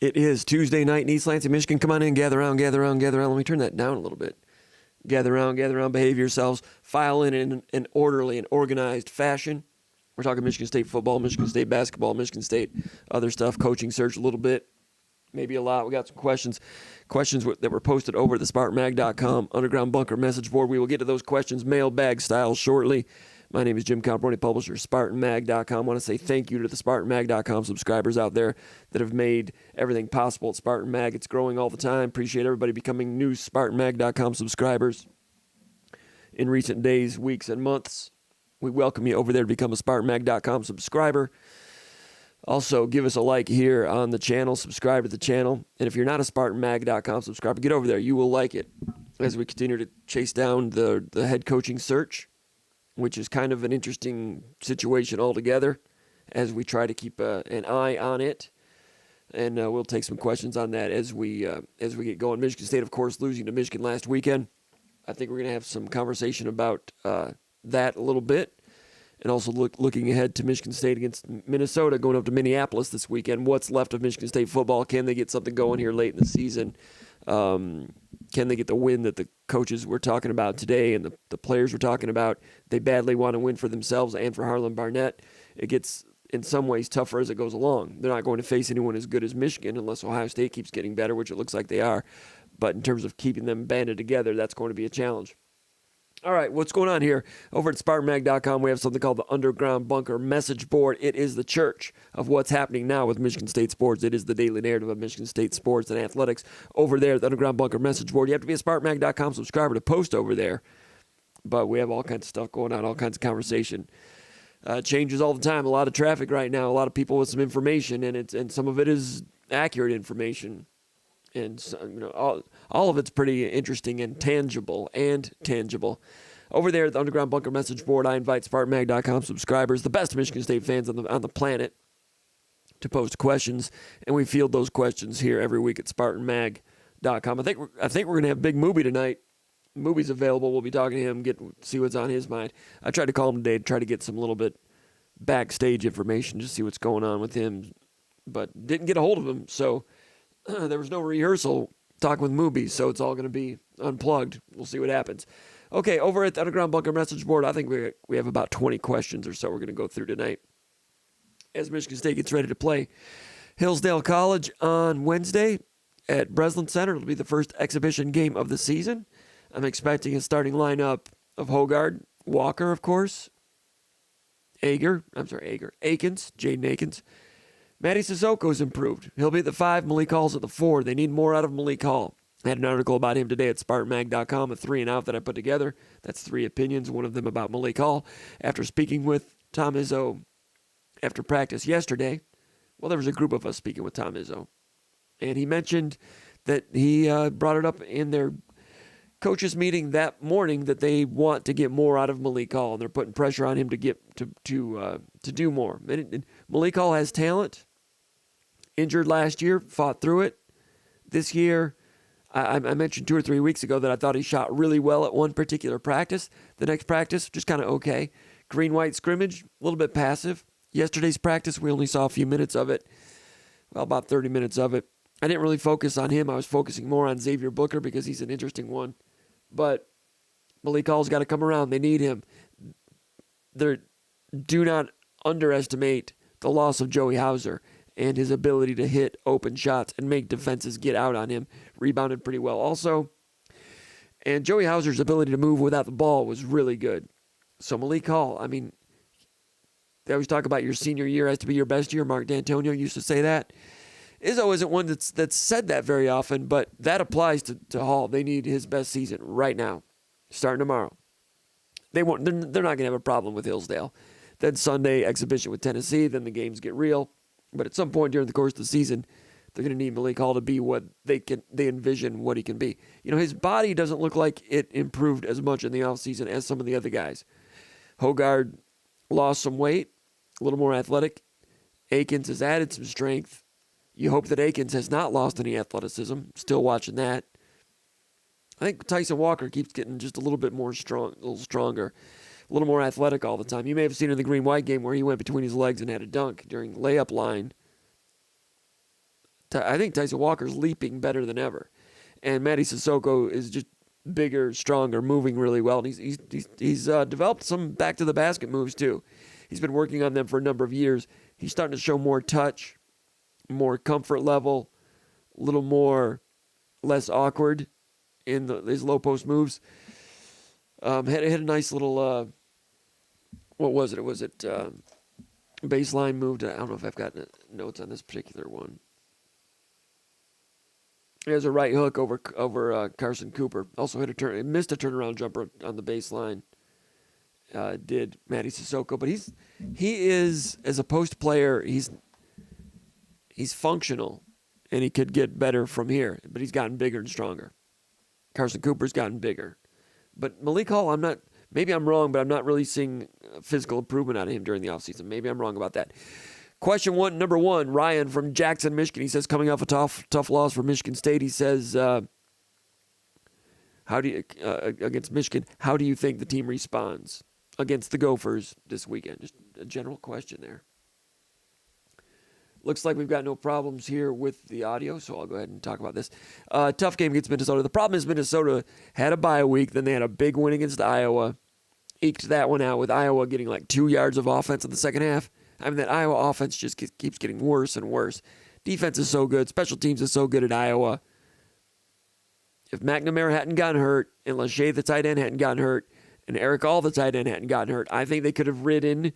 It is Tuesday night in East Lansing, Michigan. Come on in, gather around, gather around, gather around. Let me turn that down a little bit. Gather around, behave yourselves. File in an orderly and organized fashion. We're talking Michigan State football, Michigan State basketball, Michigan State other stuff, coaching search a little bit, maybe a lot. We got some questions that were posted over at the SpartanMag.com Underground Bunker message board. We will get to those questions mailbag style shortly. My name is Jim Comparoni, publisher of SpartanMag.com. I want to say thank you to the SpartanMag.com subscribers out there that have made everything possible at Spartan Mag. It's growing all the time. Appreciate everybody becoming new SpartanMag.com subscribers in recent days, weeks, and months. We welcome you over there to become a SpartanMag.com subscriber. Also, give us a like here on the channel. Subscribe to the channel. And if you're not a SpartanMag.com subscriber, get over there. You will like it as we continue to chase down the head coaching search, which is kind of an interesting situation altogether as we try to keep an eye on it. And we'll take some questions on that as we get going. Michigan State, of course, losing to Michigan last weekend. I think we're going to have some conversation about that a little bit. And also looking ahead to Michigan State against Minnesota, going up to Minneapolis this weekend. What's left of Michigan State football? Can they get something going here late in the season? Can they get the win that the coaches were talking about today and the players were talking about? They badly want to win for themselves and for Harlan Barnett. It gets, in some ways, tougher as it goes along. They're not going to face anyone as good as Michigan unless Ohio State keeps getting better, which it looks like they are. But in terms of keeping them banded together, that's going to be a challenge. All right, what's going on here? Over at SpartanMag.com, we have something called the Underground Bunker message board. It is the church of what's happening now with Michigan State sports. It is the daily narrative of Michigan State sports and athletics. Over there at the Underground Bunker message board, you have to be a SpartanMag.com subscriber to post over there. But we have all kinds of stuff going on, all kinds of conversation. Changes all the time. A lot of traffic right now. A lot of people with some information, and some of it is accurate information. And all of it's pretty interesting and tangible. Over there at the Underground Bunker message board, I invite SpartanMag.com subscribers, the best Michigan State fans on the planet, to post questions, and we field those questions here every week at SpartanMag.com. I think we're going to have Big Movie tonight. Movie's available. We'll be talking to him, see what's on his mind. I tried to call him today to try to get some little bit backstage information, just see what's going on with him, but didn't get a hold of him, so there was no rehearsal talking with movies, so it's all going to be unplugged. We'll see what happens. Okay, over at the Underground Bunker message board, I think we have about 20 questions or so we're going to go through tonight as Michigan State gets ready to play Hillsdale College on Wednesday at Breslin Center. It'll be the first exhibition game of the season. I'm expecting a starting lineup of Hogard, Walker, of course, Akins, Jaden Akins. Matty Sissoko's improved. He'll be at the 5, Malik Hall's at the 4. They need more out of Malik Hall. I had an article about him today at SpartanMag.com, a 3 and out that I put together. That's 3 opinions, one of them about Malik Hall. After speaking with Tom Izzo after practice yesterday, well, there was a group of us speaking with Tom Izzo, and he mentioned that he brought it up in their coaches meeting that morning that they want to get more out of Malik Hall, and they're putting pressure on him to get to do more. And Malik Hall has talent. Injured last year, fought through it. This year, I mentioned 2 or 3 weeks ago that I thought he shot really well at one particular practice. The next practice, just kind of okay. Green-white scrimmage, a little bit passive. Yesterday's practice, we only saw a few minutes of it. Well, about 30 minutes of it. I didn't really focus on him. I was focusing more on Xavier Booker because he's an interesting one. But Malik Hall's got to come around. They need him. Do not underestimate the loss of Joey Hauser and his ability to hit open shots and make defenses get out on him. Rebounded pretty well also. And Joey Hauser's ability to move without the ball was really good. So Malik Hall, I mean, they always talk about your senior year has to be your best year. Mark D'Antonio used to say that. Izzo isn't one that's said that very often, but that applies to Hall. They need his best season right now, starting tomorrow. They're not going to have a problem with Hillsdale. Then Sunday, exhibition with Tennessee. Then the games get real. But at some point during the course of the season, they're going to need Malik Hall to be what they envision what he can be. You know, his body doesn't look like it improved as much in the offseason as some of the other guys. Hogard lost some weight, a little more athletic. Akins has added some strength. You hope that Akins has not lost any athleticism. Still watching that. I think Tyson Walker keeps getting just a little bit more strong, a little stronger, a little more athletic all the time. You may have seen in the green-white game where he went between his legs and had a dunk during layup line. I think Tyson Walker's leaping better than ever. And Matty Sissoko is just bigger, stronger, moving really well. And he's developed some back-to-the-basket moves, too. He's been working on them for a number of years. He's starting to show more touch, more comfort level, a little more less awkward in his low-post moves. Had a nice little, what was it? Was it baseline move? I don't know if I've got notes on this particular one. There's a right hook over Carson Cooper. Also missed a turnaround jumper on the baseline. Did Matty Sissoko, but he is, as a post player, he's functional, and he could get better from here. But he's gotten bigger and stronger. Carson Cooper's gotten bigger, but Malik Hall, maybe I'm wrong, but I'm not really seeing physical improvement out of him during the offseason. Maybe I'm wrong about that. Question number one, Ryan from Jackson, Michigan. He says, coming off a tough loss for Michigan State, he says, against Michigan, how do you think the team responds against the Gophers this weekend? Just a general question there. Looks like we've got no problems here with the audio, so I'll go ahead and talk about this. Tough game against Minnesota. The problem is Minnesota had a bye week, then they had a big win against Iowa. Eked that one out with Iowa getting like 2 yards of offense in the second half. I mean, that Iowa offense just keeps getting worse and worse. Defense is so good. Special teams is so good at Iowa. If McNamara hadn't gotten hurt, and Lachey, the tight end, hadn't gotten hurt, and Eric All, the tight end, hadn't gotten hurt, I think they could have ridden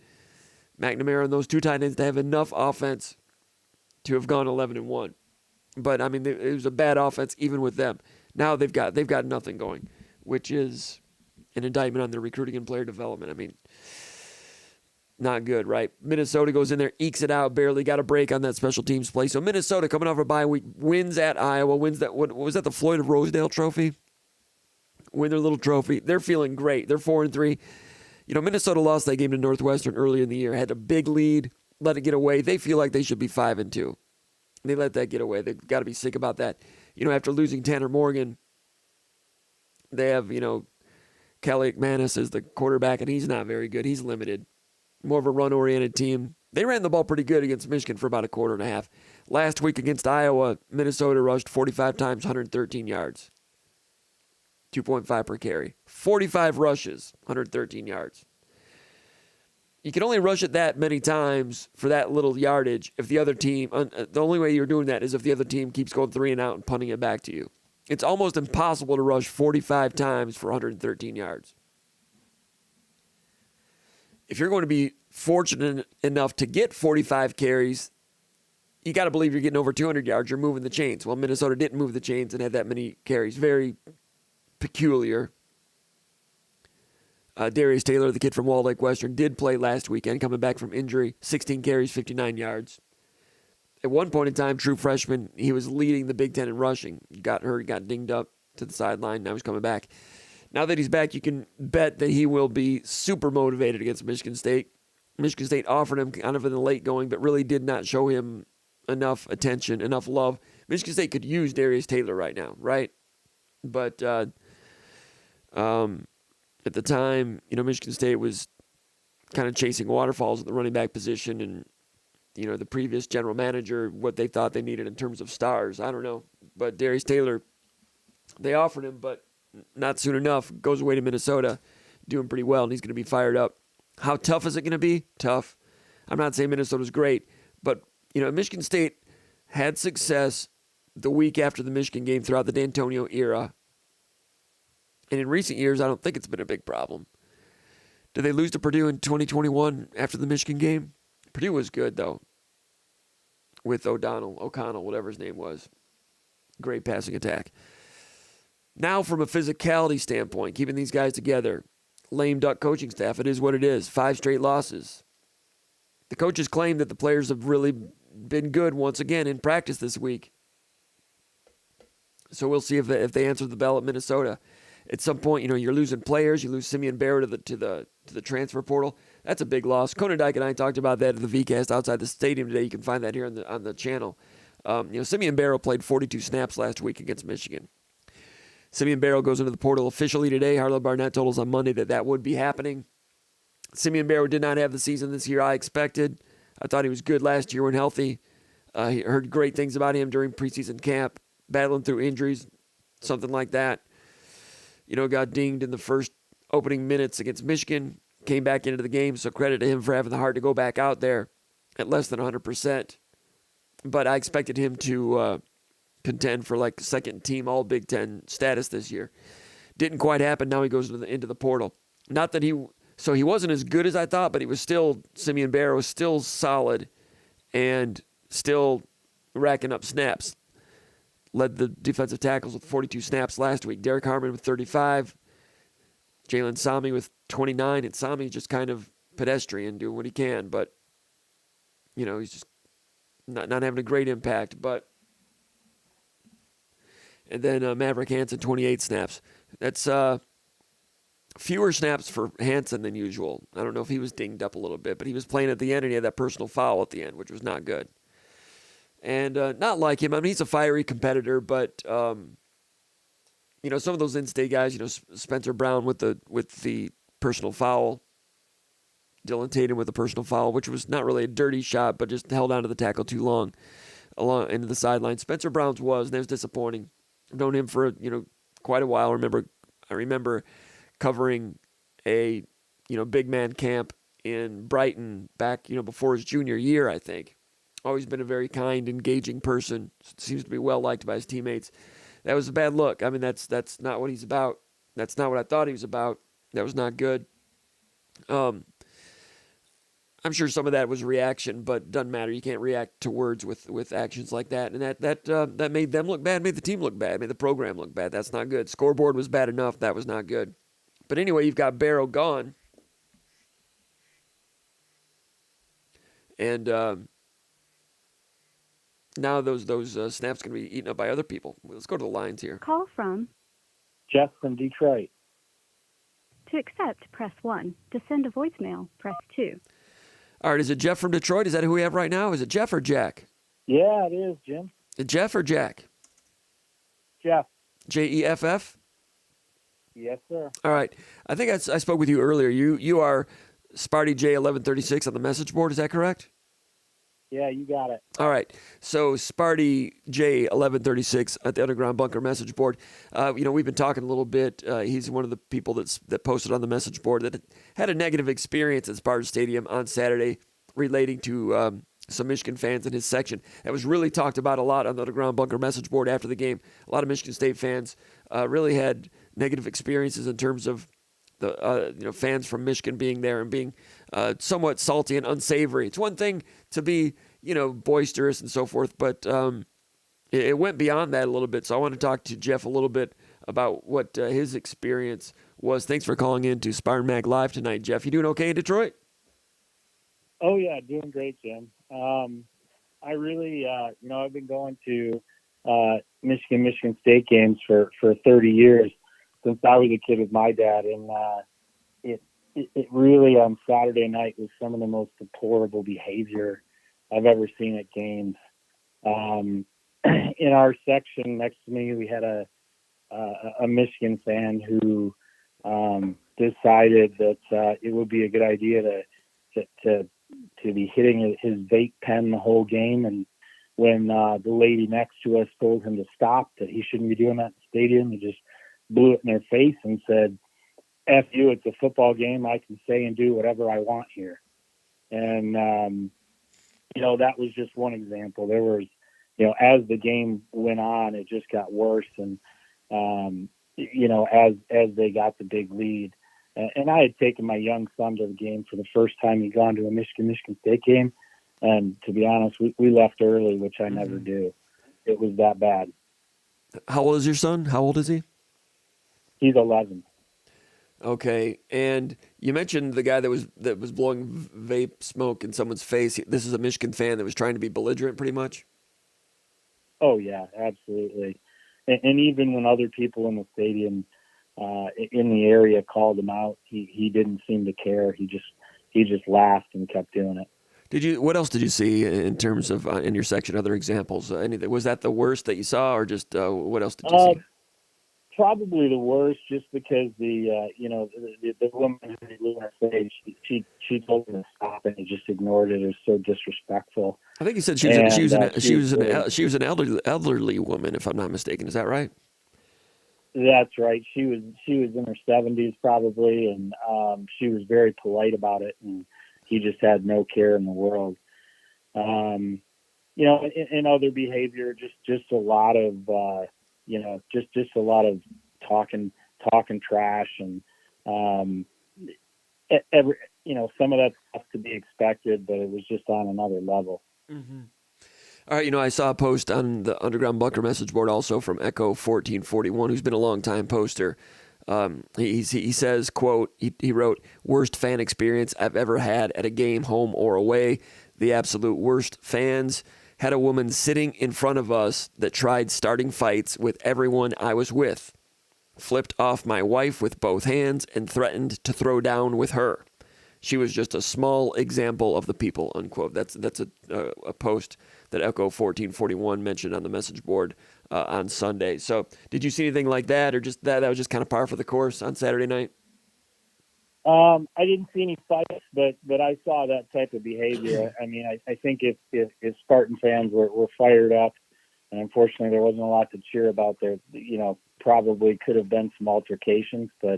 McNamara and those two tight ends to have enough offense to have gone 11-1. But, I mean, it was a bad offense even with them. Now they've got nothing going, which is an indictment on their recruiting and player development. I mean, not good, right? Minnesota goes in there, ekes it out, barely got a break on that special teams play. So Minnesota, coming off a bye week, wins at Iowa, wins that, what was that, the Floyd of Rosedale trophy? Win their little trophy. They're feeling great. They're 4-3. You know, Minnesota lost that game to Northwestern earlier in the year, had a big lead, let it get away. They feel like they should be 5-2. They let that get away. They've got to be sick about that. You know, after losing Tanner Morgan, they have, Kelly McManus as the quarterback, and he's not very good. He's limited. More of a run-oriented team. They ran the ball pretty good against Michigan for about a quarter and a half. Last week against Iowa, Minnesota rushed 45 times, 113 yards. 2.5 per carry. 45 rushes, 113 yards. You can only rush it that many times for that little yardage if the other team, the only way you're doing that is if the other team keeps going 3 and out and punting it back to you. It's almost impossible to rush 45 times for 113 yards. If you're going to be fortunate enough to get 45 carries, you got to believe you're getting over 200 yards. You're moving the chains. Well, Minnesota didn't move the chains and had that many carries. Very peculiar. Darius Taylor, the kid from Walled Lake Western, did play last weekend, coming back from injury. 16 carries, 59 yards. At one point in time, true freshman, he was leading the Big Ten in rushing. Got hurt, got dinged up to the sideline. Now he's coming back. Now that he's back, you can bet that he will be super motivated against Michigan State. Michigan State offered him kind of in the late going, but really did not show him enough attention, enough love. Michigan State could use Darius Taylor right now, right? But at the time, Michigan State was kind of chasing waterfalls at the running back position, and the previous general manager, what they thought they needed in terms of stars, I don't know. But Darius Taylor, they offered him, but not soon enough. Goes away to Minnesota, doing pretty well, and he's going to be fired up. How tough is it going to be? Tough. I'm not saying Minnesota's great, but Michigan State had success the week after the Michigan game throughout the D'Antonio era. And in recent years, I don't think it's been a big problem. Did they lose to Purdue in 2021 after the Michigan game? Purdue was good, though, with O'Connell, whatever his name was. Great passing attack. Now, from a physicality standpoint, keeping these guys together, lame duck coaching staff, it is what it is. 5 straight losses. The coaches claim that the players have really been good once again in practice this week. So we'll see if they answer the bell at Minnesota. At some point, you're losing players. You lose Simeon Barrow to the transfer portal. That's a big loss. Conan Dyke and I talked about that at the VCast outside the stadium today. You can find that here on the channel. Simeon Barrow played 42 snaps last week against Michigan. Simeon Barrow goes into the portal officially today. Harlow Barnett told us on Monday that would be happening. Simeon Barrow did not have the season this year I expected. I thought he was good last year when healthy. He heard great things about him during preseason camp, battling through injuries, something like that. Got dinged in the first opening minutes against Michigan, came back into the game, so credit to him for having the heart to go back out there at less than 100%. But I expected him to contend for like second team All Big Ten status this year. Didn't quite happen. Now he goes into the portal. Not that he wasn't as good as I thought, but he was still, Simeon Barrow was still solid and still racking up snaps. Led the defensive tackles with 42 snaps last week. Derek Harmon with 35. Jalen Sami with 29. And Sami's just kind of pedestrian, doing what he can. But, he's just not having a great impact. But and then Maverick Hansen, 28 snaps. That's fewer snaps for Hansen than usual. I don't know if he was dinged up a little bit, but he was playing at the end, and he had that personal foul at the end, which was not good. And not like him. I mean, he's a fiery competitor, but some of those in-state guys, Spencer Brown with the personal foul, Dylan Tatum with the personal foul, which was not really a dirty shot, but just held onto the tackle too long, along into the sideline. Spencer Brown's was, and that was disappointing. I've known him for quite a while. I remember covering a big man camp in Brighton back before his junior year, I think. Always been a very kind, engaging person. Seems to be well liked by his teammates. That was a bad look. I mean, that's not what he's about. That's not what I thought he was about. That was not good. I'm sure some of that was reaction, but doesn't matter. You can't react to words with actions like that. And that made them look bad, made the team look bad, made the program look bad. That's not good. Scoreboard was bad enough. That was not good. But anyway, you've got Barrow gone. And now those snaps going to be eaten up by other people. Let's go to the lines here. Call from Jeff from Detroit. To accept, press 1. To send a voicemail, press 2. All right, is it Jeff from Detroit? Is that who we have right now? Is it Jeff or Jack? Yeah, it is, Jim. Jeff or Jack? Jeff. Jeff? Yes, sir. All right. I think I spoke with you earlier. You are Sparty J1136 on the message board. Is that correct? Yeah, you got it. All right. So Sparty J1136 at the Underground Bunker message board. We've been talking a little bit. He's one of the people that posted on the message board that had a negative experience at Spartan Stadium on Saturday relating to some Michigan fans in his section. That was really talked about a lot on the Underground Bunker message board after the game. A lot of Michigan State fans really had negative experiences in terms of the fans from Michigan being there and being somewhat salty and unsavory. It's one thing to be boisterous and so forth, but it went beyond that a little bit. So I want to talk to Jeff a little bit about what his experience was. Thanks for calling in to SpartanMag Live tonight, Jeff. You doing okay in Detroit? Oh yeah, doing great, Jim. I really, I've been going to Michigan State games for 30 years since I was a kid with my dad, and it really on Saturday night was some of the most deplorable behavior I've ever seen at games. In our section next to me, we had a Michigan fan who decided that it would be a good idea to be hitting his vape pen the whole game, and when the lady next to us told him to stop, that he shouldn't be doing that in the stadium, he just blew it in their face and said, "F you, it's a football game. I can say and do whatever I want here." And, that was just one example. There was, as the game went on, it just got worse. And, as they got the big lead, and I had taken my young son to the game for the first time. He'd gone to a Michigan State game. And to be honest, we left early, which I never do. It was that bad. How old is your son? How old is he? He's 11. Okay, and you mentioned the guy that was blowing vape smoke in someone's face. This is a Michigan fan that was trying to be belligerent, pretty much. Oh yeah, absolutely. And even when other people in the stadium, in the area, called him out, he didn't seem to care. He just laughed and kept doing it. What else did you see in terms of in your section? Other examples? Anything? Was that the worst that you saw, or just what else did you see? Probably the worst, just because the woman who blew in her face, she told him to stop, and he just ignored it. It was so disrespectful. I think you said she was an elderly woman, if I'm not mistaken. Is that right? That's right. She was in her 70s probably, and she was very polite about it, and he just had no care in the world. In other behavior, just a lot of just a lot of talking trash, and some of that stuff to be expected, but it was just on another level. Mm-hmm. All right, I saw a post on the Underground Bunker message board also from Echo 1441, who's been a long-time poster. He says, quote, he wrote, "Worst fan experience I've ever had at a game, home or away. The absolute worst fans. Had a woman sitting in front of us that tried starting fights with everyone I was with. Flipped off my wife with both hands and threatened to throw down with her. She was just a small example of the people," unquote. That's a post that Echo 1441 mentioned on the message board on Sunday. So did you see anything like that, or just that was just kind of par for the course on Saturday night? I didn't see any fights, but I saw that type of behavior. I mean, I think if Spartan fans were fired up, and unfortunately there wasn't a lot to cheer about there, probably could have been some altercations, but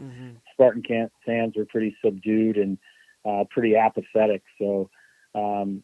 Spartan fans were pretty subdued and pretty apathetic. So, some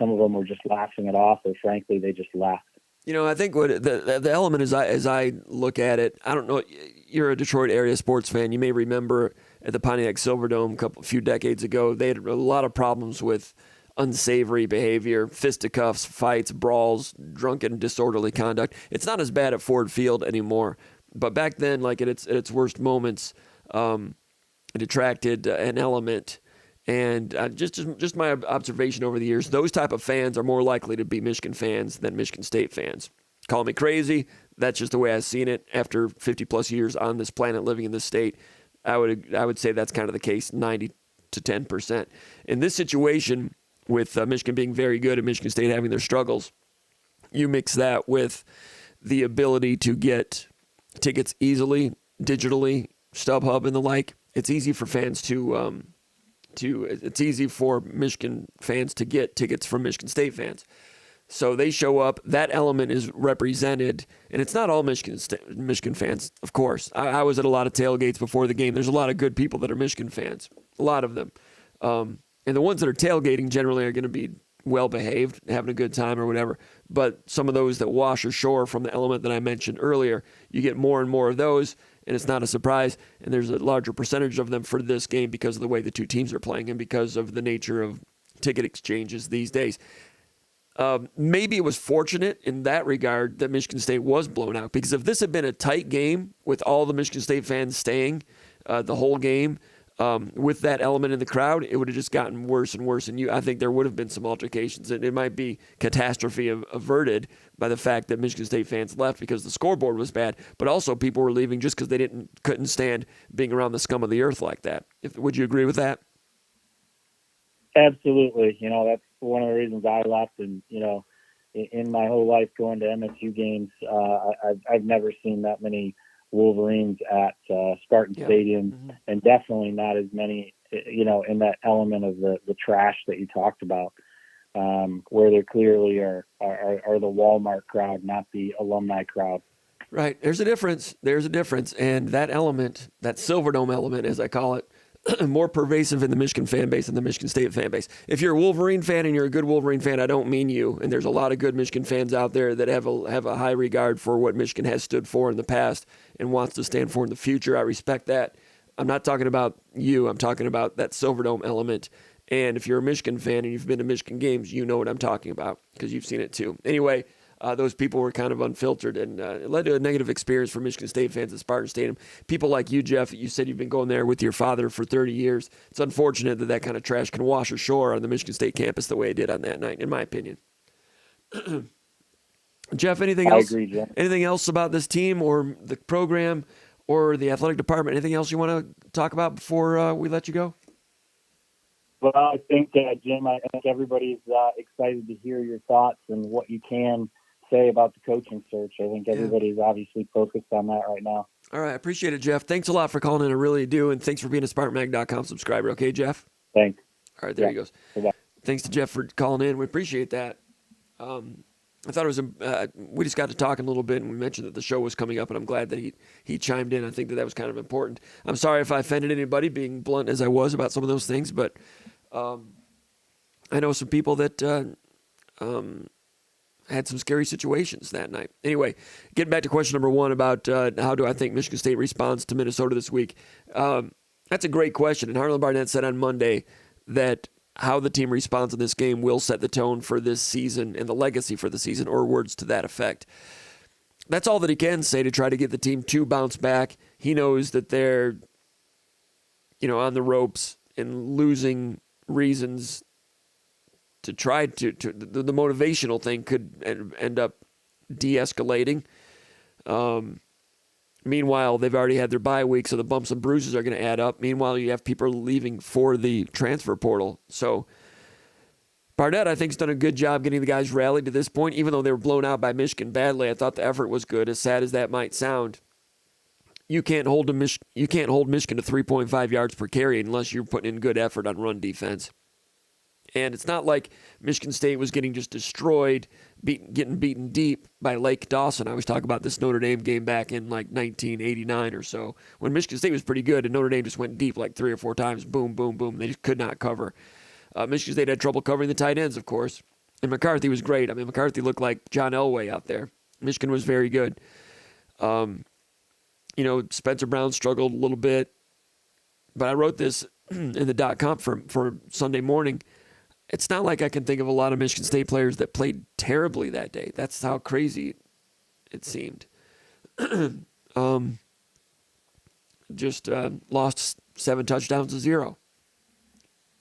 of them were just laughing it off, or frankly, they just left. I think what the element is, as I look at it, I don't know, you're a Detroit area sports fan. You may remember at the Pontiac Silverdome a few decades ago, they had a lot of problems with unsavory behavior, fisticuffs, fights, brawls, drunken, disorderly conduct. It's not as bad at Ford Field anymore, but back then, like at its worst moments, it attracted an element. And just my observation over the years, those type of fans are more likely to be Michigan fans than Michigan State fans. Call me crazy. That's just the way I've seen it after 50 plus years on this planet, living in this state. I would say that's kind of the case, 90 to 10%. In this situation, with Michigan being very good and Michigan State having their struggles, you mix that with the ability to get tickets easily, digitally, StubHub and the like. It's easy for fans it's easy for Michigan fans to get tickets from Michigan State fans. So they show up. That element is represented, and it's not all Michigan fans, of course. I was at a lot of tailgates before the game. There's a lot of good people that are Michigan fans, a lot of them. And the ones that are tailgating generally are going to be well-behaved, having a good time or whatever. But some of those that wash ashore from the element that I mentioned earlier, you get more and more of those, and it's not a surprise. And there's a larger percentage of them for this game because of the way the two teams are playing and because of the nature of ticket exchanges these days. Maybe it was fortunate in that regard that Michigan State was blown out, because if this had been a tight game with all the Michigan State fans staying the whole game with that element in the crowd, it would have just gotten worse and worse. And I think there would have been some altercations. It might be catastrophe averted by the fact that Michigan State fans left because the scoreboard was bad, but also people were leaving just because they couldn't stand being around the scum of the earth like that. Would you agree with that? Absolutely. That's one of the reasons I left. And, in my whole life going to MSU games, I've never seen that many Wolverines at Spartan Stadium, and definitely not as many, in that element of the trash that you talked about, where there clearly are the Walmart crowd, not the alumni crowd. Right. There's a difference. And that element, that Silverdome element, as I call it, more pervasive in the Michigan fan base than the Michigan State fan base. If you're a Wolverine fan and you're a good Wolverine fan, I don't mean you. And there's a lot of good Michigan fans out there that have a high regard for what Michigan has stood for in the past and wants to stand for in the future. I respect that. I'm not talking about you. I'm talking about that Silverdome element. And if you're a Michigan fan and you've been to Michigan games, you know what I'm talking about because you've seen it too. Anyway, those people were kind of unfiltered, and it led to a negative experience for Michigan State fans at Spartan Stadium. People like you, Jeff, you said you've been going there with your father for 30 years. It's unfortunate that kind of trash can wash ashore on the Michigan State campus the way it did on that night, in my opinion. Jeff, anything else? I agree, Jeff. Anything else about this team or the program or the athletic department? Anything else you want to talk about before we let you go? Well, I think, Jim, I think everybody's excited to hear your thoughts and what you can say about the coaching search. I think everybody's obviously focused on that right now. All right. I appreciate it, Jeff. Thanks a lot for calling in. I really do. And thanks for being a SpartanMag.com subscriber. Okay, Jeff? Thanks. All right. There Yeah. he goes. Bye-bye. Thanks to Jeff for calling in. We appreciate that. I thought it was we just got to talking a little bit, and we mentioned that the show was coming up, and I'm glad that he chimed in. I think that was kind of important. I'm sorry if I offended anybody, being blunt as I was about some of those things, but I know some people that had some scary situations that night. Anyway, getting back to question number one about how do I think Michigan State responds to Minnesota this week. That's a great question, and Harlan Barnett said on Monday that how the team responds in this game will set the tone for this season and the legacy for the season, or words to that effect. That's all that he can say to try to get the team to bounce back. He knows that they're, on the ropes and losing reasons to try to the motivational thing could end up de-escalating. Meanwhile, they've already had their bye week, so the bumps and bruises are going to add up. Meanwhile, you have people leaving for the transfer portal. So Barnett, I think, has done a good job getting the guys rallied to this point. Even though they were blown out by Michigan badly, I thought the effort was good, as sad as that might sound. You can't hold Michigan to 3.5 yards per carry unless you're putting in good effort on run defense. And it's not like Michigan State was getting just destroyed, getting beaten deep by Lake Dawson. I always talk about this Notre Dame game back in like 1989 or so, when Michigan State was pretty good and Notre Dame just went deep like 3 or 4 times. Boom, boom, boom. They just could not cover. Michigan State had trouble covering the tight ends, of course. And McCarthy was great. I mean, McCarthy looked like John Elway out there. Michigan was very good. Spencer Brown struggled a little bit. But I wrote this in the .com for Sunday morning. It's not like I can think of a lot of Michigan State players that played terribly that day. That's how crazy it seemed. Just lost 7 touchdowns to 0.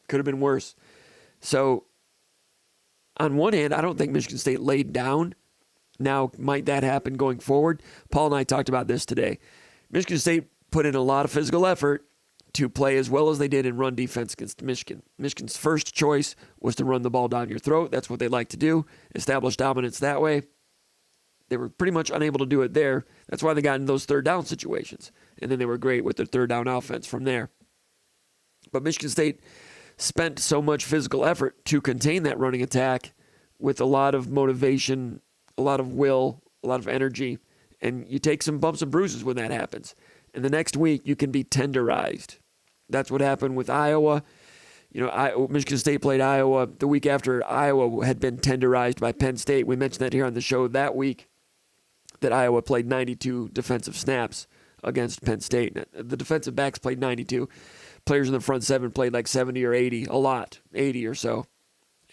Could have been worse. So, on one hand, I don't think Michigan State laid down. Now, might that happen going forward? Paul and I talked about this today. Michigan State put in a lot of physical effort to play as well as they did in run defense against Michigan. Michigan's first choice was to run the ball down your throat. That's what they like to do. Establish dominance that way. They were pretty much unable to do it there. That's why they got in those third down situations. And then they were great with their third down offense from there. But Michigan State spent so much physical effort to contain that running attack with a lot of motivation, a lot of will, a lot of energy. And you take some bumps and bruises when that happens. And the next week, you can be tenderized. That's what happened with Iowa. Michigan State played Iowa the week after Iowa had been tenderized by Penn State. We mentioned that here on the show that week, that Iowa played 92 defensive snaps against Penn State. The defensive backs played 92. Players in the front 7 played like 70 or 80, a lot, 80 or so.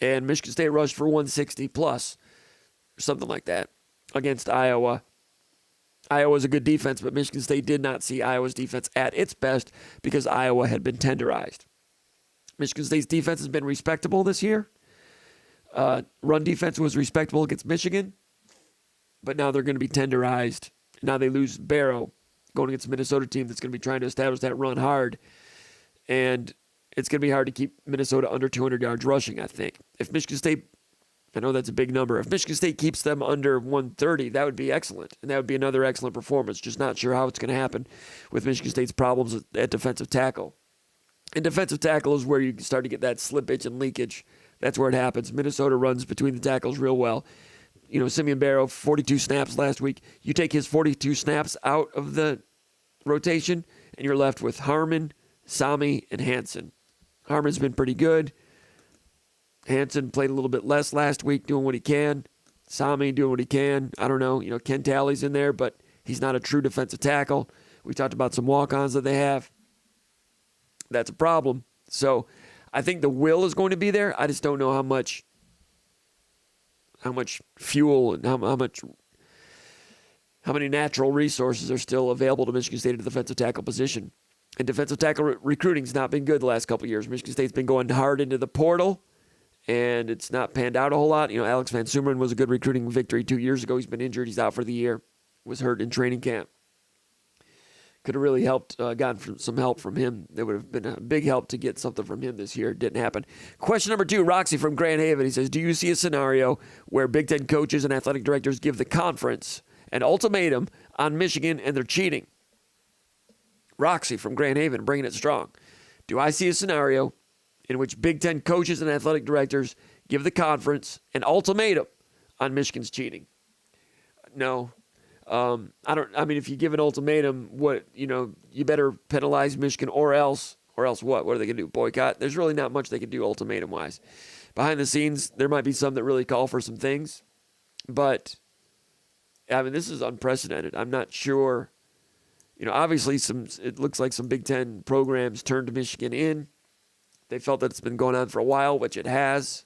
And Michigan State rushed for 160 plus, or something like that, against Iowa. Iowa's a good defense, but Michigan State did not see Iowa's defense at its best because Iowa had been tenderized. Michigan State's defense has been respectable this year. Run defense was respectable against Michigan, but now they're going to be tenderized. Now they lose Barrow going against a Minnesota team that's going to be trying to establish that run hard. And it's going to be hard to keep Minnesota under 200 yards rushing, I think. If Michigan State, I know that's a big number. If Michigan State keeps them under 130, that would be excellent. And that would be another excellent performance. Just not sure how it's going to happen with Michigan State's problems at defensive tackle. And defensive tackle is where you start to get that slippage and leakage. That's where it happens. Minnesota runs between the tackles real well. Simeon Barrow, 42 snaps last week. You take his 42 snaps out of the rotation, and you're left with Harmon, Sami, and Hansen. Harmon's been pretty good. Hansen played a little bit less last week, doing what he can. Sami doing what he can. I don't know. Ken Talley's in there, but he's not a true defensive tackle. We talked about some walk-ons that they have. That's a problem. So I think the will is going to be there. I just don't know how much fuel and how many natural resources are still available to Michigan State at the defensive tackle position. And defensive tackle recruiting's not been good the last couple of years. Michigan State's been going hard into the portal, and it's not panned out a whole lot. Alex Van Sumeren was a good recruiting victory 2 years ago. He's been injured. He's out for the year. Was hurt in training camp. Could have really helped, gotten some help from him. That would have been a big help to get something from him this year. It didn't happen. Question number 2, Roxy from Grand Haven. He says, do you see a scenario where Big Ten coaches and athletic directors give the conference an ultimatum on Michigan and they're cheating? Roxy from Grand Haven, bringing it strong. Do I see a scenario in which Big Ten coaches and athletic directors give the conference an ultimatum on Michigan's cheating? No. I don't. I mean, if you give an ultimatum, you better penalize Michigan or else what? What are they going to do? Boycott? There's really not much they can do ultimatum-wise. Behind the scenes, there might be some that really call for some things, but I mean, this is unprecedented. I'm not sure. Obviously, it looks like some Big Ten programs turned Michigan in. They felt that it's been going on for a while, which it has.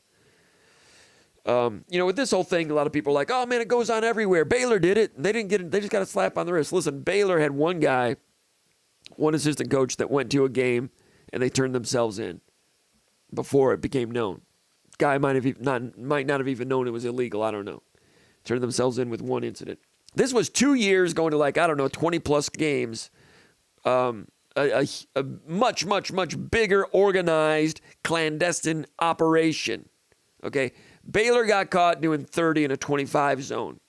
With this whole thing, a lot of people are like, "Oh man, it goes on everywhere." Baylor did it. They didn't get it. They just got a slap on the wrist. Listen, Baylor had one assistant coach that went to a game and they turned themselves in before it became known. Guy might not have even known it was illegal. I don't know. Turned themselves in with one incident. This was 2 years going to 20 plus games. A much, much, much bigger organized clandestine operation. Okay. Baylor got caught doing 30 in a 25 zone.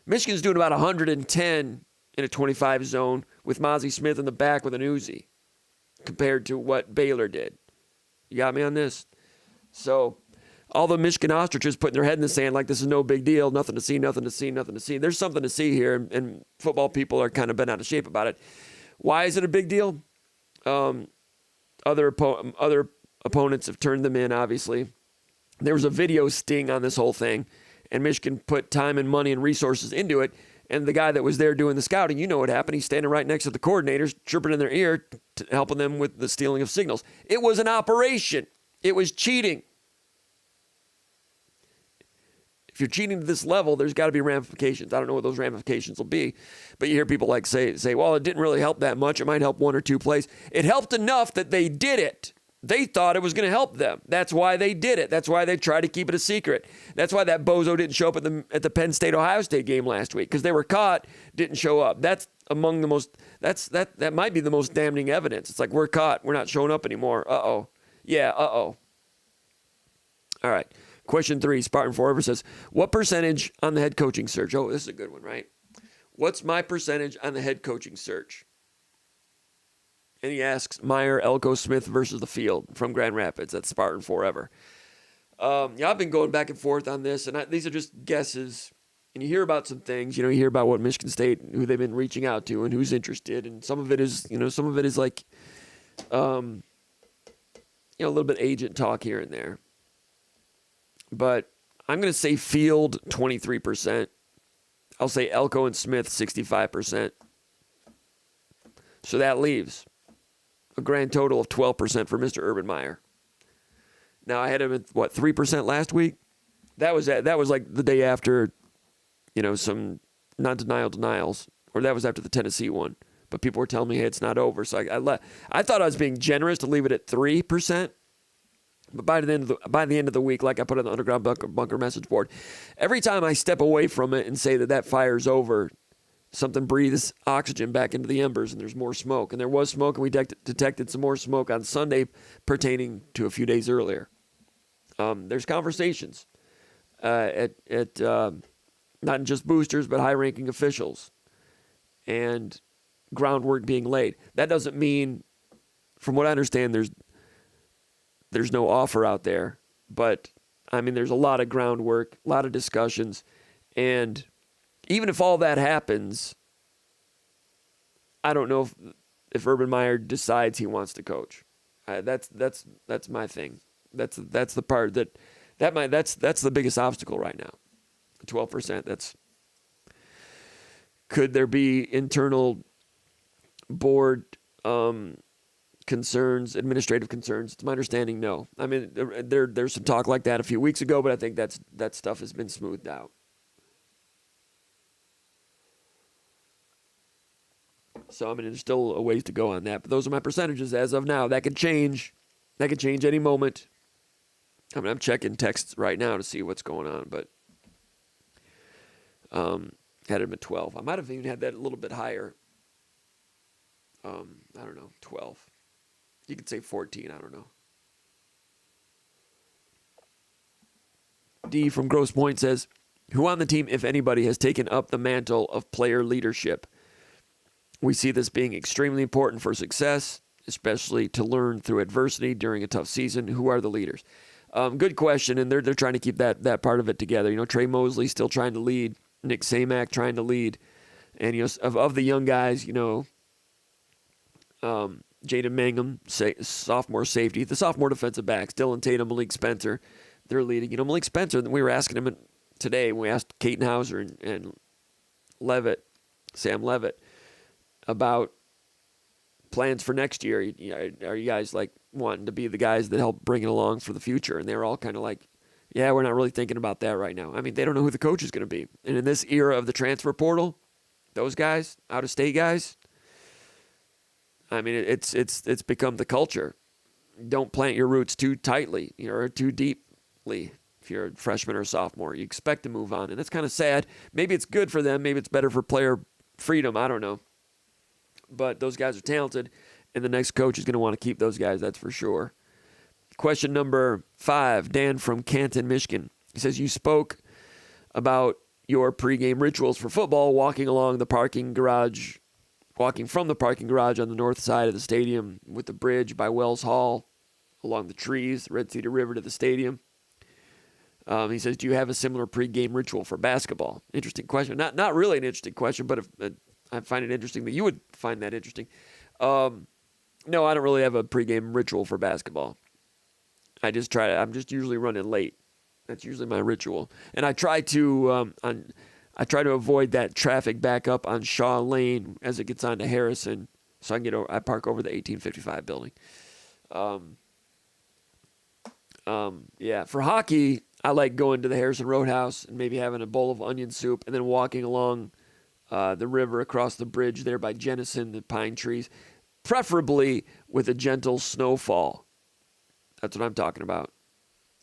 Michigan's doing about 110 in a 25 zone with Mozzie Smith in the back with an Uzi compared to what Baylor did. You got me on this? So all the Michigan ostriches putting their head in the sand like this is no big deal, nothing to see, nothing to see, nothing to see. There's something to see here, and football people are kind of bent out of shape about it. Why is it a big deal? Other opponents have turned them in, obviously. There was a video sting on this whole thing, and Michigan put time and money and resources into it. And the guy that was there doing the scouting, you know what happened. He's standing right next to the coordinators, chirping in their ear, helping them with the stealing of signals. It was an operation. It was cheating. If you're cheating to this level, there's got to be ramifications. I don't know what those ramifications will be, but you hear people like say, well, it didn't really help that much. It might help one or two plays. It helped enough that they did it. They thought it was going to help them. That's why they did it. That's why they tried to keep it a secret. That's why that bozo didn't show up at the Penn State-Ohio State game last week, because they were caught, didn't show up. That's among the most, that might be the most damning evidence. It's like, we're caught. We're not showing up anymore. Uh-oh. Yeah, uh-oh. All right. Question 3, Spartan Forever says, what percentage on the head coaching search? Oh, this is a good one, right? What's my percentage on the head coaching search? And he asks Meyer, Elko, Smith versus the field from Grand Rapids. That's Spartan Forever. I've been going back and forth on this, and these are just guesses. And you hear about some things. You hear about what Michigan State, who they've been reaching out to, and who's interested. And some of it is, like, a little bit agent talk here and there. But I'm going to say field 23%. I'll say Elko and Smith 65%. So that leaves a grand total of 12% for Mr. Urban Meyer. Now I had him at 3% last week. That was like the day after, some denials, or that was after the Tennessee one. But people were telling me, hey, it's not over. So I thought I was being generous to leave it at 3%. But by the end of the week, like I put on the Underground Bunker message board, every time I step away from it and say that fire's over, something breathes oxygen back into the embers and there's more smoke. And there was smoke, and we detected some more smoke on Sunday pertaining to a few days earlier. There's conversations at not just boosters, but high-ranking officials and groundwork being laid. That doesn't mean, from what I understand, there's no offer out there. But, I mean, there's a lot of groundwork, a lot of discussions, and even if all that happens, I don't know if Urban Meyer decides he wants to coach. That's my thing. That's the part that's the biggest obstacle right now. 12%. Could there be internal board concerns, administrative concerns? It's my understanding, no. I mean, there's some talk like that a few weeks ago, but I think that stuff has been smoothed out. So, I mean, there's still a ways to go on that. But those are my percentages as of now. That could change. That could change any moment. I mean, I'm checking texts right now to see what's going on, but had him at 12. I might have even had that a little bit higher. I don't know, 12. You could say 14, I don't know. D from Grosse Pointe says, who on the team, if anybody, has taken up the mantle of player leadership? We see this being extremely important for success, especially to learn through adversity during a tough season. Who are the leaders? Good question, and they're trying to keep that part of it together. You know, Trey Mosley still trying to lead, Nick Samak trying to lead, and you know, of the young guys, you know, Jaden Mangum, sophomore safety, the sophomore defensive backs, Dylan Tatum, Malik Spencer, they're leading. You know, Malik Spencer, we were asking him today, we asked Caton Hauser and Sam Levitt, about plans for next year. Are you guys like wanting to be the guys that help bring it along for the future? And they were all kind of like, yeah, we're not really thinking about that right now. I mean, they don't know who the coach is going to be. And in this era of the transfer portal, those guys, out-of-state guys, I mean, it's become the culture. Don't plant your roots too tightly, you know, or too deeply. If you're a freshman or a sophomore, you expect to move on, and that's kind of sad. Maybe it's good for them. Maybe it's better for player freedom. I don't know. But those guys are talented, and the next coach is going to want to keep those guys, that's for sure. Question number 5, Dan from Canton, Michigan. He says, you spoke about your pregame rituals for football, walking from the parking garage on the north side of the stadium with the bridge by Wells Hall, along the trees, Red Cedar River to the stadium. He says, do you have a similar pregame ritual for basketball? Interesting question. Not really an interesting question, but I find it interesting that you would find that interesting. No, I don't really have a pregame ritual for basketball. I'm just usually running late. That's usually my ritual. And I try to avoid that traffic back up on Shaw Lane as it gets onto Harrison, so I can get over. I park over the 1855 building. Yeah, for hockey, I like going to the Harrison Roadhouse and maybe having a bowl of onion soup and then walking along the river across the bridge there by Jennison, the pine trees, preferably with a gentle snowfall. That's what I'm talking about.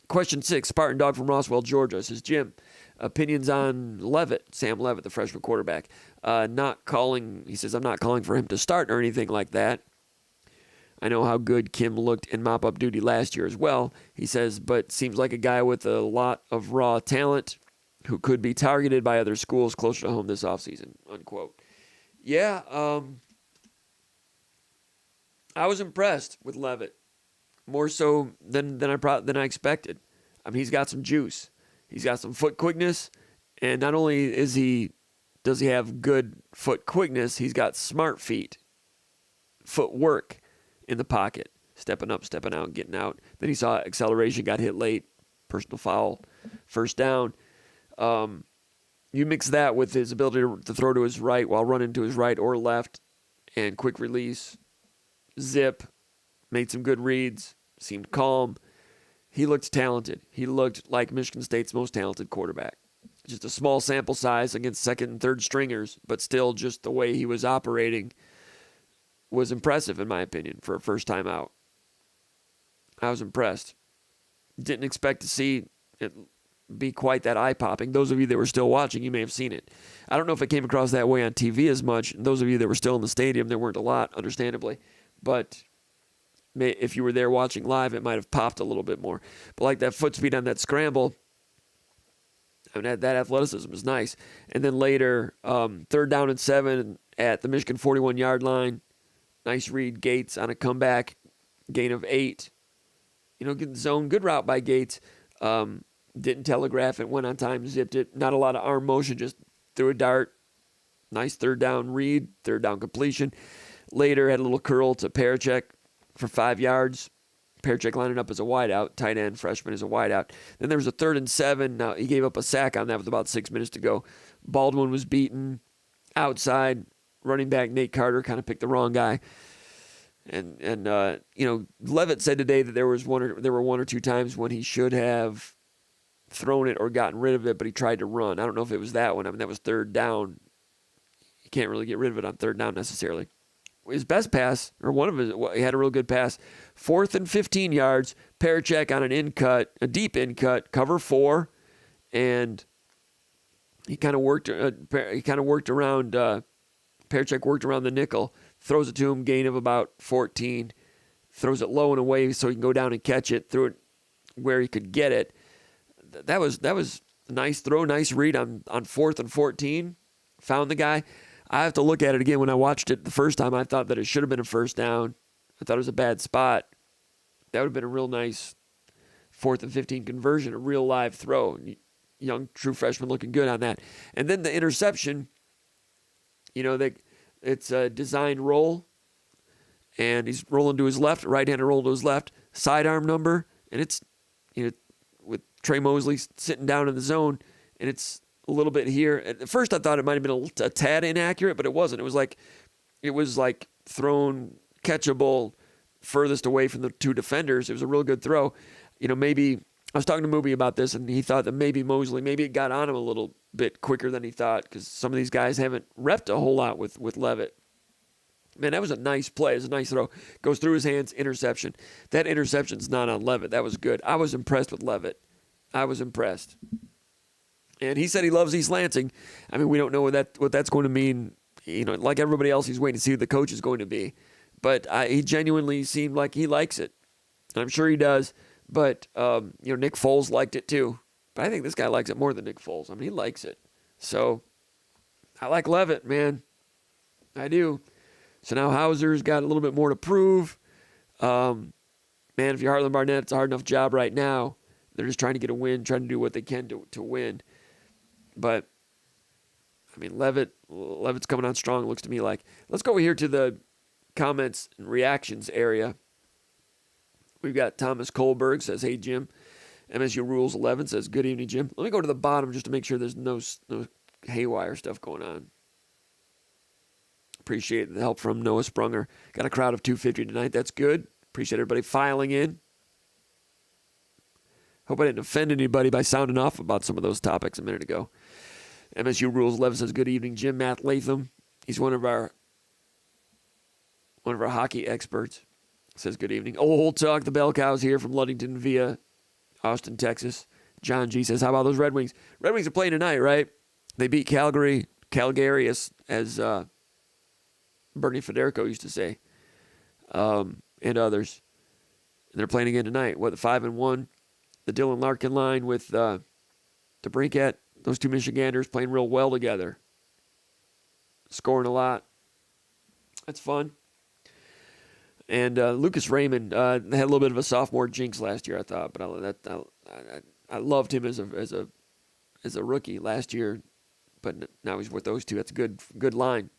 Question 6, Spartan Dog from Roswell, Georgia, says, Jim, opinions on Sam Levitt, the freshman quarterback. He says, I'm not calling for him to start or anything like that. I know how good Kim looked in mop-up duty last year as well. He says, but seems like a guy with a lot of raw talent who could be targeted by other schools closer to home this offseason, unquote. Yeah, I was impressed with Levitt, more so than I expected. I mean, he's got some juice. He's got some foot quickness, and not only does he have good foot quickness, he's got smart feet, footwork in the pocket, stepping up, stepping out, getting out. Then he saw acceleration, got hit late, personal foul, first down. You mix that with his ability to throw to his right while running to his right or left, and quick release, zip, made some good reads, seemed calm. He looked talented. He looked like Michigan State's most talented quarterback. Just a small sample size against second and third stringers, but still just the way he was operating was impressive, in my opinion, for a first time out. I was impressed. Didn't expect to see it be quite that eye-popping. Those of you that were still watching, you may have seen it. I don't know if it came across that way on TV as much. And those of you that were still in the stadium, there weren't a lot, understandably. But if you were there watching live, it might have popped a little bit more. But like that foot speed on that scramble, I mean, that athleticism is nice. And then later, 3rd down and 7 at the Michigan 41-yard line. Nice read, Gates on a comeback, gain of 8. Good zone, good route by Gates. Didn't telegraph it, went on time, zipped it. Not a lot of arm motion, just threw a dart. Nice 3rd down read, 3rd down completion. Later, had a little curl to Parachek for 5 yards. Parachek lining up as a wideout, tight end, freshman as a wideout. Then there was a 3rd and 7. Now, he gave up a sack on that with about 6 minutes to go. Baldwin was beaten outside. Running back Nate Carter kind of picked the wrong guy. And Levitt said today that there were 1 or 2 times when he should have thrown it or gotten rid of it, but he tried to run. I don't know if it was that one. I mean, that was 3rd down. You can't really get rid of it on 3rd down necessarily. His best pass, or he had a real good pass. 4th and 15 yards. Parachek on a deep in cut, cover 4, and he kind of worked around. Parachek worked around the nickel, throws it to him, gain of about 14, throws it low and away so he can go down and catch it, threw it where he could get it. That was a nice throw, nice read on 4th and 14. Found the guy. I have to look at it again. When I watched it the first time, I thought that it should have been a first down. I thought it was a bad spot. That would have been a real nice 4th and 15 conversion, a real live throw. Young true freshman looking good on that. And then the interception, it's a designed roll, and he's rolling to his left, right-handed roll to his left, sidearm number, and it's with Trey Mosley sitting down in the zone, and it's a little bit here. At first, I thought it might have been a tad inaccurate, but it wasn't. It was like thrown catchable furthest away from the two defenders. It was a real good throw. Maybe I was talking to Moobie about this, and he thought that maybe it got on him a little bit quicker than he thought, because some of these guys haven't repped a whole lot with Levitt. Man, that was a nice play. It was a nice throw. Goes through his hands, interception. That interception's not on Levitt. That was good. I was impressed with Levitt. I was impressed. And he said he loves East Lansing. I mean, we don't know what that's going to mean. Like everybody else, he's waiting to see who the coach is going to be. But he genuinely seemed like he likes it. And I'm sure he does. But, Nick Foles liked it too. But I think this guy likes it more than Nick Foles. I mean, he likes it. So, I like Levitt, man. I do. So now Hauser's got a little bit more to prove. Man, if you're Heartland Barnett, it's a hard enough job right now. They're just trying to get a win, trying to do what they can to win. But, I mean, Levitt's coming on strong, it looks to me like. Let's go over here to the comments and reactions area. We've got Thomas Kohlberg says, hey, Jim. MSU Rules 11 says, good evening, Jim. Let me go to the bottom just to make sure there's no haywire stuff going on. Appreciate the help from Noah Sprunger. Got a crowd of 250 tonight. That's good. Appreciate everybody filing in. Hope I didn't offend anybody by sounding off about some of those topics a minute ago. MSU Rules 11 says, good evening, Jim. Matt Latham. He's one of our hockey experts. Says, good evening. Old Tuck, the Bell Cows here from Ludington via Austin, Texas. John G says, how about those Red Wings? Red Wings are playing tonight, right? They beat Calgary as Bernie Federico used to say, and others. And they're playing again tonight. The 5-1? The Dylan Larkin line with DeBrincat. Those two Michiganders playing real well together. Scoring a lot. That's fun. And Lucas Raymond had a little bit of a sophomore jinx last year, I thought, but I loved him as a rookie last year. But now he's with those two. That's a good line.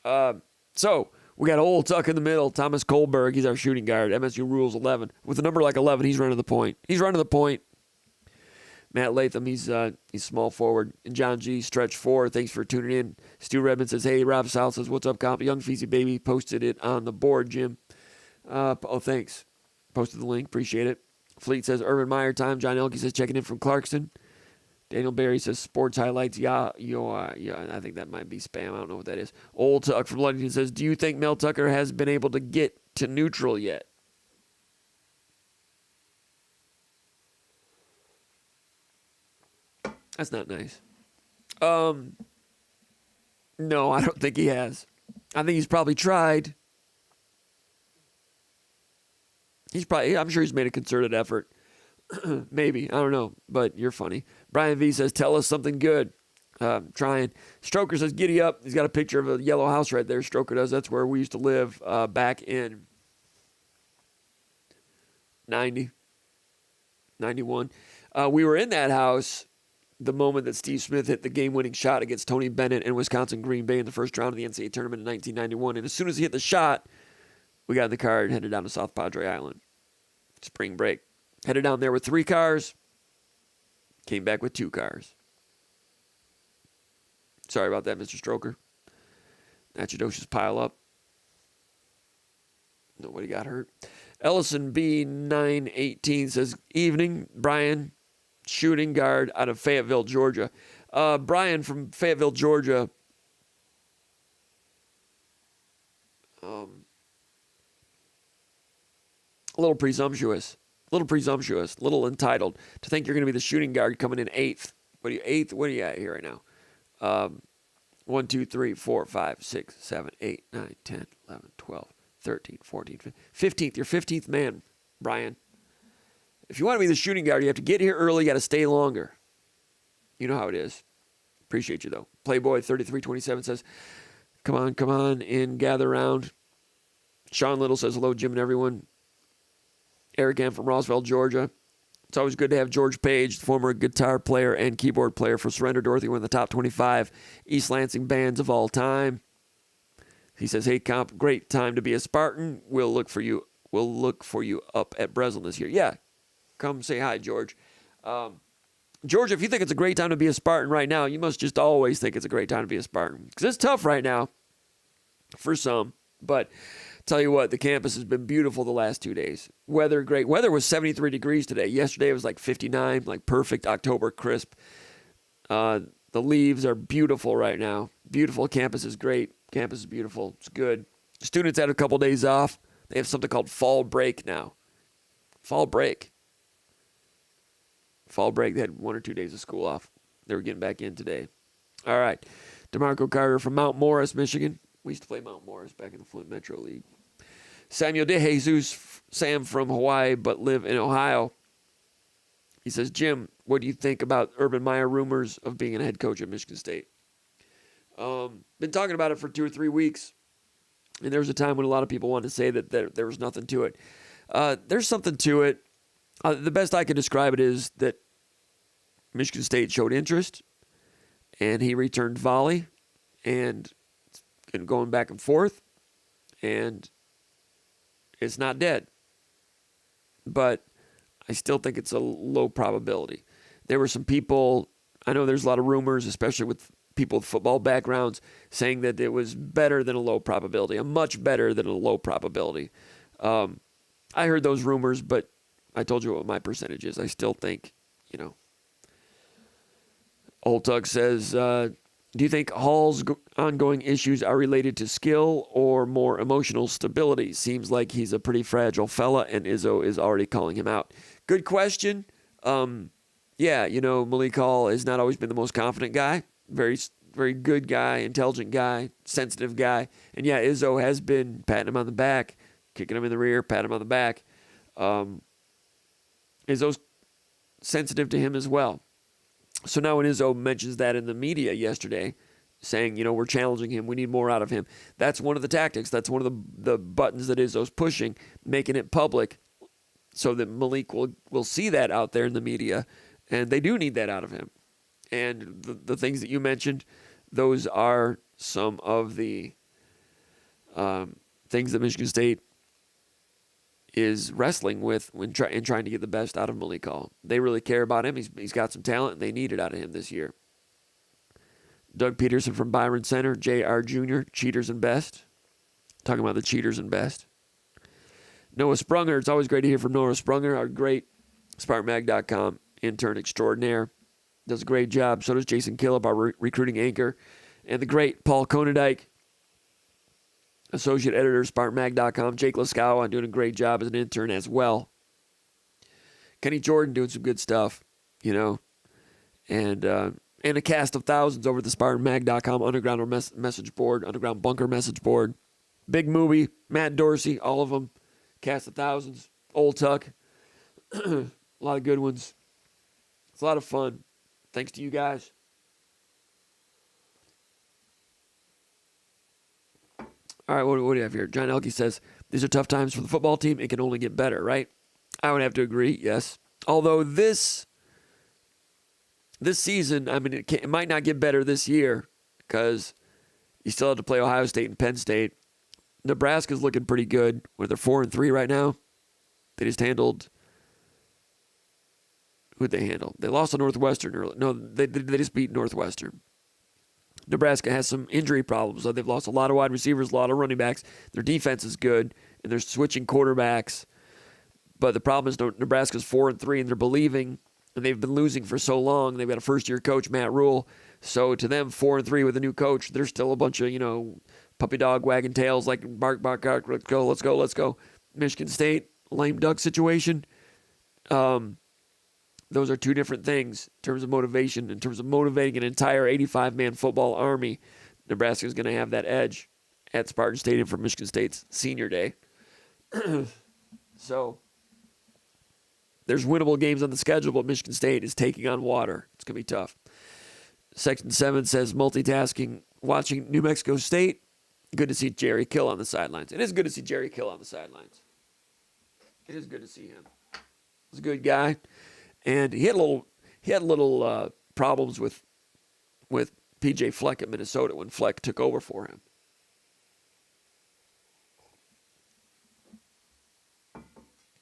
So we got old Tuck in the middle. Thomas Kohlberg, he's our shooting guard. MSU Rules 11 with a number like 11. He's running the point. Matt Latham, he's small forward. And John G, stretch 4. Thanks for tuning in. Stu Redmond says, hey. Rob South says, what's up, comp? Young Feezy Baby posted it on the board, Jim. Thanks. Posted the link. Appreciate it. Fleet says, Urban Meyer time. John Elke says, checking in from Clarkston. Daniel Barry says, sports highlights. Yeah, I think that might be spam. I don't know what that is. Old Tuck from Ludington says, do you think Mel Tucker has been able to get to neutral yet? That's not nice. No, I don't think he has. I think he's probably tried. I'm sure he's made a concerted effort. Maybe. I don't know. But you're funny. Brian V says, tell us something good. Trying. Stroker says, giddy up. He's got a picture of a yellow house right there. Stroker does. That's where we used to live back in 90, 91. We were in that house the moment that Steve Smith hit the game-winning shot against Tony Bennett and Wisconsin Green Bay in the first round of the NCAA tournament in 1991. And as soon as he hit the shot, we got in the car and headed down to South Padre Island. Spring break. Headed down there with 3 cars. Came back with 2 cars. Sorry about that, Mr. Stroker. Acidosis pile up. Nobody got hurt. Ellison B918 says, evening, Brian, shooting guard out of Fayetteville, Georgia. Brian from Fayetteville, Georgia. A little presumptuous, a little entitled to think you're going to be the shooting guard coming in 8th. What are you, 8th? What are you at here right now? 1, 2, 3, 4, 5, 6, 7, 8, 9, 10, 11, 12, 13, 14, 15th. You're 15th man, Brian. If you want to be the shooting guard, you have to get here early. You got to stay longer. You know how it is. Appreciate you, though. Playboy 3327 says, Come on, and gather around. Sean Little says hello, Jim and everyone. Eric M. from Roosevelt, Georgia. It's always good to have George Page, former guitar player and keyboard player for Surrender Dorothy, one of the top 25 East Lansing bands of all time. He says, hey, Comp, great time to be a Spartan. We'll look for you up at Breslin this year. Yeah, come say hi, George. George, if you think it's a great time to be a Spartan right now, you must just always think it's a great time to be a Spartan. Because it's tough right now for some. But tell you what, the campus has been beautiful the last 2 days. Weather, great. Weather was 73 degrees today. Yesterday it was like 59, like perfect October crisp. The leaves are beautiful right now. Beautiful. Campus is great. Campus is beautiful. It's good. Students had a couple days off. They have something called fall break now. Fall break. Fall break. They had 1 or 2 days of school off. They were getting back in today. All right. DeMarco Carter from Mount Morris, Michigan. We used to play Mount Morris back in the Flint Metro League. Samuel De Jesus, Sam from Hawaii, but live in Ohio. He says, Jim, what do you think about Urban Meyer rumors of being a head coach at Michigan State? Been talking about it for 2 or 3 weeks, and there was a time when a lot of people wanted to say that there was nothing to it. There's something to it. The best I can describe it is that Michigan State showed interest, and he returned volley, and going back and forth, and it's not dead. But I still think it's a low probability. There were some people, I know there's a lot of rumors, especially with people with football backgrounds, saying that it was better than a low probability, a much better than a low probability. I heard those rumors, but I told you what my percentage is. I still think, Old Tug says, do you think Hall's ongoing issues are related to skill or more emotional stability? Seems like he's a pretty fragile fella, and Izzo is already calling him out. Good question. Malik Hall has not always been the most confident guy. Very, very good guy, intelligent guy, sensitive guy. And yeah, Izzo has been patting him on the back, kicking him in the rear, patting him on the back. Izzo's sensitive to him as well. So now when Izzo mentions that in the media yesterday, saying, we're challenging him, we need more out of him, that's one of the tactics. That's one of the buttons that Izzo's pushing, making it public so that Malik will see that out there in the media, and they do need that out of him. And the things that you mentioned, those are some of the things that Michigan State is wrestling with in trying to get the best out of Malik Hall. They really care about him. He's got some talent, and they need it out of him this year. Doug Peterson from Byron Center, J.R. Jr., Cheaters and Best. Talking about the Cheaters and Best. Noah Sprunger, it's always great to hear from Noah Sprunger, our great SpartanMag.com intern extraordinaire. Does a great job. So does Jason Killip, our recruiting anchor. And the great Paul Konendijk, associate editor, SpartanMag.com. Jake Laskow doing a great job as an intern as well. Kenny Jordan doing some good stuff, and a cast of thousands over at the SpartanMag.com underground message board, underground bunker message board. Big Movie, Matt Dorsey, all of them. Cast of thousands. Old Tuck. A lot of good ones. It's a lot of fun. Thanks to you guys. All right, what do you have here? John Elke says, these are tough times for the football team. It can only get better, right? I would have to agree, yes. Although this season, it might not get better this year because you still have to play Ohio State and Penn State. Nebraska's looking pretty good. They're 4-3 right now. They just handled... Who'd they handle? They lost to Northwestern early. No, they just beat Northwestern. Nebraska has some injury problems. So they've lost a lot of wide receivers, a lot of running backs. Their defense is good, and they're switching quarterbacks. But the problem is Nebraska's 4-3, and they're believing, and they've been losing for so long. They've got a first-year coach, Matt Rule. So to them, 4-3 with a new coach, they're still a bunch of, puppy dog wagging tails, like bark, bark, bark, let's go, let's go, let's go. Michigan State, lame duck situation. Those are two different things in terms of motivation. In terms of motivating an entire 85-man football army, Nebraska is going to have that edge at Spartan Stadium for Michigan State's senior day. So there's winnable games on the schedule, but Michigan State is taking on water. It's going to be tough. Section 7 says multitasking, watching New Mexico State Good to see Jerry Kill on the sidelines. It is good to see Jerry Kill on the sidelines. It is good to see him. He's a good guy, and he had little problems with PJ Fleck at Minnesota when Fleck took over for him.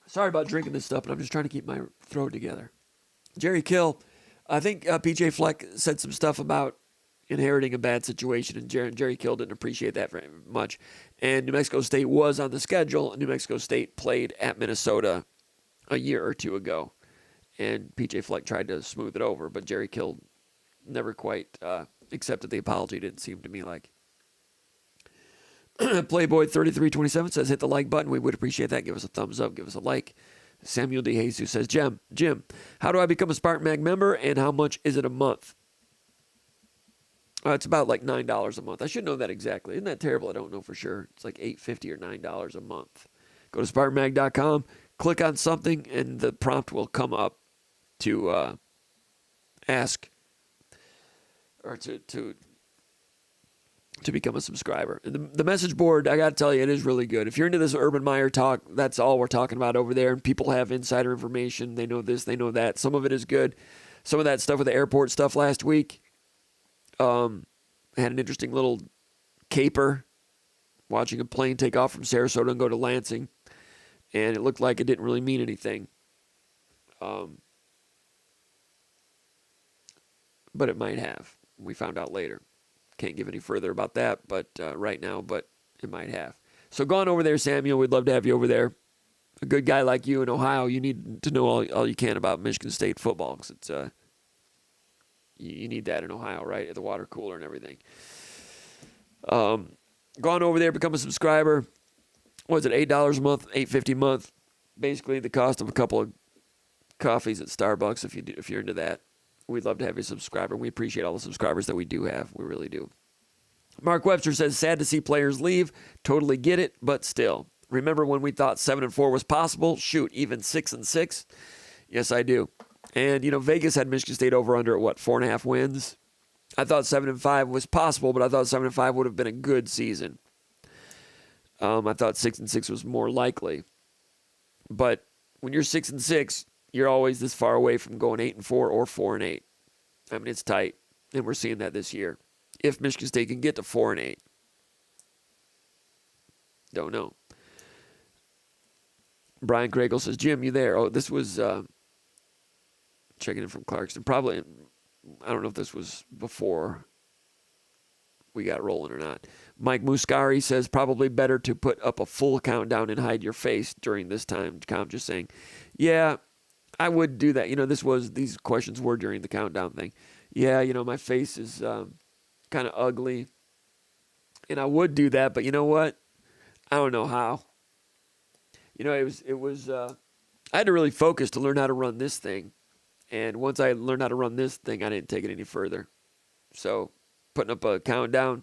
Sorry about drinking this stuff, but I'm just trying to keep my throat together. Jerry Kill, I think PJ Fleck said some stuff about inheriting a bad situation, and Jerry Kill didn't appreciate that very much. And New Mexico State was on the schedule, and New Mexico State played at Minnesota a year or two ago. And PJ Fleck tried to smooth it over, but Jerry Kill never quite accepted the apology, didn't seem to me like. Playboy3327 says, hit the like button. We would appreciate that. Give us a thumbs up. Give us a like. Samuel De Jesus says, Jim, how do I become a SpartanMag member, and how much is it a month? It's about like $9 a month. I should know that exactly. Isn't that terrible? I don't know for sure. It's like $8.50 or $9 a month. Go to SpartanMag.com, click on something, and the prompt will come up to ask or to become a subscriber. And the message board, I got to tell you, it is really good. If you're into this Urban Meyer talk, that's all we're talking about over there. And people have insider information. They know this, they know that. Some of it is good. Some of that stuff with the airport stuff last week, had an interesting little caper, watching a plane take off from Sarasota and go to Lansing. And it looked like it didn't really mean anything. But it might have. We found out later. Can't give any further about that, but right now, but it might have. So go on over there, Samuel. We'd love to have you over there. A good guy like you in Ohio, you need to know all you can about Michigan State football, because it's you need that in Ohio, right? At the water cooler and everything. Go on over there, become a subscriber. What is it, $8 a month, $8.50 a month? Basically the cost of a couple of coffees at Starbucks if you're into that. We'd love to have you a subscriber. We appreciate all the subscribers that we do have. We really do. Mark Webster says, sad to see players leave. Totally get it, but still. Remember when we thought 7-4 was possible? Shoot, even 6-6? Yes, I do. And, Vegas had Michigan State over under at 4.5 wins? I thought 7-5 was possible, but I thought 7-5 would have been a good season. I thought 6-6 was more likely. But when you're 6-6, you're always this far away from going 8-4 or 4-8. I mean, it's tight, and we're seeing that this year. If Michigan State can get to 4-8, don't know. Brian Craigle says, Jim, you there? Oh, this was checking in from Clarkston. Probably, I don't know if this was before we got rolling or not. Mike Muscari says, probably better to put up a full countdown and hide your face during this time. I'm just saying, yeah, I would do that. These questions were during the countdown thing. Yeah, my face is kind of ugly, and I would do that, but you know what? I don't know how. It was. I had to really focus to learn how to run this thing, and once I learned how to run this thing, I didn't take it any further. So, putting up a countdown,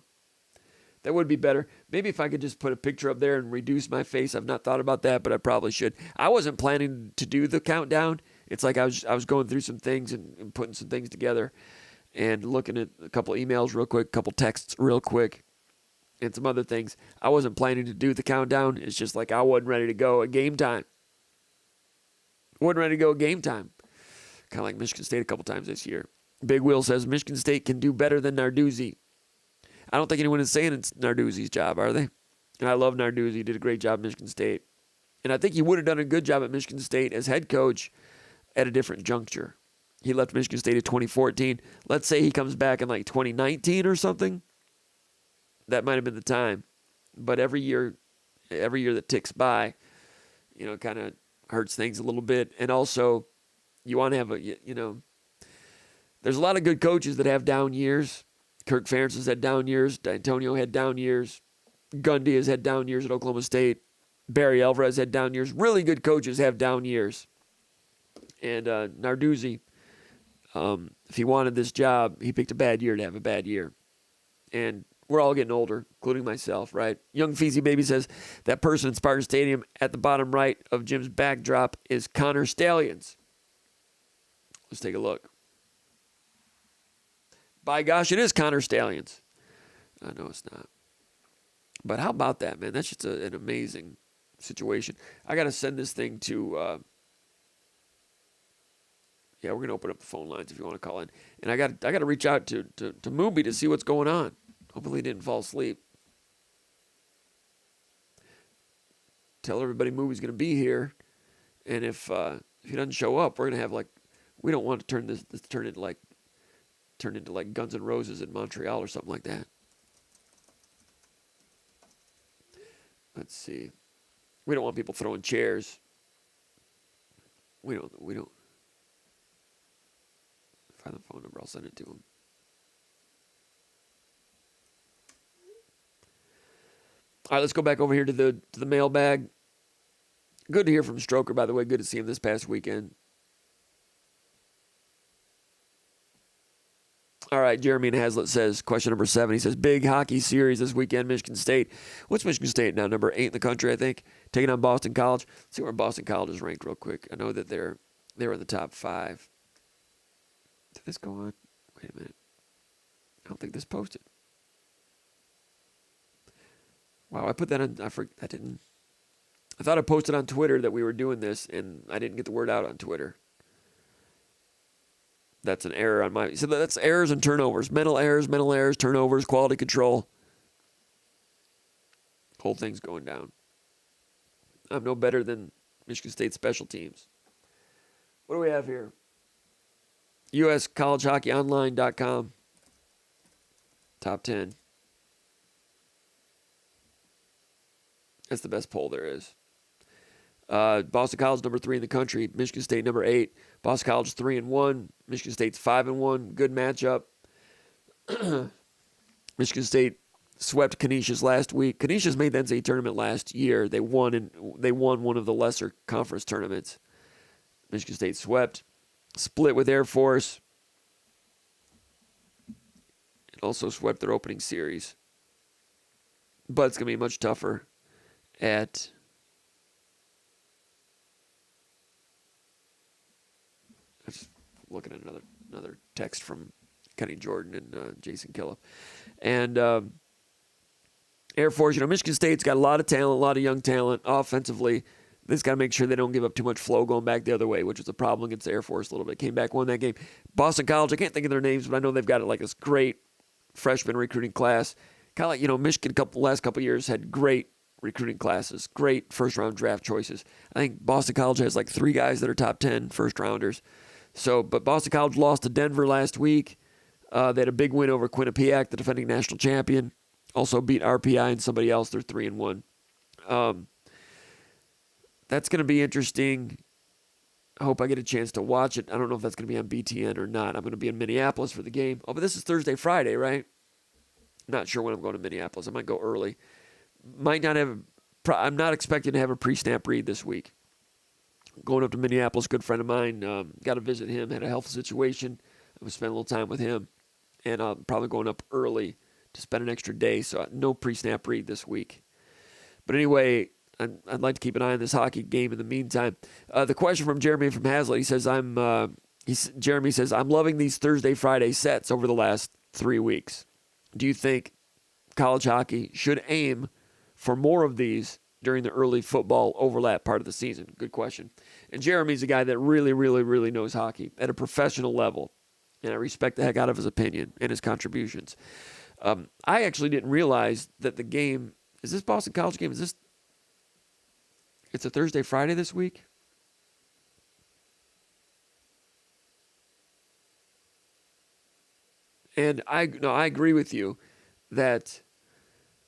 that would be better. Maybe if I could just put a picture up there and reduce my face. I've not thought about that, but I probably should. I wasn't planning to do the countdown. It's like I was going through some things and putting some things together and looking at a couple emails real quick, a couple texts real quick, and some other things. I wasn't planning to do the countdown. It's just like I wasn't ready to go at game time. Wasn't ready to go at game time. Kind of like Michigan State a couple times this year. Big Will says Michigan State can do better than Narduzzi. I don't think anyone is saying it's Narduzzi's job, are they? And I love Narduzzi. He did a great job at Michigan State. And I think he would have done a good job at Michigan State as head coach at a different juncture. He left Michigan State in 2014. Let's say he comes back in like 2019 or something. That might have been the time. But every year that ticks by, kind of hurts things a little bit. And also, you want to have there's a lot of good coaches that have down years. Kirk Ferentz has had down years. D'Antonio had down years. Gundy has had down years at Oklahoma State. Barry Alvarez had down years. Really good coaches have down years. And Narduzzi, if he wanted this job, he picked a bad year to have a bad year. And we're all getting older, including myself, right? Young Feezy Baby says, that person in Spartan Stadium at the bottom right of Jim's backdrop is Connor Stallions. Let's take a look. By gosh, it is Connor Stallions. No, it's not. But how about that, man? That's just an amazing situation. I got to send this thing to, we're going to open up the phone lines if you want to call in. And I got to reach out to Mooby to see what's going on. Hopefully he didn't fall asleep. Tell everybody Mooby's going to be here. And if he doesn't show up, we're going to have we don't want to turn this turn into like Guns N' Roses in Montreal or something like that. Let's see. We don't want people throwing chairs. We don't. Find the phone number. I'll send it to him. All right, let's go back over here to the mailbag. Good to hear from Stroker, by the way. Good to see him this past weekend. All right, Jeremy in Hazlitt says, question number 7. He says, big hockey series this weekend, Michigan State. What's Michigan State now? Number 8 in the country, I think. Taking on Boston College. Let's see where Boston College is ranked real quick. I know that they're in the top 5. Did this go on? Wait a minute. I don't think this posted. Wow, I put that on. I didn't. I thought I posted on Twitter that we were doing this, and I didn't get the word out on Twitter. That's an error on my. So that's errors and turnovers. Mental errors, turnovers, quality control. Whole thing's going down. I'm no better than Michigan State special teams. What do we have here? USCollegeHockeyOnline.com. Top 10. That's the best poll there is. Boston College number 3 in the country. Michigan State number 8. Boston College 3-1. Michigan State's 5-1. Good matchup. Michigan State swept Canisius last week. Canisius made the NCAA tournament last year. They won one of the lesser conference tournaments. Michigan State swept. Split with Air Force. And also swept their opening series. But it's going to be much tougher at I'm just looking at another text from Kenny Jordan and Jason Killip. And Air Force, Michigan State's got a lot of talent, a lot of young talent offensively. They just got to make sure they don't give up too much flow going back the other way, which was a problem against the Air Force a little bit. Came back, won that game. Boston College, I can't think of their names, but I know they've got this great freshman recruiting class. Kind of like, Michigan last couple of years had great recruiting classes, great first-round draft choices. I think Boston College has 3 guys that are top 10 first-rounders. But Boston College lost to Denver last week. They had a big win over Quinnipiac, the defending national champion. Also beat RPI and somebody else. They're 3-1. That's going to be interesting. I hope I get a chance to watch it. I don't know if that's going to be on BTN or not. I'm going to be in Minneapolis for the game. Oh, but this is Thursday, Friday, right? Not sure when I'm going to Minneapolis. I might go early. I'm not expecting to have a pre-snap read this week. Going up to Minneapolis, good friend of mine, got to visit him, had a health situation. I'm going to spend a little time with him. And I'm probably going up early to spend an extra day, so no pre-snap read this week. But anyway, I'd like to keep an eye on this hockey game in the meantime. The question from Jeremy from Hazlitt, he says, Jeremy says, I'm loving these Thursday, Friday sets over the last 3 weeks. Do you think college hockey should aim for more of these during the early football overlap part of the season? Good question. And Jeremy's a guy that really, really, really knows hockey at a professional level. And I respect the heck out of his opinion and his contributions. I actually didn't realize that the game, is this Boston College game? It's a Thursday, Friday this week? And I agree with you that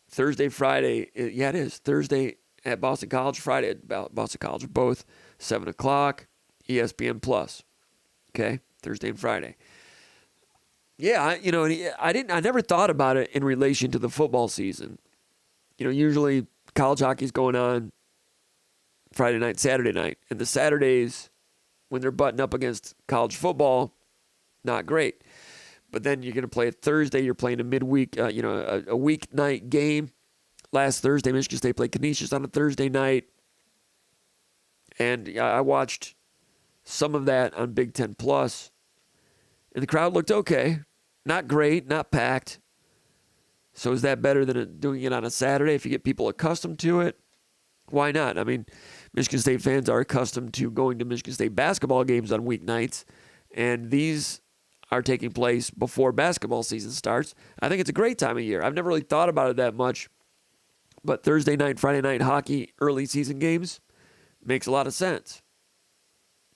Thursday, Friday, it is. Thursday at Boston College, Friday at Boston College, both 7 o'clock, ESPN Plus. Okay, Thursday and Friday. Yeah, I never thought about it in relation to the football season. Usually college hockey's going on Friday night, Saturday night, and the Saturdays when they're butting up against college football, not great. But then you're going to play it Thursday. You're playing a midweek, a weeknight game. Last Thursday, Michigan State played Canisius on a Thursday night. And I watched some of that on Big Ten Plus. And the crowd looked okay. Not great, not packed. So is that better than doing it on a Saturday if you get people accustomed to it? Why not? I mean, Michigan State fans are accustomed to going to Michigan State basketball games on weeknights, and these are taking place before basketball season starts. I think it's a great time of year. I've never really thought about it that much, but Thursday night, Friday night hockey early season games makes a lot of sense.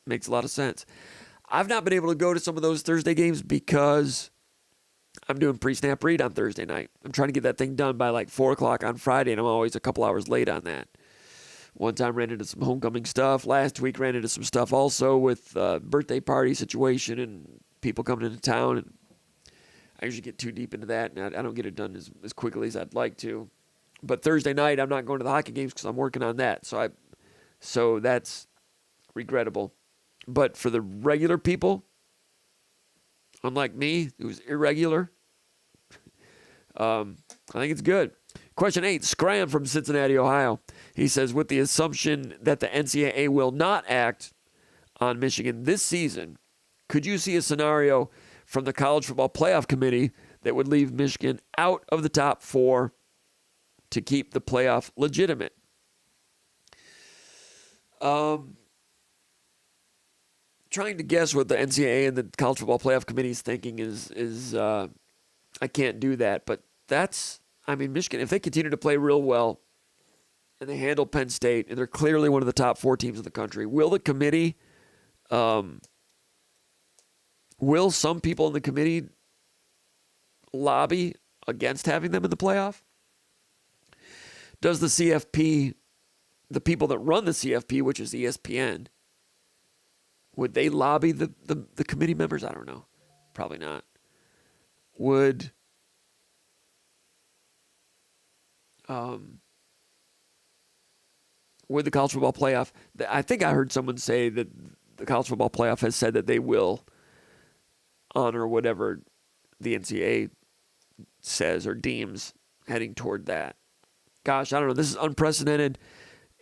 Makes a lot of sense. I've not been able to go to some of those Thursday games because I'm doing pre-snap read on Thursday night. I'm trying to get that thing done by like 4 o'clock on Friday, and I'm always a couple hours late on that. One time ran into some homecoming stuff. Last week ran into some stuff also with birthday party situation and people coming into town. And I usually get too deep into that, and I don't get it done as quickly as I'd like to. But Thursday night, I'm not going to the hockey games because I'm working on that. So that's regrettable. But for the regular people, unlike me, who's irregular, I think it's good. Question 8, Scram from Cincinnati, Ohio. He says, with the assumption that the NCAA will not act on Michigan this season, could you see a scenario from the College Football Playoff Committee that would leave Michigan out of the top 4 to keep the playoff legitimate? Trying to guess what the NCAA and the College Football Playoff Committee is thinking is I can't do that. But Michigan, if they continue to play real well and they handle Penn State and they're clearly one of the top 4 teams in the country, will the committee, will some people in the committee lobby against having them in the playoff? Does the CFP, the people that run the CFP, which is ESPN, would they lobby the committee members? I don't know. Probably not. Would the College Football Playoff, I think I heard someone say that the College Football Playoff has said that they will honor whatever the NCAA says or deems heading toward that. Gosh, I don't know. This is unprecedented.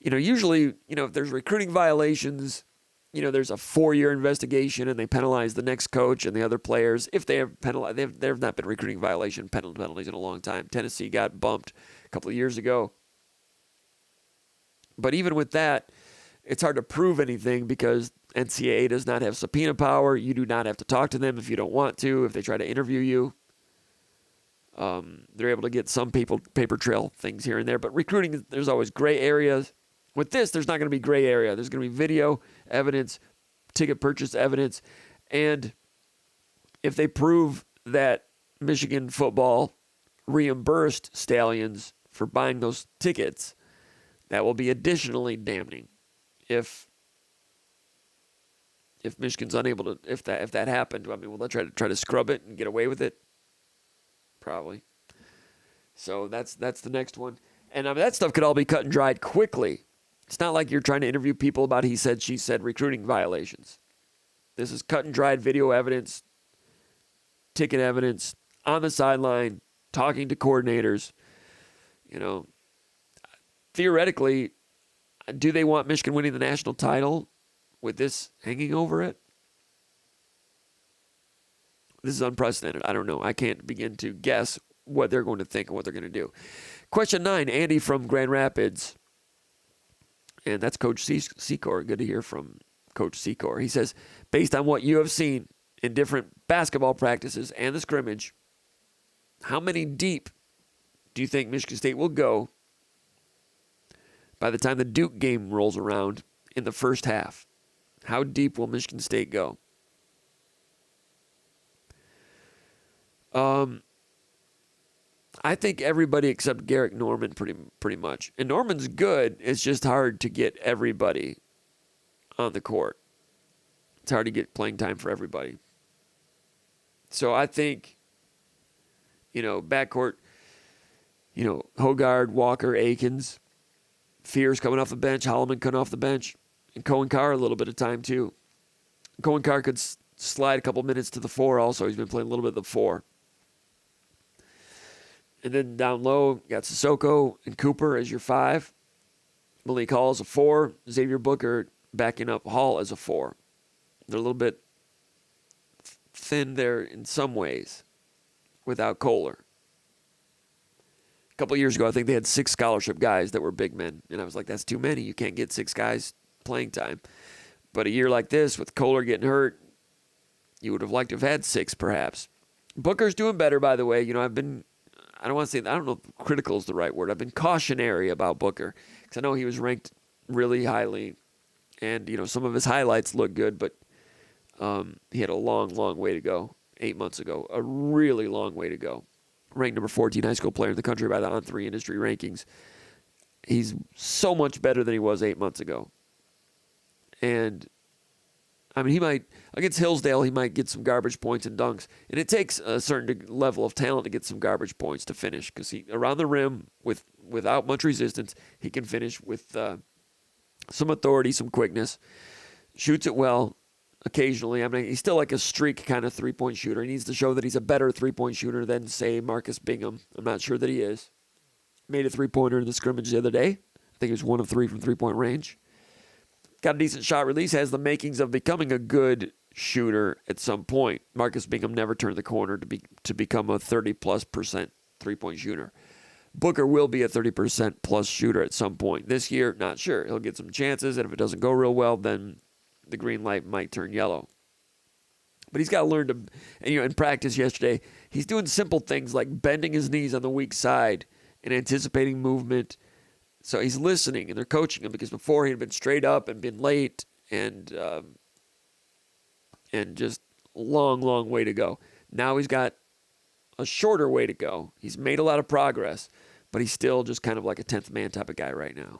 Usually, if there's recruiting violations, there's a 4-year investigation and they penalize the next coach and the other players. If they have penalized, there have not been recruiting violation penalties in a long time. Tennessee got bumped a couple of years ago. But even with that, it's hard to prove anything because NCAA does not have subpoena power. You do not have to talk to them if you don't want to. If they try to interview you, they're able to get some paper trail things here and there. But recruiting, there's always gray areas. With this, there's not going to be gray area. There's going to be video evidence, ticket purchase evidence, and if they prove that Michigan football reimbursed Stallions for buying those tickets, that will be additionally damning. If Michigan's unable to, if that happened, will they try to scrub it and get away with it? Probably. So that's the next one, and that stuff could all be cut and dried quickly. It's not like you're trying to interview people about he said, she said recruiting violations. This is cut and dried video evidence, ticket evidence, on the sideline, talking to coordinators. Theoretically, do they want Michigan winning the national title with this hanging over it? This is unprecedented. I don't know. I can't begin to guess what they're going to think and what they're going to do. Question 9, Andy from Grand Rapids. And that's Coach Secor. Good to hear from Coach Secor. He says, based on what you have seen in different basketball practices and the scrimmage, how many deep do you think Michigan State will go by the time the Duke game rolls around in the first half? How deep will Michigan State go? I think everybody except Garrick Norman pretty much. And Norman's good. It's just hard to get everybody on the court. It's hard to get playing time for everybody. So I think, backcourt, Hogard, Walker, Akins, Fears coming off the bench, Holloman coming off the bench, and Cohen Carr a little bit of time too. Cohen Carr could slide a couple minutes to the 4 also. He's been playing a little bit of the 4. And then down low, you got Sissoko and Cooper as your 5. Malik Hall as a 4. Xavier Booker backing up Hall as a 4. They're a little bit thin there in some ways without Kohler. A couple of years ago, I think they had 6 scholarship guys that were big men. And I was like, that's too many. You can't get 6 guys playing time. But a year like this, with Kohler getting hurt, you would have liked to have had 6 perhaps. Booker's doing better, by the way. You know, I don't want to say, I don't know if critical is the right word. I've been cautionary about Booker because I know he was ranked really highly. And, you know, some of his highlights look good, but he had a long, long way to go 8 months ago. A really long way to go. Ranked number 14 high school player in the country by the On3 industry rankings. He's so much better than he was 8 months ago. And, I mean, he might, against Hillsdale, he might get some garbage points and dunks. And it takes a certain level of talent to get some garbage points to finish because he, around the rim, without much resistance, he can finish with some authority, some quickness, shoots it well. Occasionally, I mean, he's still like a streak kind of three-point shooter. He needs to show that he's a better three-point shooter than, say, Marcus Bingham. I'm not sure that he is. Made a three-pointer in the scrimmage the other day. I think he was 1 of 3 from three-point range. Got a decent shot release, has the makings of becoming a good shooter at some point. Marcus Bingham never turned the corner to become a 30+% three-point shooter. Booker will be a 30% plus shooter at some point. This year, not sure. He'll get some chances, and if it doesn't go real well, then the green light might turn yellow. But he's got to learn to, and you know, in practice yesterday, he's doing simple things like bending his knees on the weak side and anticipating movement. So he's listening, and they're coaching him because before he had been straight up and been late and just long, long way to go. Now he's got a shorter way to go. He's made a lot of progress, but he's still just kind of like a 10th man type of guy right now.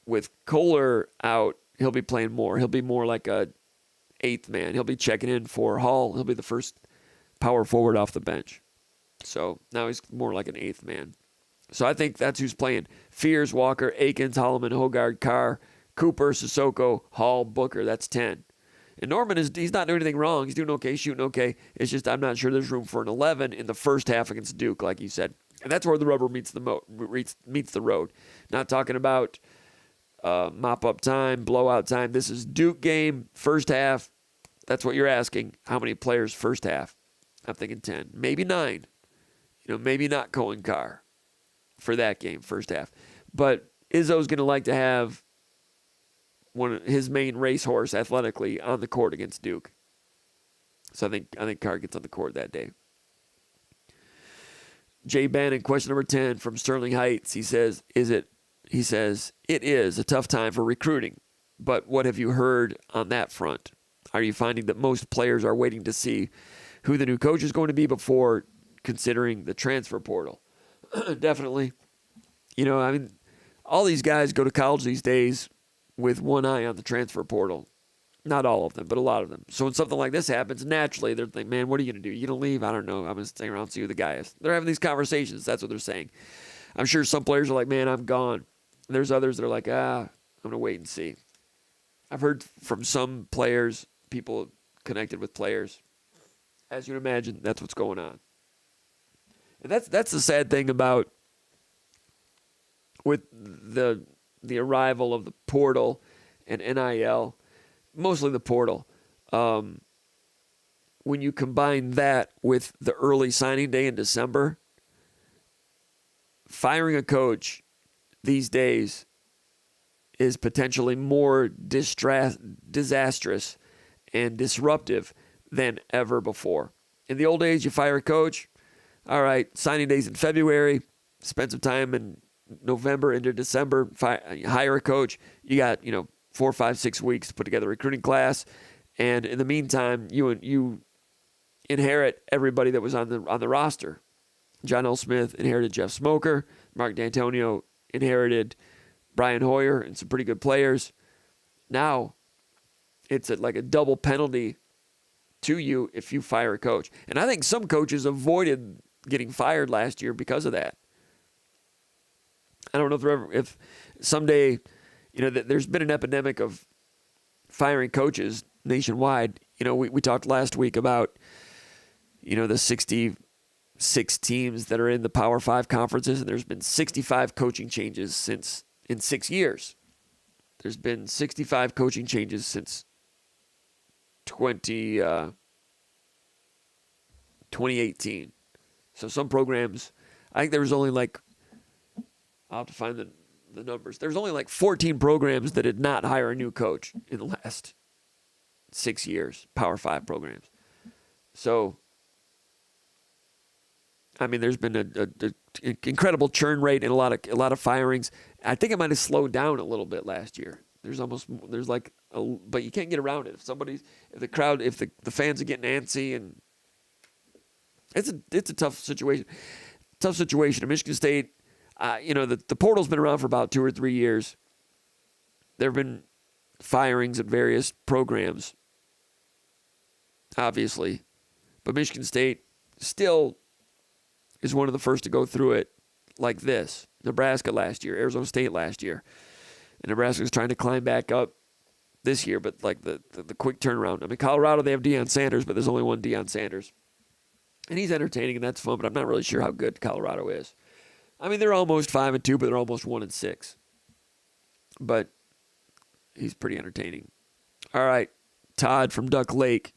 With Kohler out, he'll be playing more. He'll be more like a 8th man. He'll be checking in for Hall. He'll be the first power forward off the bench. So now he's more like an 8th man. So I think that's who's playing. Fears, Walker, Akins, Holloman, Hogard, Carr, Cooper, Sissoko, Hall, Booker. That's 10. And Norman, he's not doing anything wrong. He's doing okay, shooting okay. It's just I'm not sure there's room for an 11 in the first half against Duke, like you said. And that's where the rubber meets the road. Not talking about mop-up time, blowout time. This is Duke game, first half. That's what you're asking. How many players first half? I'm thinking 10, maybe 9. You know, maybe not Cohen Carr for that game, first half. But Izzo's going to like to have his main racehorse athletically on the court against Duke. So I think Carr gets on the court that day. Jay Bannon, question number 10 from Sterling Heights. He says, it is a tough time for recruiting, but what have you heard on that front? Are you finding that most players are waiting to see who the new coach is going to be before considering the transfer portal? Definitely. You know, I mean, all these guys go to college these days with one eye on the transfer portal. Not all of them, but a lot of them. So when something like this happens, naturally they're thinking, man, what are you going to do? You going to leave? I don't know. I'm going to stay around and see who the guy is. They're having these conversations. That's what they're saying. I'm sure some players are like, man, I'm gone. And there's others that are like, I'm going to wait and see. I've heard from some players, people connected with players. As you'd imagine, that's what's going on. And that's the sad thing about with the arrival of the portal and NIL, mostly the portal. When you combine that with the early signing day in December, firing a coach these days is potentially more disastrous and disruptive than ever before. In the old days, you fire a coach, all right, signing days in February, spend some time in November into December, hire a coach. You got, 4, 5, 6 weeks to put together a recruiting class, and in the meantime, you inherit everybody that was on the roster. John L. Smith inherited Jeff Smoker. Mark D'Antonio inherited Brian Hoyer and some pretty good players. Now, it's like a double penalty to you if you fire a coach. And I think some coaches avoided getting fired last year because of that. I don't know if someday, there's been an epidemic of firing coaches nationwide. We talked last week about, the 66 teams that are in the Power 5 conferences, and there's been 65 coaching changes in 6 years. There's been 65 coaching changes since 2018. So some programs I think there was only like, I'll have to find the numbers. There's only like 14 programs that did not hire a new coach in the last 6 years, Power 5 programs. So, I mean, there's been a incredible churn rate and a lot of firings. I think it might have slowed down a little bit last year. But you can't get around it. If the fans are getting antsy, and it's a tough situation. Tough situation. At Michigan State, the portal's been around for about 2 or 3 years. There have been firings at various programs, obviously, but Michigan State still is one of the first to go through it like this. Nebraska last year, Arizona State last year. And Nebraska's trying to climb back up this year, but like the quick turnaround. I mean, Colorado, they have Deion Sanders, but there's only one Deion Sanders. And he's entertaining, and that's fun, but I'm not really sure how good Colorado is. I mean, they're almost 5-2, but they're almost 1-6. But he's pretty entertaining. All right, Todd from Duck Lake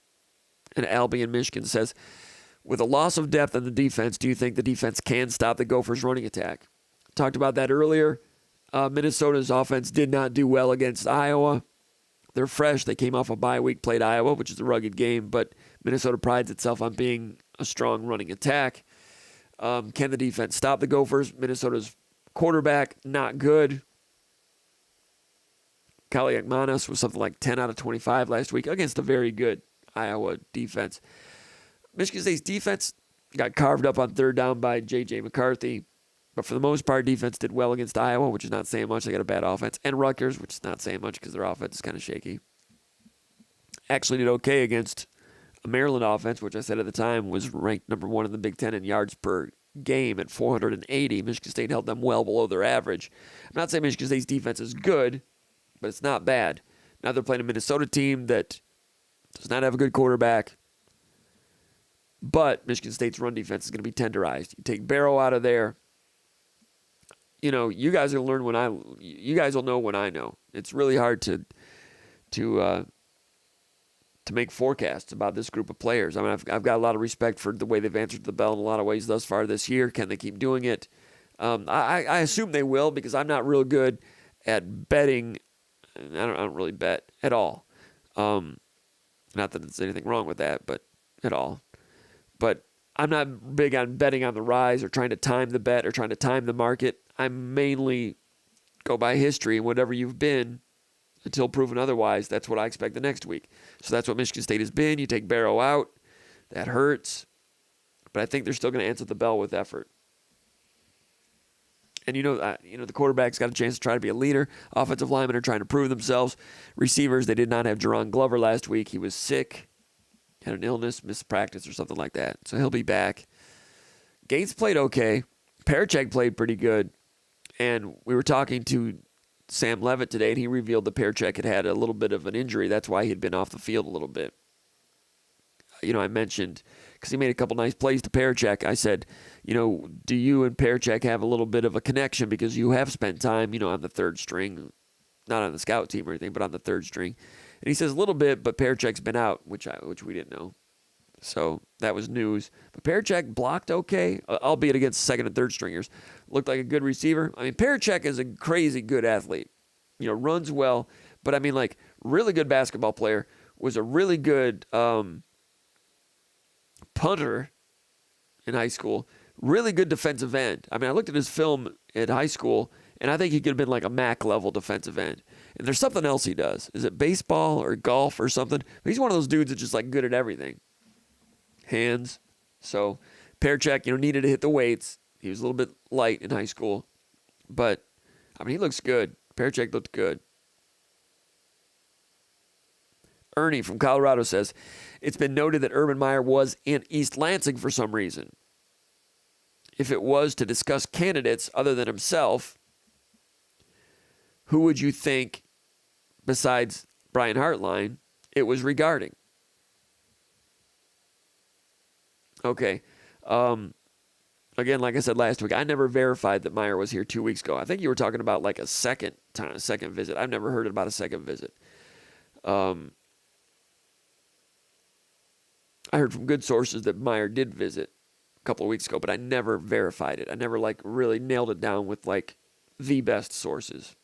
in Albion, Michigan says, with a loss of depth in the defense, do you think the defense can stop the Gophers' running attack? Talked about that earlier. Minnesota's offense did not do well against Iowa. They're fresh. They came off a bye week, played Iowa, which is a rugged game, but Minnesota prides itself on being a strong running attack. Can the defense stop the Gophers? Minnesota's quarterback, not good. Kaliakmanis was something like 10 out of 25 last week against a very good Iowa defense. Michigan State's defense got carved up on third down by J.J. McCarthy. But for the most part, defense did well against Iowa, which is not saying much. They got a bad offense. And Rutgers, which is not saying much because their offense is kind of shaky. Actually did okay against a Maryland offense, which I said at the time was ranked number 1 in the Big Ten in yards per game at 480. Michigan State held them well below their average. I'm not saying Michigan State's defense is good, but it's not bad. Now they're playing a Minnesota team that does not have a good quarterback. But Michigan State's run defense is going to be tenderized. You take Barrow out of there. You guys will learn you guys will know when I know. It's really hard to make forecasts about this group of players. I mean, I've got a lot of respect for the way they've answered the bell in a lot of ways thus far this year. Can they keep doing it? I assume they will because I'm not real good at betting. I don't really bet at all. Not that there's anything wrong with that, but at all. But I'm not big on betting on the rise or trying to time the bet or trying to time the market. I mainly go by history, and whatever you've been until proven otherwise, that's what I expect the next week. So that's what Michigan State has been. You take Barrow out, that hurts, but I think they're still going to answer the bell with effort. And the quarterback's got a chance to try to be a leader. Offensive linemen are trying to prove themselves. Receivers, they did not have Jerron Glover last week. He was sick, had an illness, missed practice or something like that. So he'll be back. Gates played okay. Parachek played pretty good. And we were talking to Sam Levitt today, and he revealed that Parachek had a little bit of an injury. That's why he had been off the field a little bit. I mentioned, because he made a couple nice plays to Parachek, I said, do you and Parachek have a little bit of a connection because you have spent time, on the third string, not on the scout team or anything, but on the third string. And he says a little bit, but Parachek's been out, which we didn't know. So that was news. But Parachek blocked okay, albeit against second and third stringers. Looked like a good receiver. I mean, Parachek is a crazy good athlete. Runs well. But I mean, really good basketball player. Was a really good punter in high school. Really good defensive end. I mean, I looked at his film at high school, and I think he could have been like a MAC-level defensive end. And there's something else he does. Is it baseball or golf or something? But he's one of those dudes that's just good at everything. Hands. So Parachek, needed to hit the weights. He was a little bit light in high school. But, I mean, he looks good. Parachek looked good. Ernie from Colorado says, it's been noted that Urban Meyer was in East Lansing for some reason. If it was to discuss candidates other than himself, who would you think, besides Brian Hartline, it was regarding? Okay. Again, like I said last week, I never verified that Meyer was here 2 weeks ago. I think you were talking about a second visit. I've never heard about a second visit. I heard from good sources that Meyer did visit a couple of weeks ago, but I never verified it. I never like really nailed it down with like the best sources.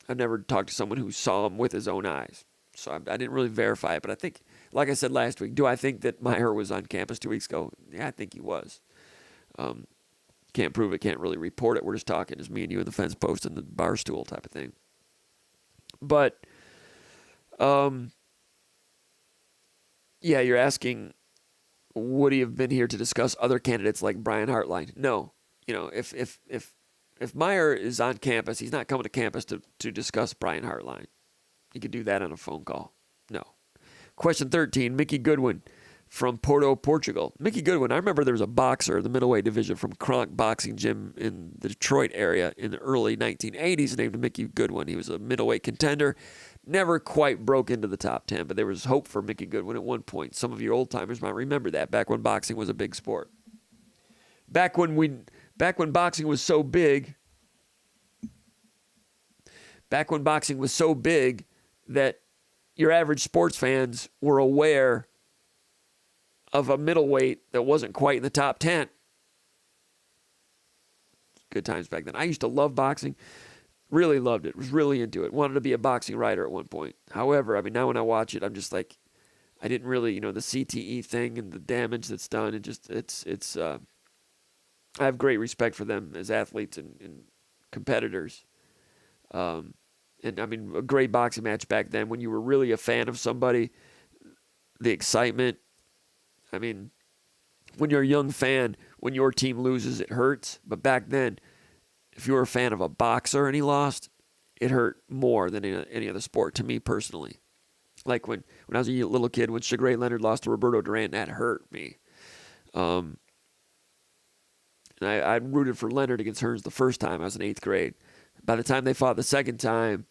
I never talked to someone who saw him with his own eyes. So I didn't really verify it, but I think, like I said last week, do I think that Meyer was on campus 2 weeks ago? Yeah, I think he was. Can't prove it, can't really report it. We're just talking as me and you in the fence post and the bar stool type of thing. But, yeah, you're asking, would he have been here to discuss other candidates like Brian Hartline? No. You know, if Meyer is on campus, he's not coming to campus to discuss Brian Hartline. He could do that on a phone call. No. Question 13, Mickey Goodwin from Porto, Portugal. Mickey Goodwin, I remember there was a boxer in the middleweight division from Kronk Boxing Gym in the Detroit area in the early 1980s named Mickey Goodwin. He was a middleweight contender. Never quite broke into the top 10, but there was hope for Mickey Goodwin at one point. Some of you old-timers might remember that, back when boxing was a big sport. Back when boxing was so big that your average sports fans were aware of a middleweight that wasn't quite in the top 10. Good times back then. I used to love boxing. Really loved it. Was really into it. Wanted to be a boxing writer at one point. However, I mean, now when I watch it, I'm just like, I didn't really, the CTE thing and the damage that's done. I have great respect for them as athletes and competitors. And I mean, a great boxing match back then when you were really a fan of somebody, the excitement. I mean, when you're a young fan, when your team loses, it hurts. But back then, if you were a fan of a boxer and he lost, it hurt more than any other sport to me personally. Like when I was a little kid, when Sugar Ray Leonard lost to Roberto Duran, that hurt me. And I rooted for Leonard against Hearns the first time. I was in 8th grade. By the time they fought the second time,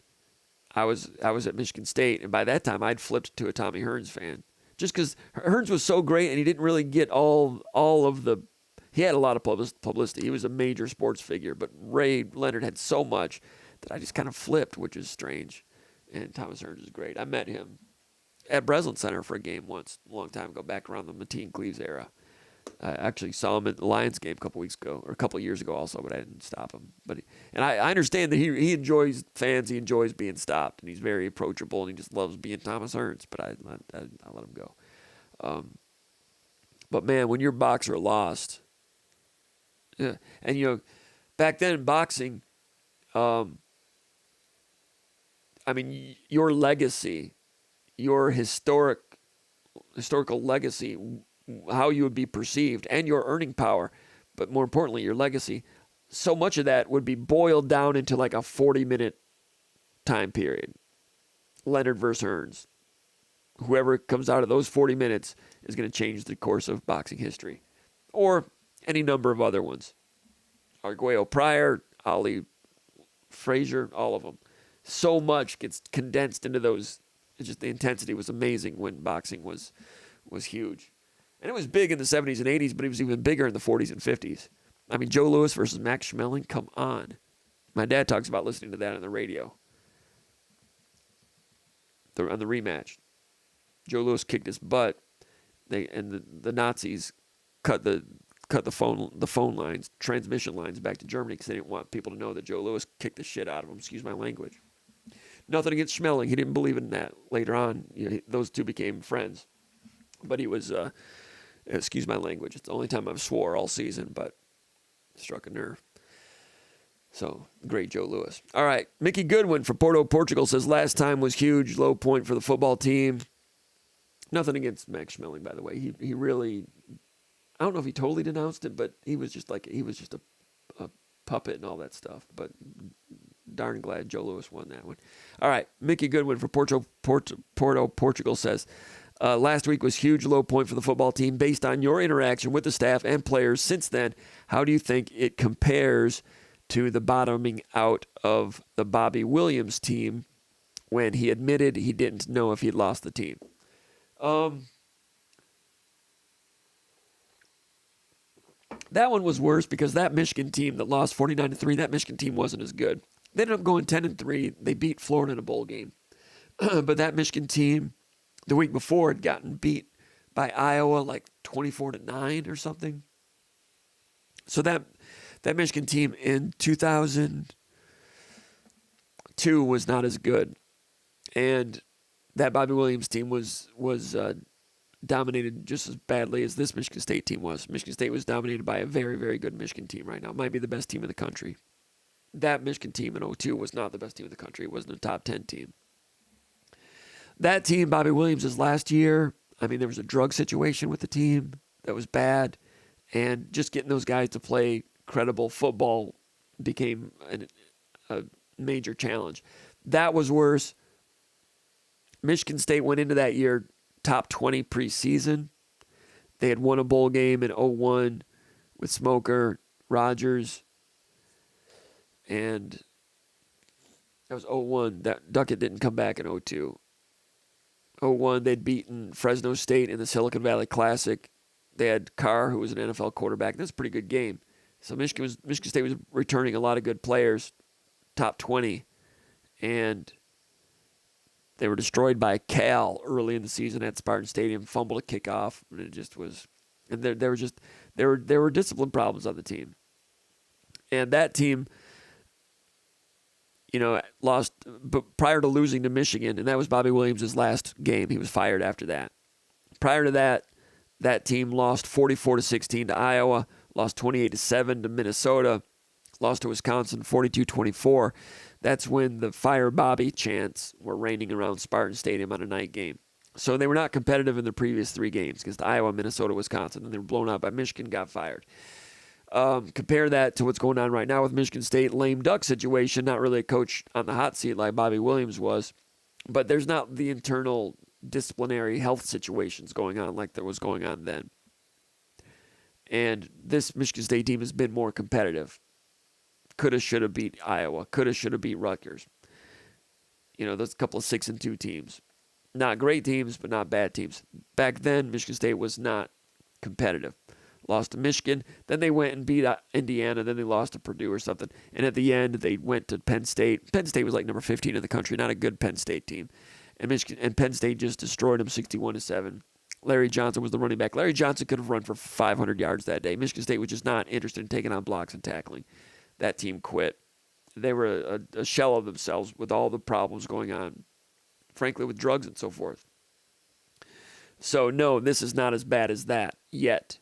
I was at Michigan State, and by that time I'd flipped to a Tommy Hearns fan. Just because Hearns was so great, and he didn't really get all of the. He had a lot of publicity. He was a major sports figure, but Ray Leonard had so much that I just kind of flipped, which is strange. And Thomas Hearns is great. I met him at Breslin Center for a game once, a long time ago, back around the Mateen Cleaves era. I actually saw him at the Lions game a couple weeks ago, or a couple of years ago also, but I didn't stop him. And I understand that he enjoys fans, he enjoys being stopped, and he's very approachable, and he just loves being Thomas Hearns, but I let him go. But man, when your boxer lost, yeah, and back then in boxing, I mean, your legacy, your historical legacy, how you would be perceived, and your earning power, but more importantly, your legacy, so much of that would be boiled down into like a 40-minute time period. Leonard versus Hearns. Whoever comes out of those 40 minutes is going to change the course of boxing history. Or any number of other ones. Arguello Pryor, Ali Frazier, all of them. So much gets condensed into those. It's just the intensity was amazing when boxing was huge. And it was big in the 70s and 80s, but it was even bigger in the 40s and 50s. I mean, Joe Louis versus Max Schmeling, come on. My dad talks about listening to that on the radio. On the rematch. Joe Louis kicked his butt, the Nazis cut the phone lines, transmission lines back to Germany because they didn't want people to know that Joe Louis kicked the shit out of him. Excuse my language. Nothing against Schmeling. He didn't believe in that. Later on, those two became friends. But he was... excuse my language. It's the only time I've swore all season, but struck a nerve. So, great Joe Louis. All right. Mickey Goodwin from Porto, Portugal says, last time was huge, low point for the football team. Nothing against Max Schmeling, by the way. He really, I don't know if he totally denounced it, but he was just a puppet and all that stuff. But darn glad Joe Louis won that one. All right. Mickey Goodwin from Porto, Portugal says, last week was huge low point for the football team. Based on your interaction with the staff and players since then, how do you think it compares to the bottoming out of the Bobby Williams team when he admitted he didn't know if he'd lost the team? That one was worse because that Michigan team that lost 49-3, that Michigan team wasn't as good. They ended up going 10-3. They beat Florida in a bowl game. But that Michigan team the week before had gotten beat by Iowa like 24-9 or something. So that Michigan team in 2002 was not as good, and that Bobby Williams team was dominated just as badly as this Michigan State team was. Michigan State was dominated by a very, very good Michigan team right now. It might be the best team in the country. That Michigan team in 2002 was not the best team in the country. It wasn't a top 10 team. That team, Bobby Williams' last year, I mean, there was a drug situation with the team that was bad, and just getting those guys to play credible football became a major challenge. That was worse. Michigan State went into that year top 20 preseason. They had won a bowl game in 2001 with Smoker, Rogers, and that was 2001. That Duckett didn't come back in 2002. 2001, they'd beaten Fresno State in the Silicon Valley Classic. They had Carr, who was an NFL quarterback. That's a pretty good game. So Michigan State was returning a lot of good players, top 20, and they were destroyed by Cal early in the season at Spartan Stadium, fumbled a kickoff, and it just was. And there were discipline problems on the team, and that team, lost. But prior to losing to Michigan, and that was Bobby Williams' last game. He was fired after that. Prior to that, that team lost 44-16 to Iowa, lost 28-7 to Minnesota, lost to Wisconsin 42-24. That's when the Fire Bobby chants were raining around Spartan Stadium on a night game. So they were not competitive in the previous three games against Iowa, Minnesota, Wisconsin, and they were blown out by Michigan, got fired. Compare that to what's going on right now with Michigan State, lame duck situation, not really a coach on the hot seat like Bobby Williams was, but there's not the internal disciplinary health situations going on like there was going on then. And this Michigan State team has been more competitive. Coulda, shoulda beat Iowa. Coulda, shoulda beat Rutgers. Those couple of 6-2 teams. Not great teams, but not bad teams. Back then, Michigan State was not competitive. Lost to Michigan. Then they went and beat Indiana. Then they lost to Purdue or something. And at the end, they went to Penn State. Penn State was like number 15 in the country. Not a good Penn State team. And Penn State just destroyed them 61-7. Larry Johnson was the running back. Larry Johnson could have run for 500 yards that day. Michigan State was just not interested in taking on blocks and tackling. That team quit. They were a shell of themselves with all the problems going on, frankly, with drugs and so forth. So, no, this is not as bad as that yet.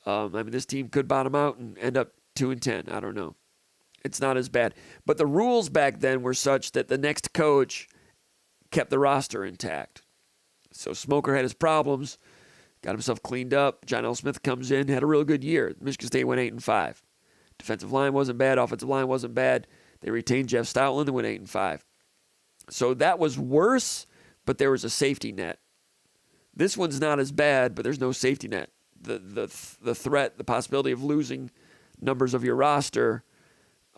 This team could bottom out and end up 2-10. I don't know. It's not as bad. But the rules back then were such that the next coach kept the roster intact. So Smoker had his problems, got himself cleaned up. John L. Smith comes in, had a real good year. Michigan State went 8-5. Defensive line wasn't bad. Offensive line wasn't bad. They retained Jeff Stoutland and went 8-5. So that was worse, but there was a safety net. This one's not as bad, but there's no safety net. The threat, the possibility of losing numbers of your roster,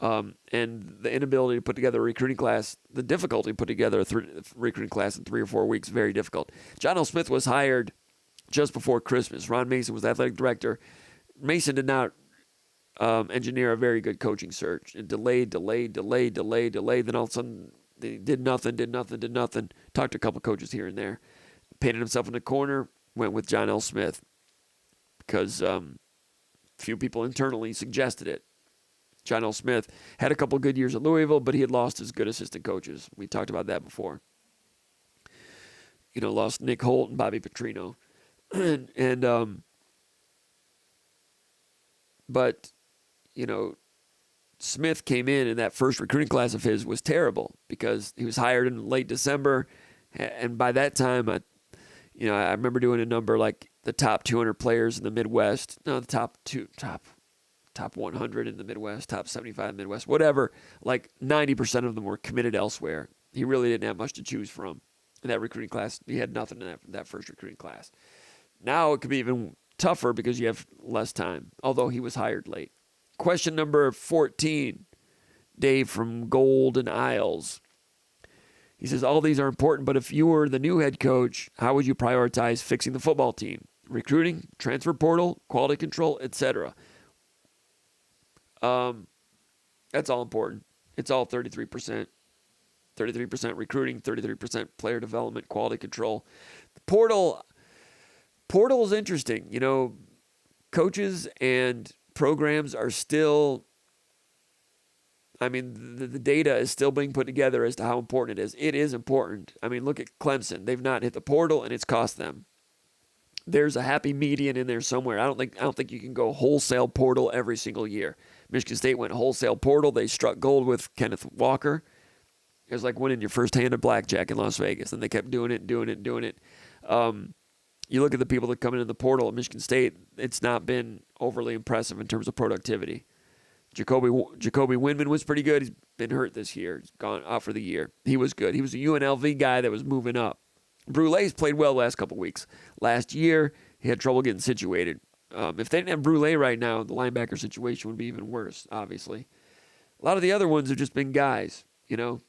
and the inability to put together a recruiting class, the difficulty to put together a recruiting class in 3 or 4 weeks, very difficult. John L. Smith was hired just before Christmas. Ron Mason was the athletic director. Mason did not engineer a very good coaching search. It delayed. Then all of a sudden, they did nothing. Talked to a couple coaches here and there. Painted himself in the corner, went with John L. Smith because few people internally suggested it. John L. Smith had a couple good years at Louisville, but he had lost his good assistant coaches. We talked about that before. Lost Nick Holt and Bobby Petrino. But Smith came in, and that first recruiting class of his was terrible because he was hired in late December, and by that time, I remember doing a number like the top 200 players in the Midwest. No, the top 100 in the Midwest, top 75 in the Midwest, whatever. Like 90% of them were committed elsewhere. He really didn't have much to choose from in that recruiting class. He had nothing in that first recruiting class. Now it could be even tougher because you have less time, although he was hired late. Question number 14, Dave from Golden Isles. He says, all these are important, but if you were the new head coach, how would you prioritize fixing the football team? Recruiting, transfer portal, quality control, etc. That's all important. It's all 33%. 33% recruiting, 33% player development, quality control. The portal is interesting. Coaches and programs are still, I mean, the data is still being put together as to how important it is. It is important. I mean, look at Clemson. They've not hit the portal, and it's cost them. There's a happy median in there somewhere. I don't think you can go wholesale portal every single year. Michigan State went wholesale portal. They struck gold with Kenneth Walker. It was like winning your first hand of blackjack in Las Vegas, and they kept doing it. You look at the people that come into the portal at Michigan State, it's not been overly impressive in terms of productivity. Jacoby Windman was pretty good. He's been hurt this year. He's gone out for the year. He was good. He was a UNLV guy that was moving up. Brule's played well the last couple of weeks. Last year, he had trouble getting situated. If they didn't have Brule right now, the linebacker situation would be even worse, obviously. A lot of the other ones have just been guys, you know.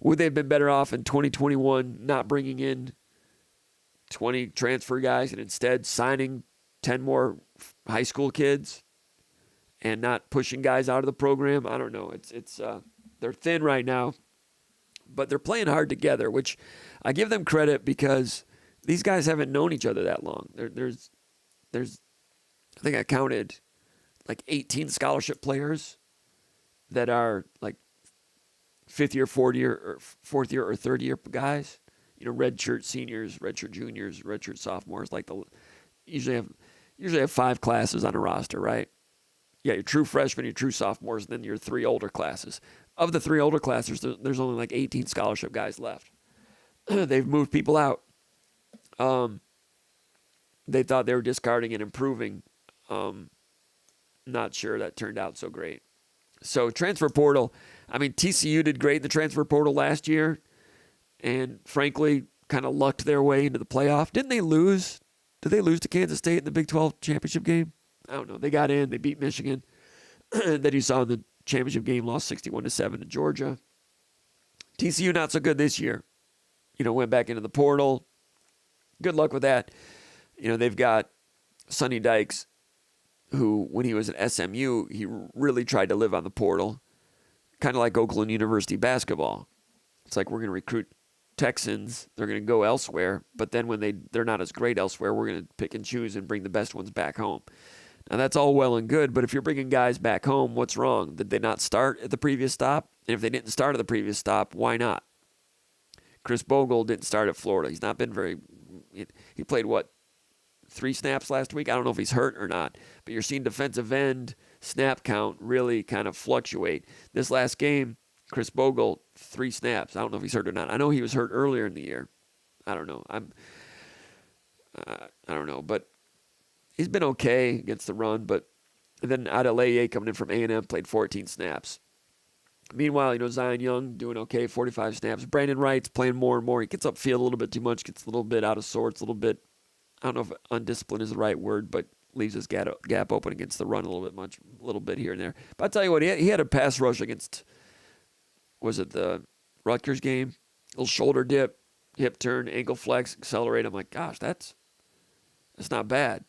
Would they have been better off in 2021 not bringing in 20 transfer guys and instead signing 10 more high school kids and not pushing guys out of the program? I don't know. It's they're thin right now, but they're playing hard together, which I give them credit because these guys haven't known each other that long. There's I think I counted like 18 scholarship players that are like fourth year, or third year guys. You know, redshirt seniors, redshirt juniors, redshirt sophomores. Like usually have 5 classes on a roster, right? Yeah, your true freshmen, your true sophomores, and then your 3 older classes. Of the 3 older classes, there's only like 18 scholarship guys left. They've moved people out. They thought they were discarding and improving. Not sure that turned out so great. So transfer portal, I mean, TCU did great in the transfer portal last year and frankly kind of lucked their way into the playoff. Didn't they lose? Did they lose to Kansas State in the Big 12 championship game? I don't know. They got in. They beat Michigan. Then you saw in the championship game, lost 61-7 to Georgia. TCU not so good this year. You know, went back into the portal. Good luck with that. You know, they've got Sonny Dykes, who, when he was at SMU, he really tried to live on the portal, kind of like Oakland University basketball. It's like, we're going to recruit Texans, they're going to go elsewhere, but then when they're not as great elsewhere, we're going to pick and choose and bring the best ones back home. Now, that's all well and good, but if you're bringing guys back home, what's wrong? Did they not start at the previous stop? And if they didn't start at the previous stop, why not? Chris Bogle didn't start at Florida. He's not been he played, 3 snaps last week? I don't know if he's hurt or not, but you're seeing defensive end snap count really kind of fluctuate. This last game, Chris Bogle, 3 snaps. I don't know if he's hurt or not. I know he was hurt earlier in the year. I don't know. I don't know, but he's been okay against the run. But then Adeleye coming in from A&M played 14 snaps. Meanwhile, you know, Zion Young doing okay, 45 snaps. Brandon Wright's playing more and more. He gets upfield a little bit too much, gets a little bit out of sorts, a little bit, I don't know if undisciplined is the right word, but leaves his gap open against the run a little bit here and there. But I tell you what, he had a pass rush against, was it the Rutgers game? A little shoulder dip, hip turn, ankle flex, accelerate. I'm like, gosh, that's not bad.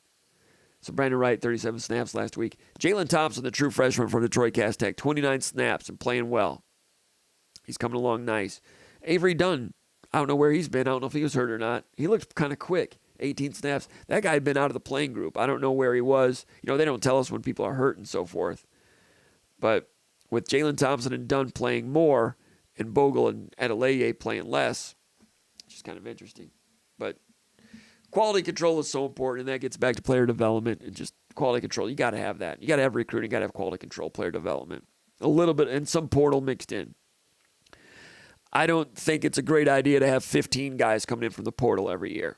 So Brandon Wright, 37 snaps last week. Jalen Thompson, the true freshman from Detroit Cast Tech, 29 snaps and playing well. He's coming along nice. Avery Dunn, I don't know where he's been. I don't know if he was hurt or not. He looked kind of quick. 18 snaps. That guy had been out of the playing group. I don't know where he was. You know, they don't tell us when people are hurt and so forth. But with Jalen Thompson and Dunn playing more and Bogle and Adeleye playing less, it's just kind of interesting. But quality control is so important, and that gets back to player development and just quality control. You got to have that. You got to have recruiting. You got to have quality control, player development. A little bit, and some portal mixed in. I don't think it's a great idea to have 15 guys coming in from the portal every year.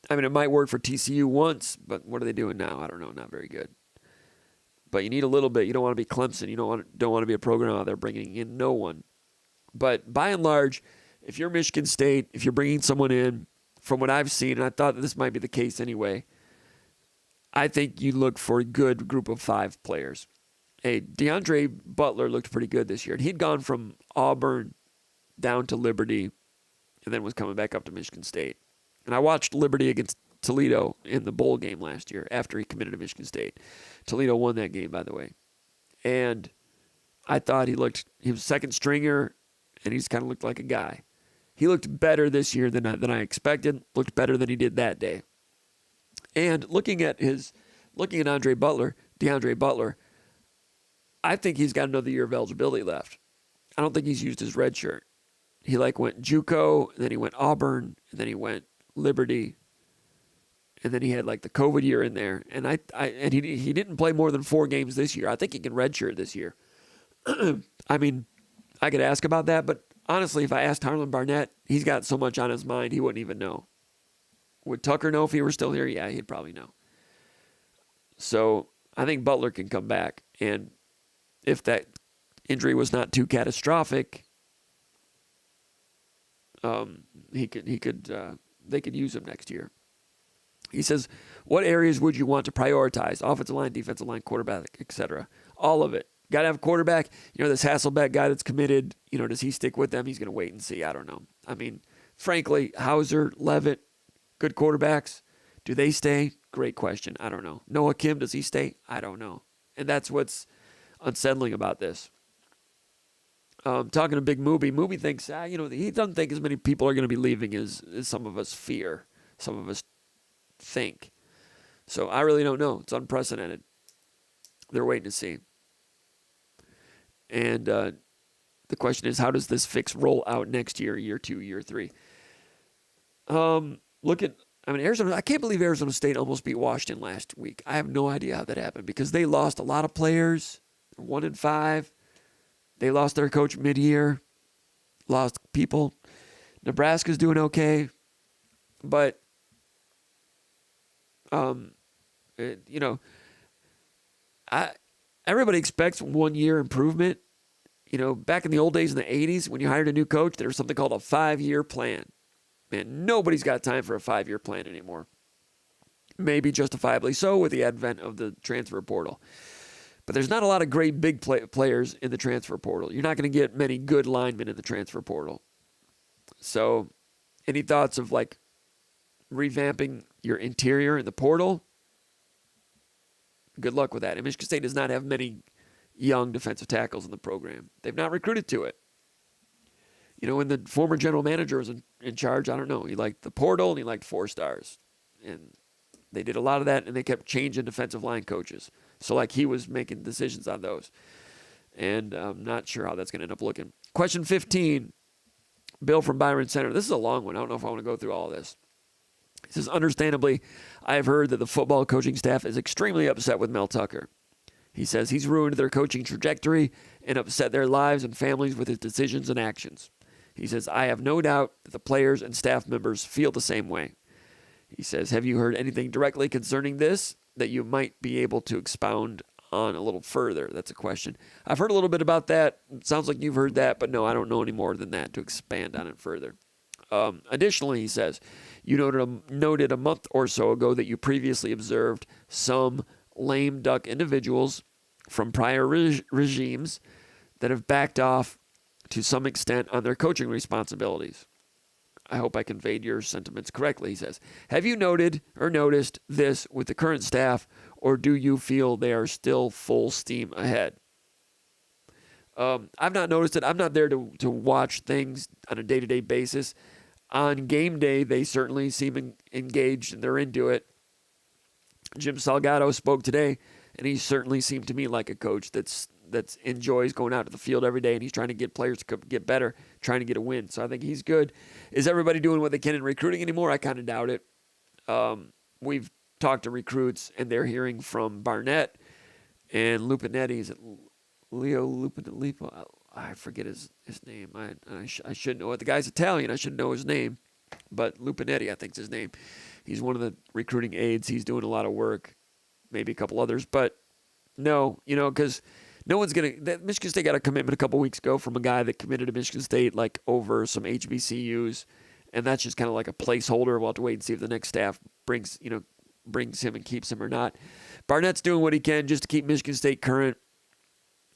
I mean, it might work for TCU once, but what are they doing now? I don't know. Not very good. But you need a little bit. You don't want to be Clemson. You don't want to be a program out there bringing in no one. But by and large, if you're Michigan State, if you're bringing someone in, from what I've seen, and I thought that this might be the case anyway, I think you look for a good group of 5 players. Hey, DeAndre Butler looked pretty good this year. And he'd gone from Auburn down to Liberty and then was coming back up to Michigan State. And I watched Liberty against Toledo in the bowl game last year after he committed to Michigan State. Toledo won that game, by the way. And I thought he was second stringer, and he's kind of looked like a guy. He looked better this year than I expected, looked better than he did that day. And looking at DeAndre Butler, I think he's got another year of eligibility left. I don't think he's used his red shirt. He went JUCO, and then he went Auburn, and then he went Liberty, and then he had the COVID year in there. And he didn't play more than 4 games this year. I think he can redshirt this year. I mean, I could ask about that, but honestly, if I asked Harlan Barnett, he's got so much on his mind, he wouldn't even know. Would Tucker know if he were still here? Yeah, he'd probably know. So I think Butler can come back, and if that injury was not too catastrophic, they could use him next year. He says, what areas would you want to prioritize? Offensive line, defensive line, quarterback, etc. All of it. Got to have a quarterback. This Hasselbeck guy that's committed, does he stick with them? He's going to wait and see. I don't know. I mean, frankly, Hauser, Levitt, good quarterbacks. Do they stay? Great question. I don't know. Noah Kim, does he stay? I don't know. And that's what's unsettling about this. Talking to Big Mooby, Mooby thinks, he doesn't think as many people are going to be leaving as some of us fear, some of us think. So I really don't know. It's unprecedented. They're waiting to see. And the question is, how does this fix roll out next year, year 2, year 3? Arizona, I can't believe Arizona State almost beat Washington last week. I have no idea how that happened because they lost a lot of players. They're 1-5. They lost their coach mid-year, lost people. Nebraska's doing okay, but everybody expects 1 year improvement. Back in the old days in the 80s, when you hired a new coach, there was something called a 5-year plan. Man, nobody's got time for a 5-year plan anymore. Maybe justifiably so with the advent of the transfer portal. But there's not a lot of great big players in the transfer portal. You're not going to get many good linemen in the transfer portal. So any thoughts of revamping your interior in the portal? Good luck with that. And Michigan State does not have many young defensive tackles in the program. They've not recruited to it. When the former general manager was in charge, I don't know. He liked the portal and he liked 4 stars. And they did a lot of that, and they kept changing defensive line coaches. So he was making decisions on those. And I'm not sure how that's going to end up looking. Question 15, Bill from Byron Center. This is a long one. I don't know if I want to go through all this. He says, understandably, I have heard that the football coaching staff is extremely upset with Mel Tucker. He says he's ruined their coaching trajectory and upset their lives and families with his decisions and actions. He says, I have no doubt that the players and staff members feel the same way. He says, have you heard anything directly concerning this that you might be able to expound on a little further? That's a question. I've heard a little bit about that. It sounds like you've heard that, but no, I don't know any more than that to expand on it further. Additionally, he says, you noted a month or so ago that you previously observed some lame duck individuals from prior regimes that have backed off to some extent on their coaching responsibilities. I hope I conveyed your sentiments correctly, he says. Have you noted or noticed this with the current staff, or do you feel they are still full steam ahead? I've not noticed it. I'm not there to watch things on a day-to-day basis. On game day, they certainly seem engaged and they're into it. Jim Salgado spoke today, and he certainly seemed to me like a coach that enjoys going out to the field every day, and he's trying to get players to get better, trying to get a win. So I think he's good. Is everybody doing what they can in recruiting anymore? I kind of doubt it. We've talked to recruits, and they're hearing from Barnett and Lupinetti. Is it Leo Lupinetti? I forget his name. I should know it. The guy's Italian. I should know his name. But Lupinetti, I think is his name. He's one of the recruiting aides. He's doing a lot of work. Maybe a couple others. But no, because no one's going to – Michigan State got a commitment a couple weeks ago from a guy that committed to Michigan State over some HBCUs. And that's just kind of like a placeholder. We'll have to wait and see if the next staff brings him and keeps him or not. Barnett's doing what he can just to keep Michigan State current,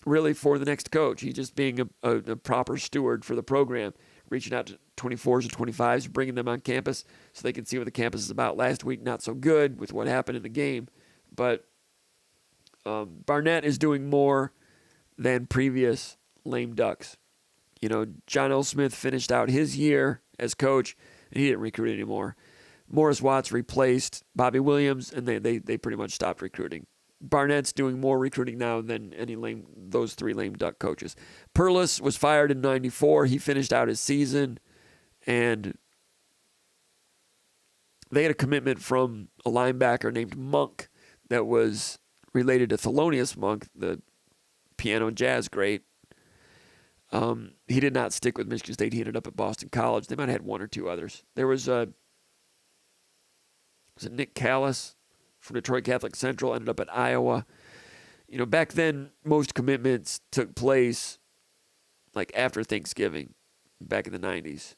really, for the next coach. He's just being a proper steward for the program, reaching out to 24s and 25s, bringing them on campus so they can see what the campus is about. Last week, not so good with what happened in the game. But Barnett is doing more than previous lame ducks. John L. Smith finished out his year as coach, and he didn't recruit anymore. Morris Watts replaced Bobby Williams, and they pretty much stopped recruiting. Barnett's doing more recruiting now than those three lame duck coaches. Perlis was fired in 94. He finished out his season, and they had a commitment from a linebacker named Monk that was related to Thelonious Monk, the piano and jazz great. He did not stick with Michigan State. He ended up at Boston College. They might have had one or two others. There was Nick Callis from Detroit Catholic Central, ended up at Iowa. Back then, most commitments took place like after Thanksgiving, back in the 90s.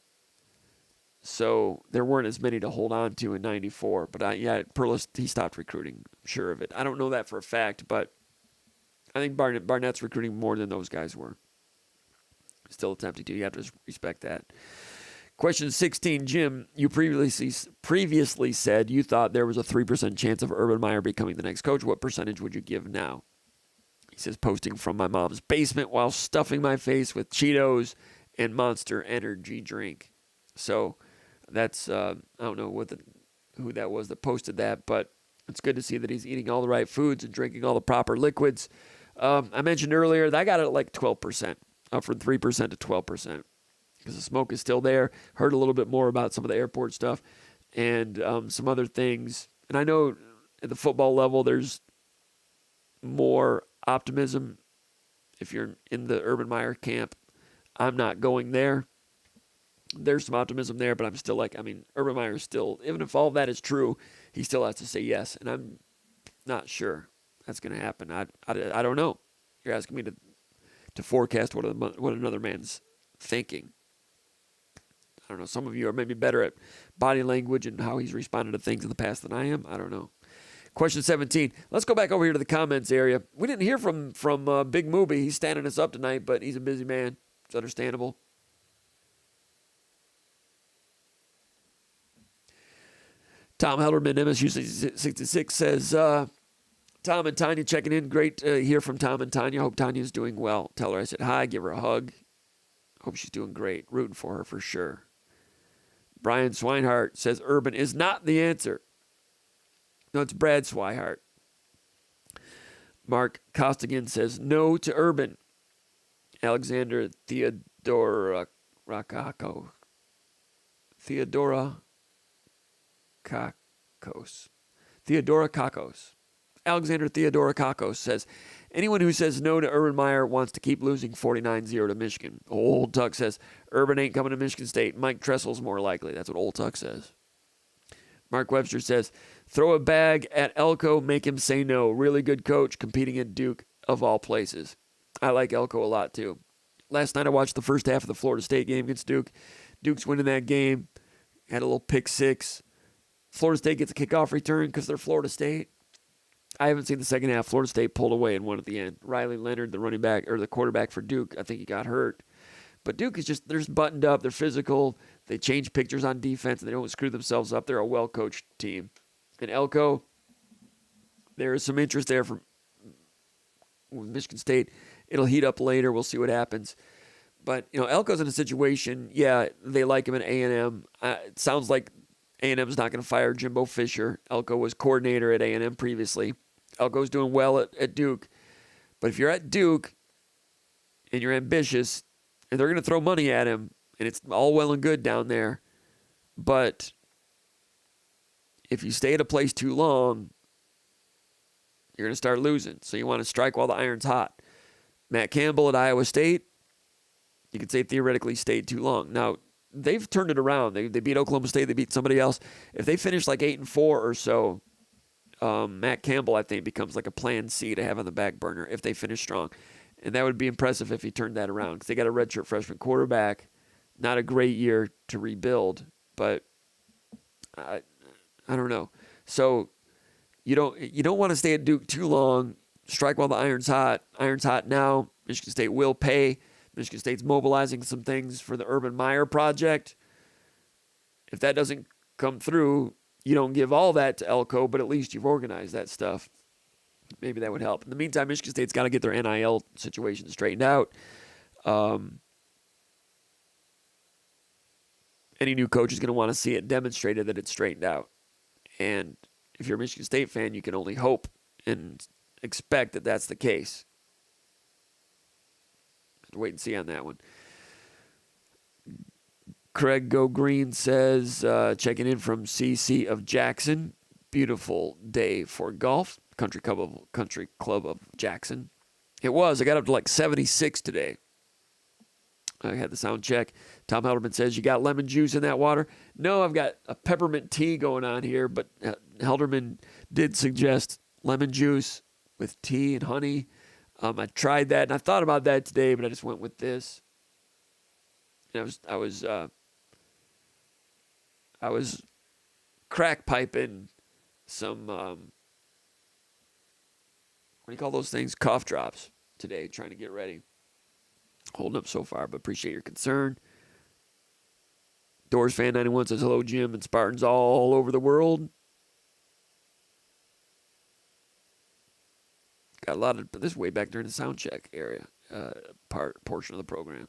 So there weren't as many to hold on to in 94. But Perlis, he stopped recruiting. I'm sure of it. I don't know that for a fact, but I think Barnett's recruiting more than those guys were. Still attempting to. You have to respect that. Question 16, Jim, you previously said you thought there was a 3% chance of Urban Meyer becoming the next coach. What percentage would you give now? He says, posting from my mom's basement while stuffing my face with Cheetos and Monster Energy drink. So that's, I don't know who that was that posted that, but it's good to see that he's eating all the right foods and drinking all the proper liquids. I mentioned earlier that I got it at like 12%, up from 3% to 12%. Because the smoke is still there. Heard a little bit more about some of the airport stuff and some other things. And I know at the football level, there's more optimism if you're in the Urban Meyer camp. I'm not going there. There's some optimism there, but I'm still Urban Meyer still, even if all that is true, he still has to say yes. And I'm not sure that's going to happen. I don't know. You're asking me to forecast what another man's thinking. I don't know. Some of you are maybe better at body language and how he's responded to things in the past than I am. I don't know. Question 17. Let's go back over here to the comments area. We didn't hear from Big Mooby. He's standing us up tonight, but he's a busy man. It's understandable. Tom Helderman, MSU 66, says, Tom and Tanya checking in. Great to hear from Tom and Tanya. Hope Tanya's doing well. Tell her I said hi. Give her a hug. Hope she's doing great. Rooting for her for sure. Brian Swinehart says Urban is not the answer. No, it's Brad Swihart. Mark Costigan says no to Urban. Alexander Theodora Kakos. Alexander Theodora Kakos says, anyone who says no to Urban Meyer wants to keep losing 49-0 to Michigan. Old Tuck says, Urban ain't coming to Michigan State. Mike Tressel's more likely. That's what Old Tuck says. Mark Webster says, throw a bag at Elko, make him say no. Really good coach competing at Duke of all places. I like Elko a lot too. Last night I watched the first half of the Florida State game against Duke. Duke's winning that game. Had a little pick six. Florida State gets a kickoff return because they're Florida State. I haven't seen the second half. Florida State pulled away and won at the end. Riley Leonard, the running back or the quarterback for Duke, I think he got hurt. But Duke is they're just buttoned up. They're physical. They change pictures on defense, and they don't screw themselves up. They're a well-coached team. And Elko, there is some interest there from Michigan State. It'll heat up later. We'll see what happens. But, Elko's in a situation, they like him at A&M. It sounds like A&M's not going to fire Jimbo Fisher. Elko was coordinator at A&M previously. Elko's doing well at Duke. But if you're at Duke and you're ambitious, and they're going to throw money at him, and it's all well and good down there, but if you stay at a place too long, you're going to start losing. So you want to strike while the iron's hot. Matt Campbell at Iowa State, you could say theoretically stayed too long. Now, they've turned it around. They beat Oklahoma State. They beat somebody else. If they finish like 8-4 or so, Matt Campbell, I think, becomes like a plan C to have on the back burner if they finish strong. And that would be impressive if he turned that around because they got a redshirt freshman quarterback. Not a great year to rebuild, but I don't know. So you don't want to stay at Duke too long. Strike while the iron's hot. Iron's hot now. Michigan State will pay. Michigan State's mobilizing some things for the Urban Meyer project. If that doesn't come through, you don't give all that to Elko, but at least you've organized that stuff. Maybe that would help. In the meantime, Michigan State's got to get their NIL situation straightened out. And any new coach is going to want to see it demonstrated that it's straightened out. And if you're a Michigan State fan, you can only hope and expect that that's the case. Wait and see on that one. Craig Go Green says, checking in from CC of Jackson. Beautiful day for golf. Country Club of Jackson. It was. I got up to like 76 today. I had the sound check. Tom Helderman says, you got lemon juice in that water? No, I've got a peppermint tea going on here, but Helderman did suggest lemon juice with tea and honey. I tried that, and I thought about that today, but I just went with this. And I was crack piping some, what do you call those things? Cough drops today, trying to get ready. Holding up so far, but appreciate your concern. Doors Fan 91 says, hello, Jim, and Spartans all over the world. Got a lot of this way back during the sound check area portion of the program.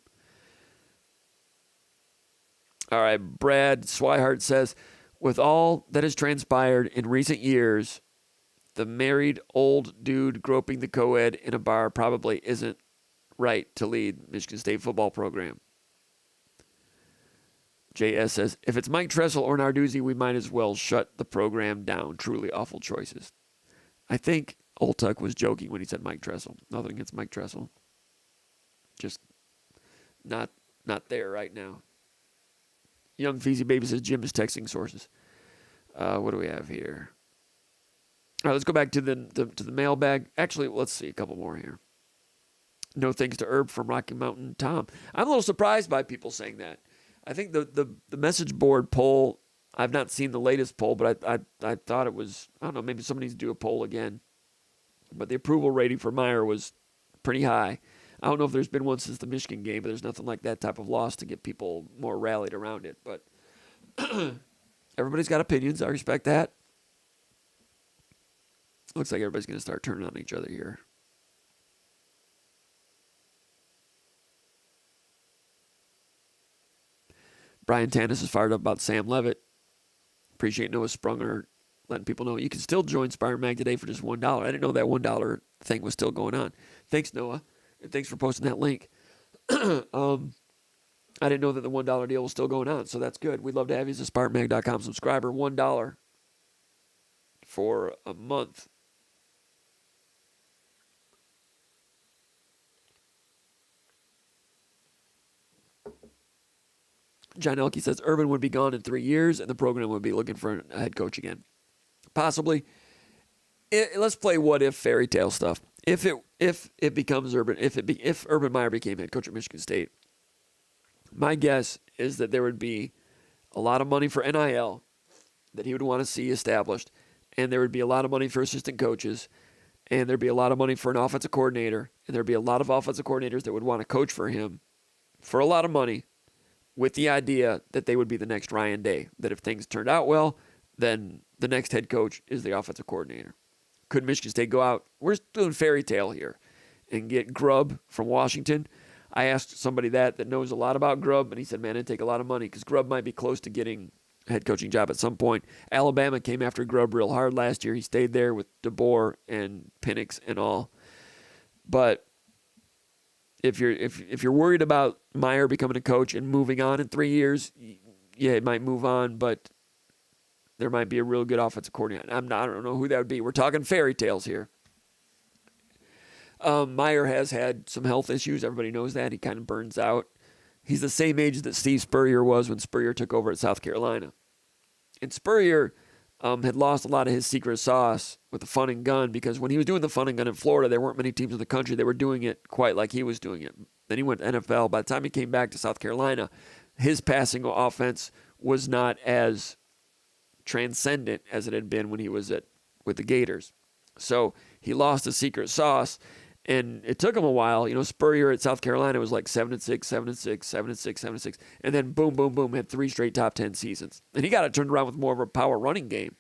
All right, Brad Swihart says, with all that has transpired in recent years, the married old dude groping the co-ed in a bar probably isn't right to lead Michigan State football program. JS says, if it's Mike Tressel or Narduzzi, we might as well shut the program down. Truly awful choices. I think Old Tuck was joking when he said Mike Tressel. Nothing against Mike Tressel. Just not there right now. Young Feezy Baby says Jim is texting sources. What do we have here? All right, let's go back to the mailbag. Actually, let's see a couple more here. No thanks to Herb from Rocky Mountain Tom. I'm a little surprised by people saying that. I think the message board poll, I've not seen the latest poll, but I thought it was, I don't know, maybe somebody needs to do a poll again. But the approval rating for Meyer was pretty high. I don't know if there's been one since the Michigan game, but there's nothing like that type of loss to get people more rallied around it. But everybody's got opinions. I respect that. Looks like everybody's going to start turning on each other here. Brian Tanis is fired up about Sam Levitt. Appreciate Noah Sprunger letting people know you can still join SpartanMag today for just $1. I didn't know that $1 thing was still going on. Thanks, Noah. And thanks for posting that link. I didn't know that the $1 deal was still going on, so that's good. We'd love to have you as a SpartanMag.com subscriber. $1 for a month. John Elke says Urban would be gone in 3 years, and the program would be looking for a head coach again. Possibly. Let's play what if fairy tale stuff. If it becomes Urban, if Urban Meyer became head coach at Michigan State, my guess is that there would be a lot of money for NIL that he would want to see established, and there would be a lot of money for assistant coaches, and there'd be a lot of money for an offensive coordinator, and there'd be a lot of offensive coordinators that would want to coach for him for a lot of money, with the idea that they would be the next Ryan Day, that if things turned out well, then the next head coach is the offensive coordinator. Could Michigan State go out? We're doing fairy tale here and get Grubb from Washington. I asked somebody that knows a lot about Grubb, and he said, man, it'd take a lot of money because Grubb might be close to getting a head coaching job at some point. Alabama came after Grubb real hard last year. He stayed there with DeBoer and Penix and all. But if you're worried about Meyer becoming a coach and moving on in 3 years, yeah, it might move on, but there might be a real good offensive coordinator. I don't know who that would be. We're talking fairy tales here. Meyer has had some health issues. Everybody knows that. He kind of burns out. He's the same age that Steve Spurrier was when Spurrier took over at South Carolina. And Spurrier had lost a lot of his secret sauce with the fun and gun because when he was doing the fun and gun in Florida, there weren't many teams in the country that were doing it quite like he was doing it. Then he went to NFL. By the time he came back to South Carolina, his passing offense was not as transcendent as it had been when he was with the Gators. So he lost his secret sauce, and it took him a while. You know, Spurrier at South Carolina was like 7-6, 7-6, 7-6, 7-6, and then boom, boom, boom, had 3 straight top 10 seasons. And he got it turned around with more of a power running game.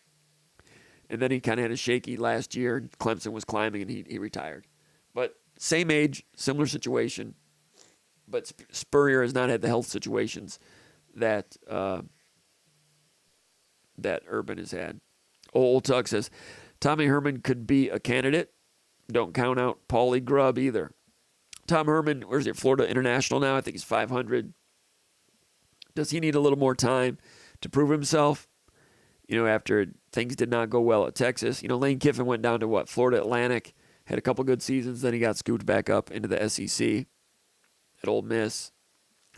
And then he kind of had a shaky last year. Clemson was climbing, and he retired. But same age, similar situation. But Spurrier has not had the health situations that that Urban has had. Old Tuck says, Tommy Herman could be a candidate. Don't count out Paulie Grubb either. Tom Herman, where's he? Florida International now? I think he's 500. Does he need a little more time to prove himself? After things did not go well at Texas. Lane Kiffin went down to what? Florida Atlantic, had a couple good seasons, then he got scooped back up into the SEC at Ole Miss.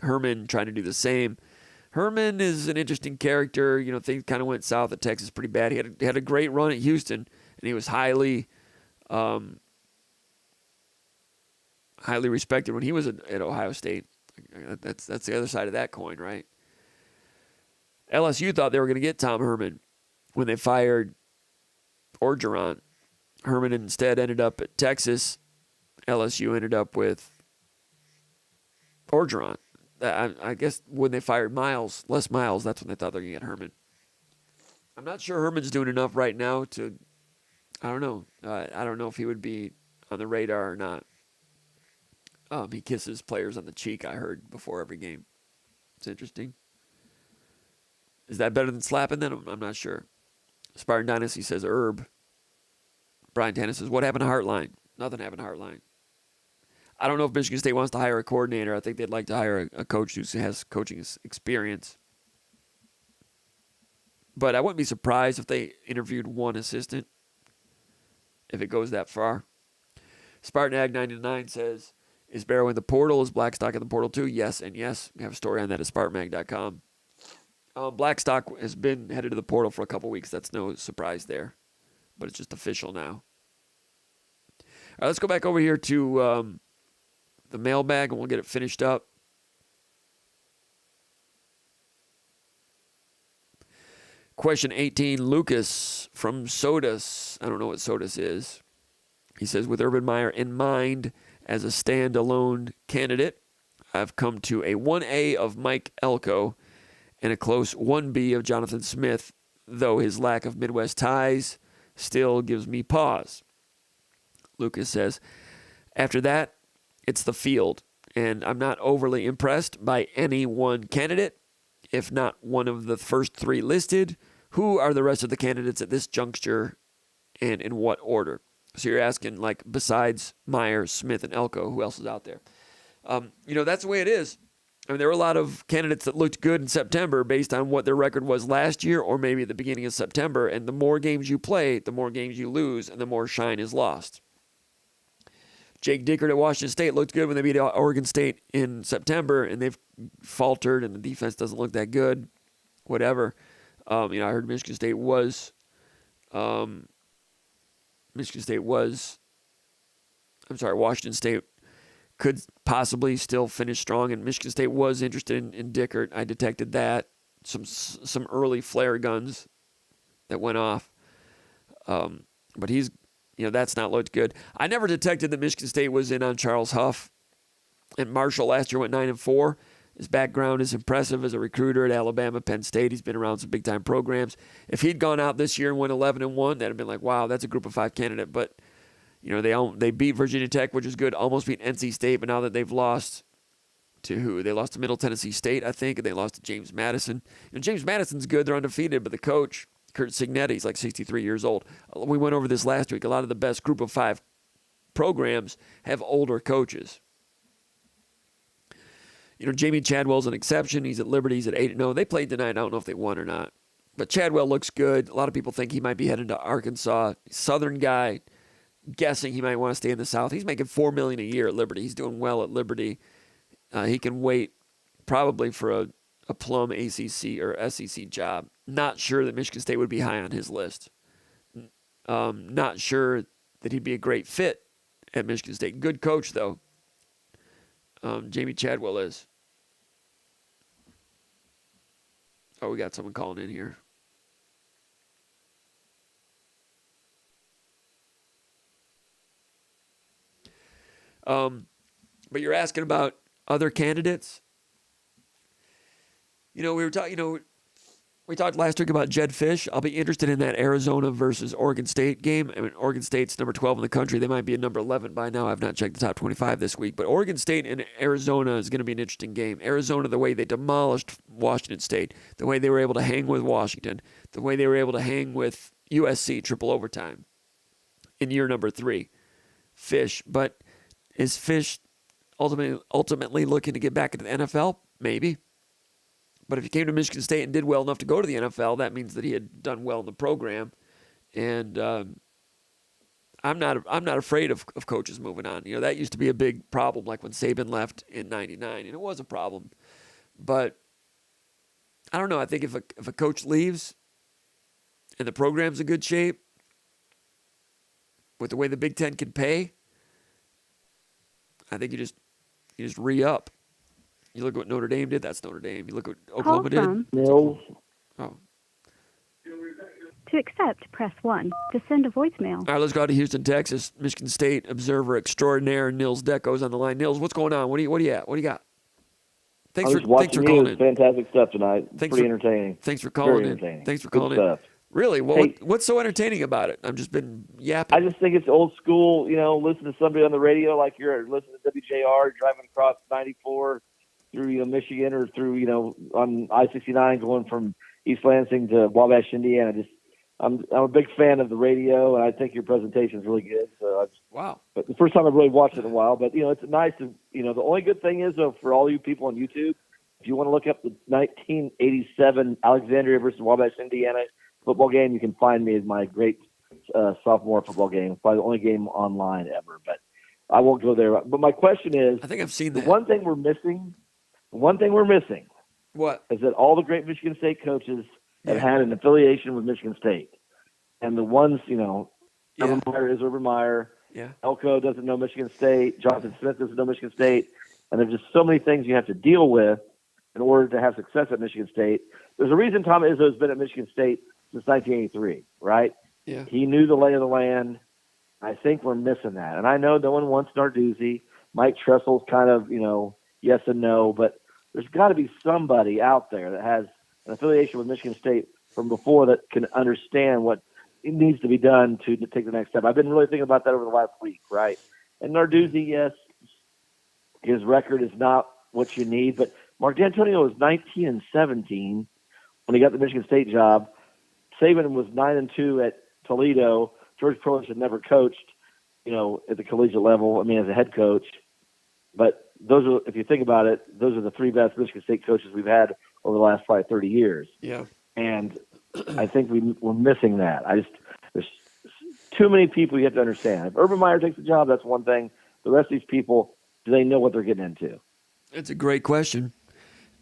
Herman trying to do the same. Herman is an interesting character. Things kind of went south at Texas pretty bad. He had a great run at Houston, and he was highly respected when he was at Ohio State. That's the other side of that coin, right? LSU thought they were going to get Tom Herman when they fired Orgeron. Herman instead ended up at Texas. LSU ended up with Orgeron. I guess when they fired Les Miles, that's when they thought they were going to get Herman. I'm not sure Herman's doing enough right now to, I don't know. I don't know if he would be on the radar or not. He kisses players on the cheek, I heard, before every game. It's interesting. Is that better than slapping them? I'm not sure. Spartan Dynasty says Herb. Brian Tannis says, what happened to Heartline? Nothing happened to Heartline. I don't know if Michigan State wants to hire a coordinator. I think they'd like to hire a coach who has coaching experience. But I wouldn't be surprised if they interviewed one assistant, if it goes that far. SpartanMag 99 says, is Barrow in the portal? Is Blackstock in the portal too? Yes and yes. We have a story on that at SpartanMag.com. Blackstock has been headed to the portal for a couple weeks. That's no surprise there. But it's just official now. All right, let's go back over here to the mailbag, and we'll get it finished up. Question 18, Lucas from Sodas. I don't know what Sodas is. He says, with Urban Meyer in mind as a standalone candidate, I've come to a 1A of Mike Elko and a close 1B of Jonathan Smith, though his lack of Midwest ties still gives me pause. Lucas says, after that, it's the field, and I'm not overly impressed by any one candidate, if not one of the first three listed. Who are the rest of the candidates at this juncture, and in what order? So you're asking, like, besides Meyer, Smith, and Elko, who else is out there? That's the way it is. I mean, there were a lot of candidates that looked good in September based on what their record was last year or maybe at the beginning of September. And the more games you play, the more games you lose, and the more shine is lost. Jake Dickert at Washington State looked good when they beat Oregon State in September, and they've faltered, and the defense doesn't look that good. Whatever. I heard Washington State could possibly still finish strong, and Michigan State was interested in Dickert. I detected that. Some early flare guns that went off. But he's, that's not looked good. I never detected that Michigan State was in on Charles Huff. And Marshall last year went 9-4. His background is impressive as a recruiter at Alabama, Penn State. He's been around some big-time programs. If he'd gone out this year and went 11-1, that'd have been like, wow, that's a Group of 5 candidate. But they beat Virginia Tech, which is good. Almost beat NC State, but now that they've lost to who? They lost to Middle Tennessee State, I think, and they lost to James Madison. James Madison's good. They're undefeated, but the coach, Kurt Cignetti's like 63 years old. We went over this last week. A lot of the best Group of 5 programs have older coaches. Jamie Chadwell's an exception. He's at Liberty. He's at 8-0. They played tonight. I don't know if they won or not. But Chadwell looks good. A lot of people think he might be headed to Arkansas. Southern guy, guessing he might want to stay in the South. He's making $4 million a year at Liberty. He's doing well at Liberty. He can wait probably for a plum ACC or SEC job. Not sure that Michigan State would be high on his list. Not sure that he'd be a great fit at Michigan State. Good coach, though. Jamie Chadwell is. Oh, we got someone calling in here. But you're asking about other candidates. We were talking, We talked last week about Jed Fish. I'll be interested in that Arizona versus Oregon State game. I mean, Oregon State's number 12 in the country. They might be at number 11 by now. I've not checked the top 25 this week. But Oregon State and Arizona is going to be an interesting game. Arizona, the way they demolished Washington State, the way they were able to hang with Washington, the way they were able to hang with USC triple overtime in year number 3. Fish. But is Fish ultimately looking to get back into the NFL? Maybe. But if he came to Michigan State and did well enough to go to the NFL, that means that he had done well in the program. And I'm not afraid of coaches moving on. You know, that used to be a big problem, like when Saban left in '99, and it was a problem. But I don't know. I think if a coach leaves and the program's in good shape, with the way the Big Ten can pay, I think you just re-up. You look at what Notre Dame did. That's Notre Dame. You look at what Oklahoma did. No. Oh. To accept, press 1. To send a voicemail. All right, let's go out to Houston, Texas. Michigan State Observer Extraordinaire Nils Decco's on the line. Nils, what's going on? What do you at? What do you got? Thanks for calling in. Fantastic stuff tonight. Pretty entertaining. Thanks for calling Very in. entertaining. Thanks for Good calling stuff. in. Really? Well, Hey. what's so entertaining about it? I've just been yapping. I just think it's old school. You know, listen to somebody on the radio like you're listening to WJR, driving across 94 through Michigan or through on I-69 going from East Lansing to Wabash, Indiana. I'm a big fan of the radio, and I think your presentation is really good. So wow. But the first time I've really watched it in a while. But it's nice to the only good thing is though for all you people on YouTube, if you want to look up the 1987 Alexandria versus Wabash, Indiana football game, you can find me as my great sophomore football game. It's probably the only game online ever, but I won't go there. But my question is, I think I've seen that. The one thing we're missing What? is that all the great Michigan State coaches have had an affiliation with Michigan State. And the ones, Urban Meyer is Urban Meyer. Yeah. Elko doesn't know Michigan State. Jonathan Smith doesn't know Michigan State. And there's just so many things you have to deal with in order to have success at Michigan State. There's a reason Tom Izzo has been at Michigan State since 1983, right? Yeah. He knew the lay of the land. I think we're missing that. And I know no one wants Narduzzi. Mike Tressel's kind of, yes and no. But there's got to be somebody out there that has an affiliation with Michigan State from before that can understand what it needs to be done to take the next step. I've been really thinking about that over the last week, right? And Narduzzi, yes, his record is not what you need, but Mark D'Antonio was 19-17 when he got the Michigan State job. Saban was 9-2 at Toledo. George Perlich had never coached, at the collegiate level. I mean, as a head coach. But those are, if you think about it, those are the three best Michigan State coaches we've had over the last probably 30 years. Yeah. And I think we're missing that. There's too many people you have to understand. If Urban Meyer takes the job, that's one thing. The rest of these people, do they know what they're getting into? It's a great question.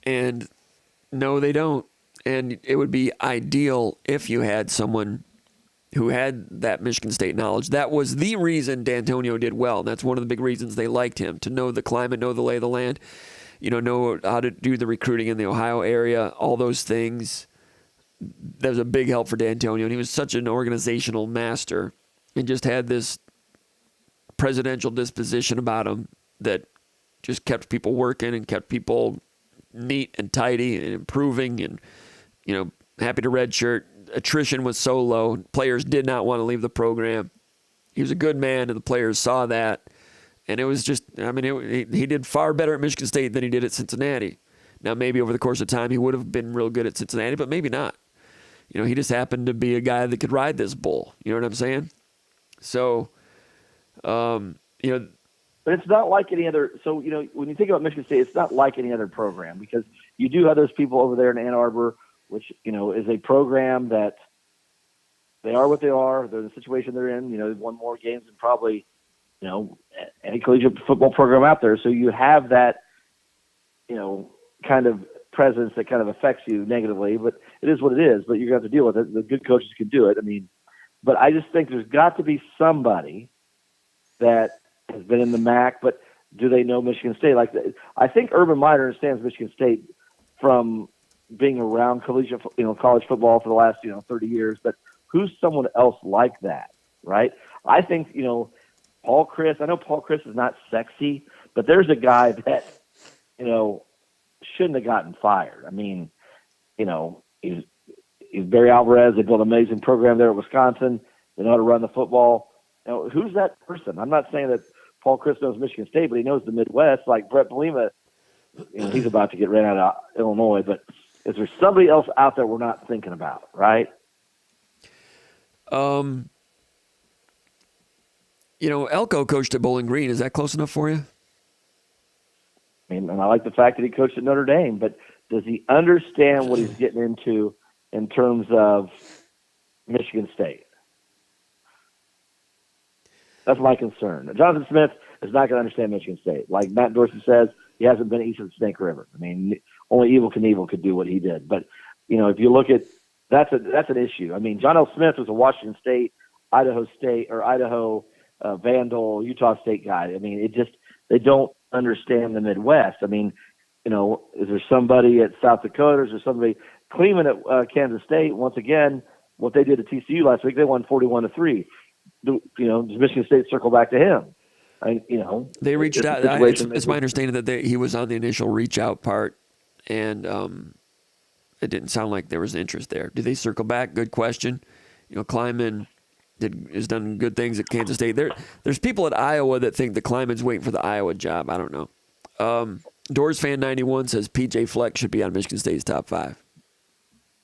And no, they don't. And it would be ideal if you had someone who had that Michigan State knowledge. That was the reason D'Antonio did well. And that's one of the big reasons they liked him, to know the climate, know the lay of the land, know how to do the recruiting in the Ohio area, all those things. That was a big help for D'Antonio. And he was such an organizational master and just had this presidential disposition about him that just kept people working and kept people neat and tidy and improving and, happy to redshirt. Attrition was so low. Players did not want to leave the program. He was a good man, and the players saw that. And it was just, he did far better at Michigan State than he did at Cincinnati. Now, maybe over the course of time, he would have been real good at Cincinnati, but maybe not. He just happened to be a guy that could ride this bull. You know what I'm saying? So, But it's not like any other. So, when you think about Michigan State, it's not like any other program because you do have those people over there in Ann Arbor, which, is a program that they are what they are. They're in the situation they're in. They've won more games than probably, any collegiate football program out there. So you have that, kind of presence that kind of affects you negatively, but it is what it is. But you're going to have to deal with it. The good coaches can do it. But I just think there's got to be somebody that has been in the MAC, but do they know Michigan State? I think Urban Meyer understands Michigan State from being around collegiate, college football for the last, 30 years. But who's someone else like that, right? I think, Paul Chris. I know Paul Chris is not sexy, but there's a guy that, shouldn't have gotten fired. He's Barry Alvarez. They built an amazing program there at Wisconsin. They know how to run the football. Now, who's that person? I'm not saying that Paul Chryst knows Michigan State, but he knows the Midwest. Like Brett Bielema, he's about to get ran out of Illinois. But is there somebody else out there we're not thinking about, right? Elko coached at Bowling Green. Is that close enough for you? I mean, and I like the fact that he coached at Notre Dame, but does he understand what he's getting into in terms of Michigan State? That's my concern. Jonathan Smith is not going to understand Michigan State. Like Matt Dorsey says, he hasn't been east of the Snake River. I mean, only Evel Knievel could do what he did. But, if you look at that's an issue. I mean, John L. Smith was a Washington State, Idaho State, or Idaho, Vandal, Utah State guy. I mean, they don't understand the Midwest. I mean, is there somebody at South Dakota? Is there somebody Kleeman at Kansas State? Once again, what they did at TCU last week, they won 41-3. Does Michigan State circle back to him? They reached out. It's my understanding that he was on the initial reach out part, and it didn't sound like there was interest there. Do they circle back? Good question. Kleiman has done good things at Kansas State. There's people at Iowa that think that Kleiman's waiting for the Iowa job. I don't know. Doors Fan 91 says PJ Fleck should be on Michigan State's top 5.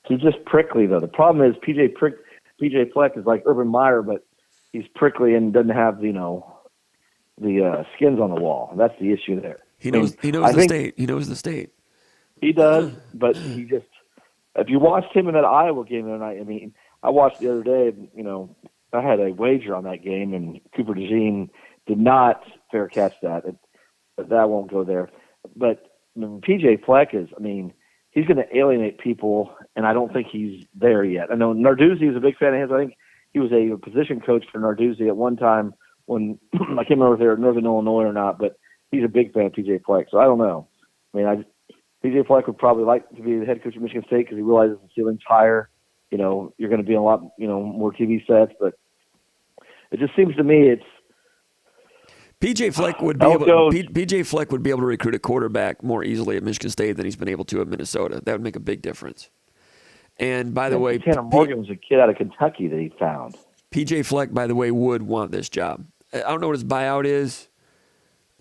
He's just prickly though. The problem is PJ Fleck is like Urban Meyer, but he's prickly and doesn't have the skins on the wall. That's the issue there. He knows the state. He knows the state. He does, but he just. If you watched him in that Iowa game the other night, I mean, I watched the other day. I had a wager on that game, and Cooper DeJean did not fair catch that. But that won't go there. But PJ Fleck is. I mean, he's going to alienate people, and I don't think he's there yet. I know Narduzzi is a big fan of his. I think he was a position coach for Narduzzi at one time when I can't remember if they were in Northern Illinois or not, but he's a big fan of PJ Fleck. So I don't know. I mean, PJ Fleck would probably like to be the head coach of Michigan State because he realizes the ceiling's higher. You're going to be in a lot, more TV sets, but it just seems to me it's PJ Fleck would be able to recruit a quarterback more easily at Michigan State than he's been able to at Minnesota. That would make a big difference. And by the way, Tanner Morgan was a kid out of Kentucky that he found. PJ Fleck, by the way, would want this job. I don't know what his buyout is,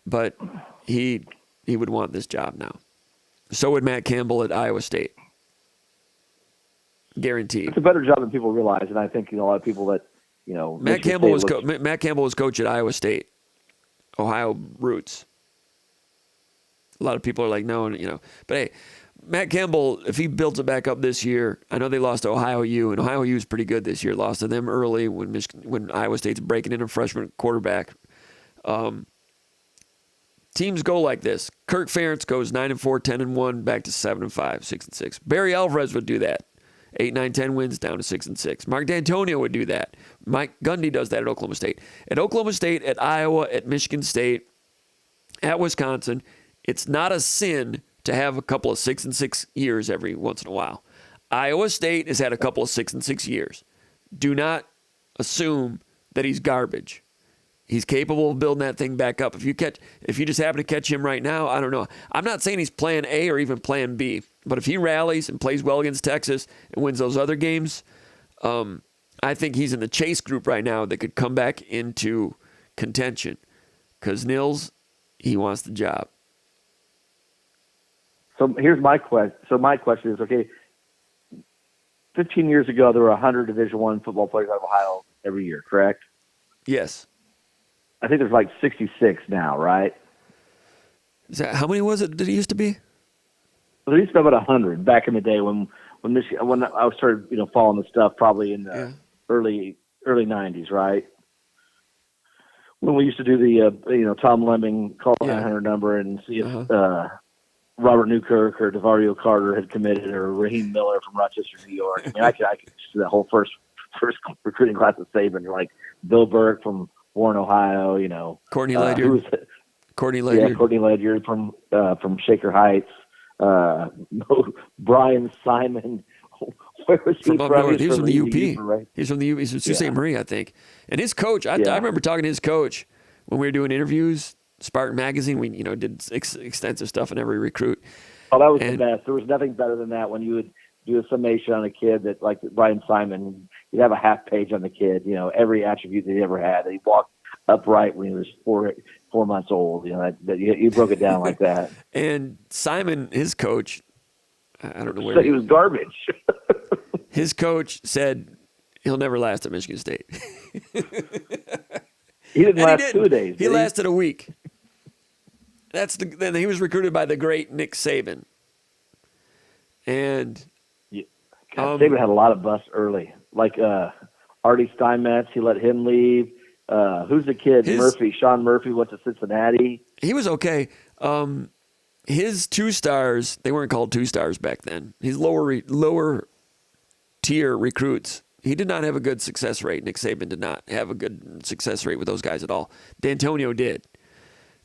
but he would want this job now. So would Matt Campbell at Iowa State. Guaranteed. It's a better job than people realize, and I think a lot of people that Matt Campbell was coach at Iowa State, Ohio roots. A lot of people are like, no, but hey, Matt Campbell, if he builds it back up this year, I know they lost to Ohio U, and Ohio U is pretty good this year. Lost to them early when Iowa State's breaking in a freshman quarterback. Teams go like this. Kirk Ferentz goes 9-4, 10-1, back to 7-5, 6-6. Barry Alvarez would do that. 8, 9, 10 wins down to 6-6. Mark D'Antonio would do that. Mike Gundy does that at Oklahoma State. At Oklahoma State, at Iowa, at Michigan State, at Wisconsin, it's not a sin to have a couple of 6-6 years every once in a while. Iowa State has had a couple of 6-6 years. Do not assume that he's garbage. He's capable of building that thing back up. If you just happen to catch him right now, I don't know. I'm not saying he's plan A or even plan B, but if he rallies and plays well against Texas and wins those other games, I think he's in the chase group right now that could come back into contention. Because Nils, he wants the job. So here's my question. So my question is, okay, 15 years ago, there were 100 Division I football players out of Ohio every year, correct? Yes. I think there's like 66 now, right? How many was it that it used to be? There used to be about 100 back in the day when I started, following the stuff probably in the early 90s, right? When we used to do the, Tom Lemming call the 900 number and see if Robert Newkirk or DeVario Carter had committed or Raheem Miller from Rochester, New York. I mean, I could do that whole first recruiting class of Saban. You're like Bill Burke from Warren, Ohio, Courtney Ledyard. Courtney Ledyard. Yeah, Courtney Ledyard from Shaker Heights. Brian Simon. Where was he from? Up north. He was from the UP. Right? He's from the UP. He's from Sault Ste. Marie, I think. And his coach, I remember talking to his coach when we were doing interviews. Spartan Magazine, we did extensive stuff in every recruit. Oh, that was the best. There was nothing better than that when you would do a summation on a kid that, like Brian Simon, he'd have a half page on the kid, every attribute that he ever had. That he walked upright when he was 4 months old. That you broke it down like that. And Simon, his coach, I don't know where So he was garbage. his coach said he'll never last at Michigan State. He didn't And last 2 days. He lasted a week. Then he was recruited by the great Nick Saban. And Saban had a lot of busts early, like Artie Steinmetz. He let him leave. Who's the kid? Sean Murphy went to Cincinnati. He was okay. His 2-stars, they weren't called 2-stars back then. His lower tier recruits, he did not have a good success rate. Nick Saban did not have a good success rate with those guys at all. D'Antonio did.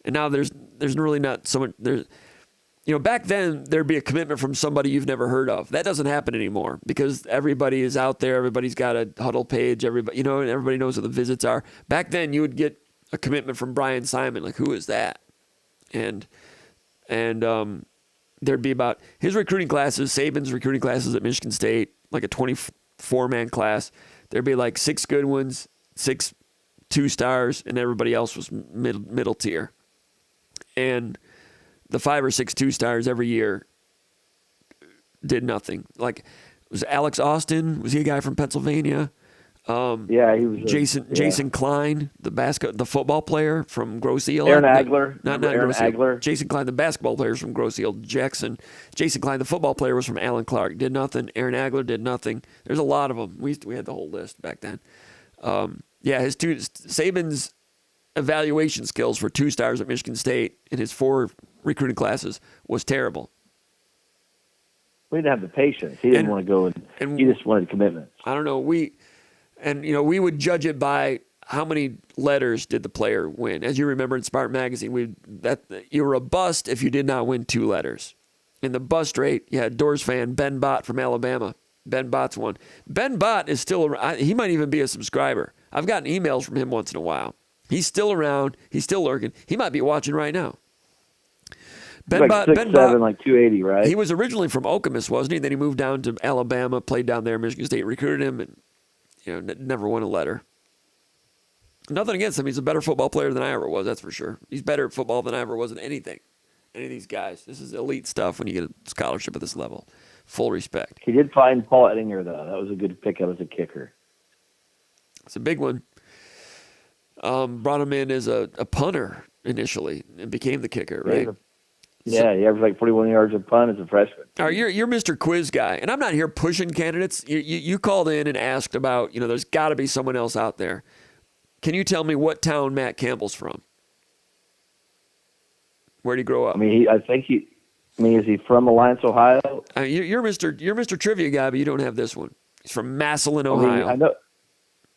And now there's really not so much. Back then there'd be a commitment from somebody you've never heard of. That doesn't happen anymore because everybody is out there. Everybody's got a huddle page. Everybody knows what the visits are. Back then you would get a commitment from Brian Simon. Like, who is that? And there'd be about his recruiting classes, Saban's recruiting classes at Michigan State, like a 24-man class. There'd be like 6 good ones, 6 2-stars, and everybody else was middle tier. And the 5 or 6 2-stars every year did nothing. Like, was Alex Austin? Was he a guy from Pennsylvania? Yeah, he was. Jason Klein, the football player from Grosse Ile. Aaron Agler. Not Aaron Grosse Ile. Agler. Jason Klein, the basketball player, was from Grosse Ile. Jackson. Jason Klein, the football player, was from Allen Clark. Did nothing. Aaron Agler did nothing. There's a lot of them. We had the whole list back then. Saban's evaluation skills for 2-stars at Michigan State in his 4 recruiting classes was terrible. We didn't have the patience. He didn't want to go and he just wanted commitments. I don't know. We would judge it by how many letters did the player win. As you remember in Spartan Magazine, you were a bust if you did not win 2 letters. In the bust rate, you had Doors fan Ben Bott from Alabama. Ben Bott's one. Ben Bott is still around. He might even be a subscriber. I've gotten emails from him once in a while. He's still around. He's still lurking. He might be watching right now. Ben Bott, 6'7", like 280, right? He was originally from Okemos, wasn't he? Then he moved down to Alabama, played down there. Michigan State recruited him, and never won a letter. Nothing against him. He's a better football player than I ever was. That's for sure. He's better at football than I ever was in anything. Any of these guys. This is elite stuff when you get a scholarship at this level. Full respect. He did find Paul Ettinger though. That was a good pickup as a kicker. It's a big one. Brought him in as a punter initially and became the kicker, right? Yeah, he averaged like 41 yards a punt as a freshman. All right, you're Mr. Quiz guy, and I'm not here pushing candidates. You called in and asked about, there's got to be someone else out there. Can you tell me what town Matt Campbell's from? Where'd he grow up? I mean, is he from Alliance, Ohio? You're Mr. Trivia guy, but you don't have this one. He's from Massillon, Ohio. I know.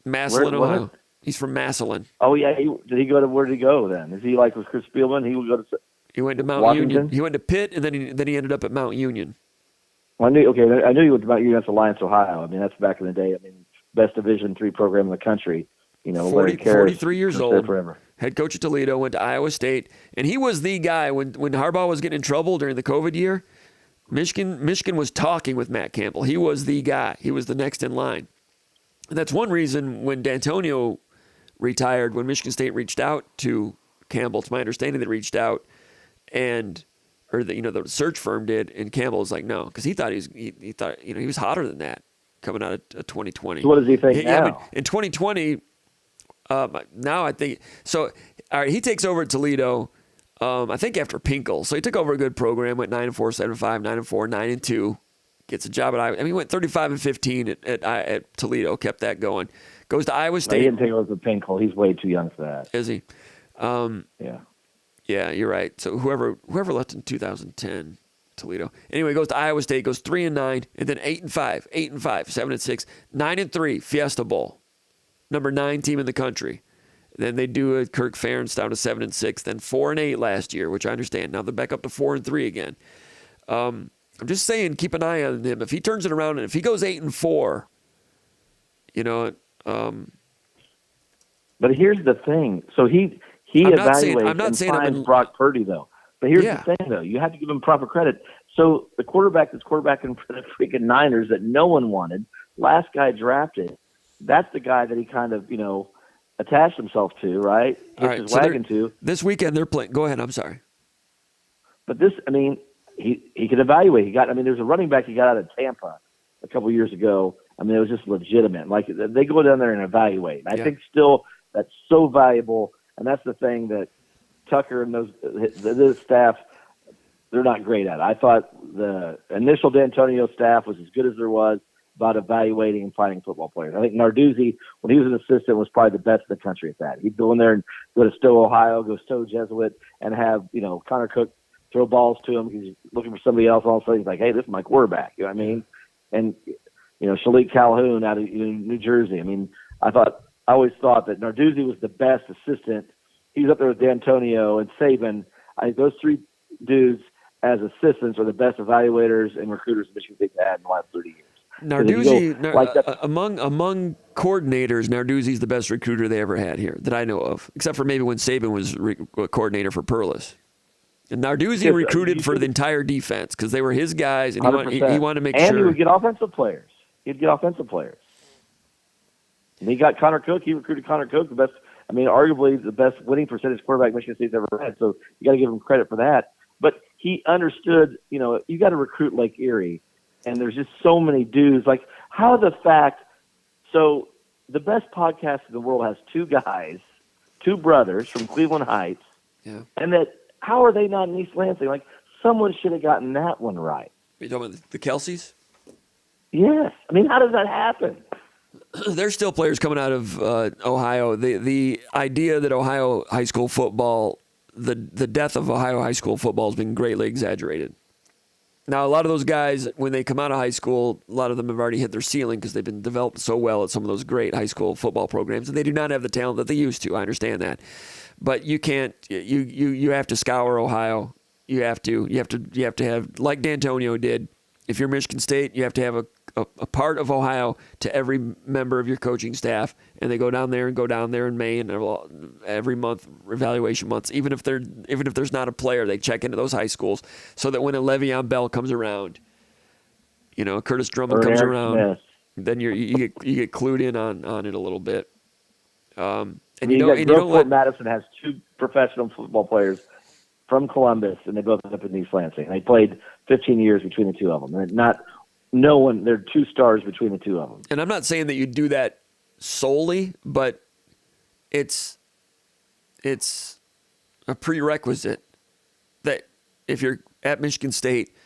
Massillon, Where? Ohio. He's from Massillon. Oh yeah, where did he go then? Is he like with Chris Spielman? He would go to. He went to Mount Washington? Union. He went to Pitt, and then he ended up at Mount Union. Well, I knew he went to Mount Union. That's Alliance, Ohio. I mean, that's back in the day. I mean, best Division III program in the country. 43 years old. Forever. Head coach at Toledo, went to Iowa State, and he was the guy when Harbaugh was getting in trouble during the COVID year. Michigan was talking with Matt Campbell. He was the guy. He was the next in line. And that's one reason when D'Antonio retired, when Michigan State reached out to Campbell, it's my understanding they reached out, the search firm did, and Campbell was like, no, because he thought he was hotter than that coming out of 2020. So what does he think now? I mean, in 2020, now I think so. All right, he takes over at Toledo. I think after Pinkel, so he took over a good program. Went 9-4, 7-5, 9-4, 9-2. Gets a job at Iowa. I mean, he went 35-15 at Toledo. Kept that going. Goes to Iowa State. No, he didn't take over for Pinkel. He's way too young for that. Is he? Yeah. Yeah, you're right. So whoever left in 2010, Toledo. Anyway, goes to Iowa State. Goes 3-9, and then 8-5, 7-6, 9-3. Fiesta Bowl, number 9 team in the country. Then they do a Kirk Ferentz down to 7-6. Then 4-8 last year, which I understand. Now they're back up to 4-3 again. I'm just saying, keep an eye on him. If he turns it around and if he goes 8-4, But here's the thing. So he evaluates and finds Brock Purdy though. But here's the thing though. You have to give him proper credit. So the quarterback that's quarterbacking for the freaking Niners that no one wanted, last guy drafted, that's the guy that he kind of, attached himself to, right? All Hitched right, his so wagon to. this weekend they're playing. Go ahead. I'm sorry. But this, he could evaluate. There's a running back he got out of Tampa a couple years ago. It was just legitimate. Like, they go down there and evaluate. And I think still that's so valuable, and that's the thing that Tucker and this staff, they're not great at. I thought the initial D'Antonio staff was as good as there was about evaluating and finding football players. I think Narduzzi, when he was an assistant, was probably the best in the country at that. He'd go in there and go to Stowe, Ohio, go Stowe Jesuit, and have, Connor Cook throw balls to him because he's looking for somebody else. All of a sudden, he's like, hey, this is my quarterback. You know what I mean? And, Shalik Calhoun out of New Jersey. I always thought that Narduzzi was the best assistant. He was up there with D'Antonio and Saban. I think those three dudes as assistants are the best evaluators and recruiters Michigan State's had in the last 30 years. Narduzzi, among coordinators, Narduzzi's the best recruiter they ever had here that I know of, except for maybe when Saban was coordinator for Perlis. And Narduzzi recruited for the entire defense because they were his guys, and he wanted to make sure. And he would get offensive players. He'd get offensive players. And he got Connor Cook. He recruited Connor Cook, the best. Arguably the best winning percentage quarterback Michigan State's ever had. So you got to give him credit for that. But he understood. You got to recruit Lake Erie, and there's just so many dudes. Like, how the fact. So the best podcast in the world has two brothers from Cleveland Heights, and that. How are they not in East Lansing? Like, someone should have gotten that one right. Are you talking about the Kelseys? Yes. How does that happen? There's still players coming out of Ohio. The idea that Ohio high school football, the death of Ohio high school football has been greatly exaggerated. Now, a lot of those guys, when they come out of high school, a lot of them have already hit their ceiling because they've been developed so well at some of those great high school football programs, and they do not have the talent that they used to. I understand that. But you can't. You have to scour Ohio. You have to have, like D'Antonio did. If you're Michigan State, you have to have a part of Ohio to every member of your coaching staff, and they go down there in May and every month, evaluation months. Even if there's not a player, they check into those high schools so that when a Le'Veon Bell comes around, Curtis Drummond comes around, then you get clued in on it a little bit. And Gulfport Madison has two professional football players from Columbus, and they both end up in East Lansing. They played 15 years between the two of them. And there are two stars between the two of them. And I'm not saying that you do that solely, but it's a prerequisite that if you're at Michigan State,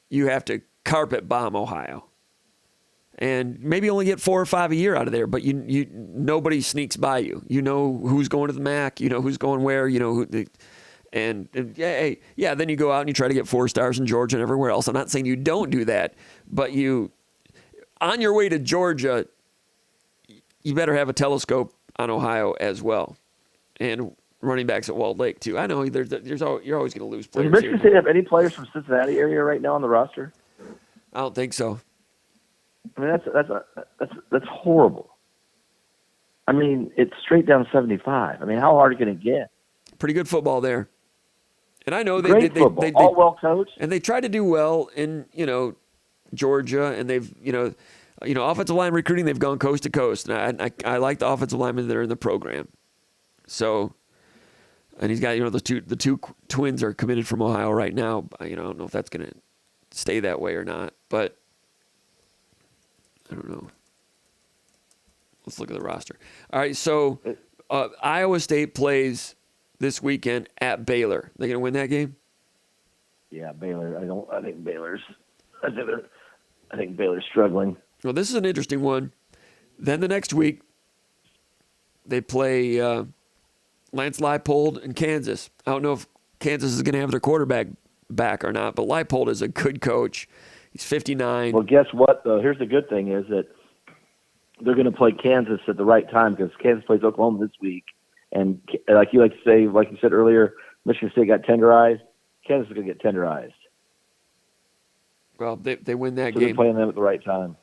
you have to carpet bomb Ohio. And maybe only get 4 or 5 a year out of there, but you nobody sneaks by you. You know who's going to the MAC. You know who's going where. You know who. Then you go out and you try to get 4 stars in Georgia and everywhere else. I'm not saying you don't do that, but on your way to Georgia, you better have a telescope on Ohio as well, and running backs at Walled Lake too. I know you're always going to lose players. Does Michigan State have any players from Cincinnati area right now on the roster? I don't think so. That's horrible. It's straight down 75. How hard can it get? Pretty good football there, and I know they all well coached, and they try to do well in Georgia, and they've offensive line recruiting. They've gone coast to coast, and I like the offensive linemen that are in the program. So, and he's got the two twins are committed from Ohio right now. I don't know if that's going to stay that way or not, but. I don't know. Let's look at the roster. All right, so Iowa State plays this weekend at Baylor. They going to win that game? Yeah, Baylor. I think Baylor's struggling. Well, this is an interesting one. Then the next week they play Lance Leipold and Kansas. I don't know if Kansas is going to have their quarterback back or not, but Leipold is a good coach. He's 59. Well, guess what, though? Here's the good thing is that they're going to play Kansas at the right time because Kansas plays Oklahoma this week. And like you said earlier, Michigan State got tenderized. Kansas is going to get tenderized. Well, they win that so game. They're playing them at the right time.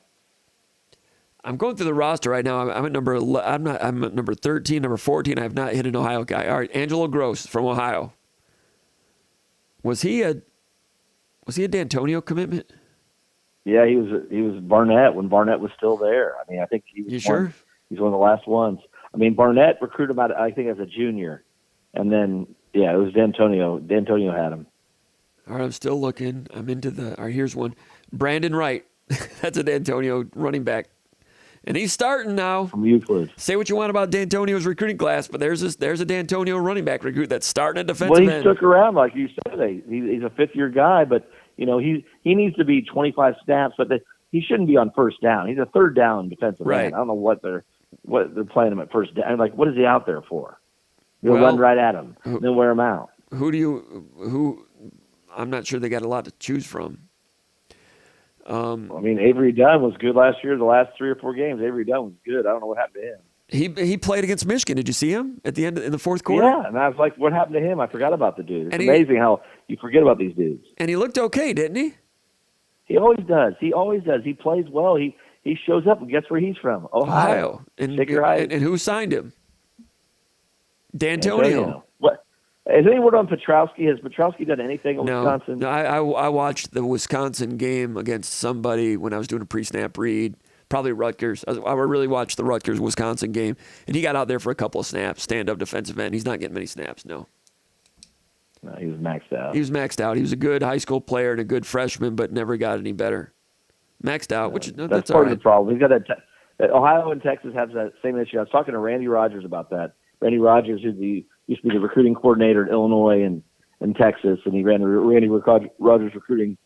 I'm going through the roster right now. I'm at number 13, number 14. I have not hit an Ohio guy. All right, Angelo Gross from Ohio. Was he a Was he a D'Antonio commitment? Yeah, he was Barnett when Barnett was still there. I mean, I think he was You sure? He's one of the last ones. I mean, Barnett recruited him out, I think, as a junior. And then, yeah, it was D'Antonio. D'Antonio had him. All right, I'm still looking. I'm into the. All right, here's one. Brandon Wright. That's a D'Antonio running back. And he's starting now. From Euclid. Say what you want about D'Antonio's recruiting class, but there's a D'Antonio running back recruit that's starting at defensive Well, he end. stuck around, like you said. He's a fifth-year guy, but, you know, he needs to be 25 snaps, but he shouldn't be on first down. He's a third down defensive Right. end. I don't know what they're playing him at first down. Like, what is he out there for? They'll run right at him, then wear him out. I'm not sure they got a lot to choose from. I mean, Avery Dunn was good last year. The last 3 or 4 games, Avery Dunn was good. I don't know what happened to him. He played against Michigan. Did you see him at the end in the fourth quarter? Yeah, and I was like, what happened to him? I forgot about the dude. It's And amazing how you forget about these dudes. And he looked okay, didn't he? He always does. He plays well. He shows up, and guess where he's from? Ohio. And Shaker Heights. and who signed him? D'Antonio. What? Has any word on Petrowski? Has Petrowski done anything in Wisconsin? No, I watched the Wisconsin game against somebody when I was doing a pre-snap read, probably Rutgers. I really watched the Rutgers-Wisconsin game, and he got out there for a couple of snaps, stand-up defensive end. He's not getting many snaps, no. No, he was maxed out. He was maxed out. He was a good high school player and a good freshman, but never got any better. Maxed out, which that's that's all part right. of the problem. He's got that Ohio and Texas have that same issue. I was talking to Randy Rogers about that. Randy Rogers, who used to be the recruiting coordinator at Illinois and Texas, and he ran the Randy Rogers recruiting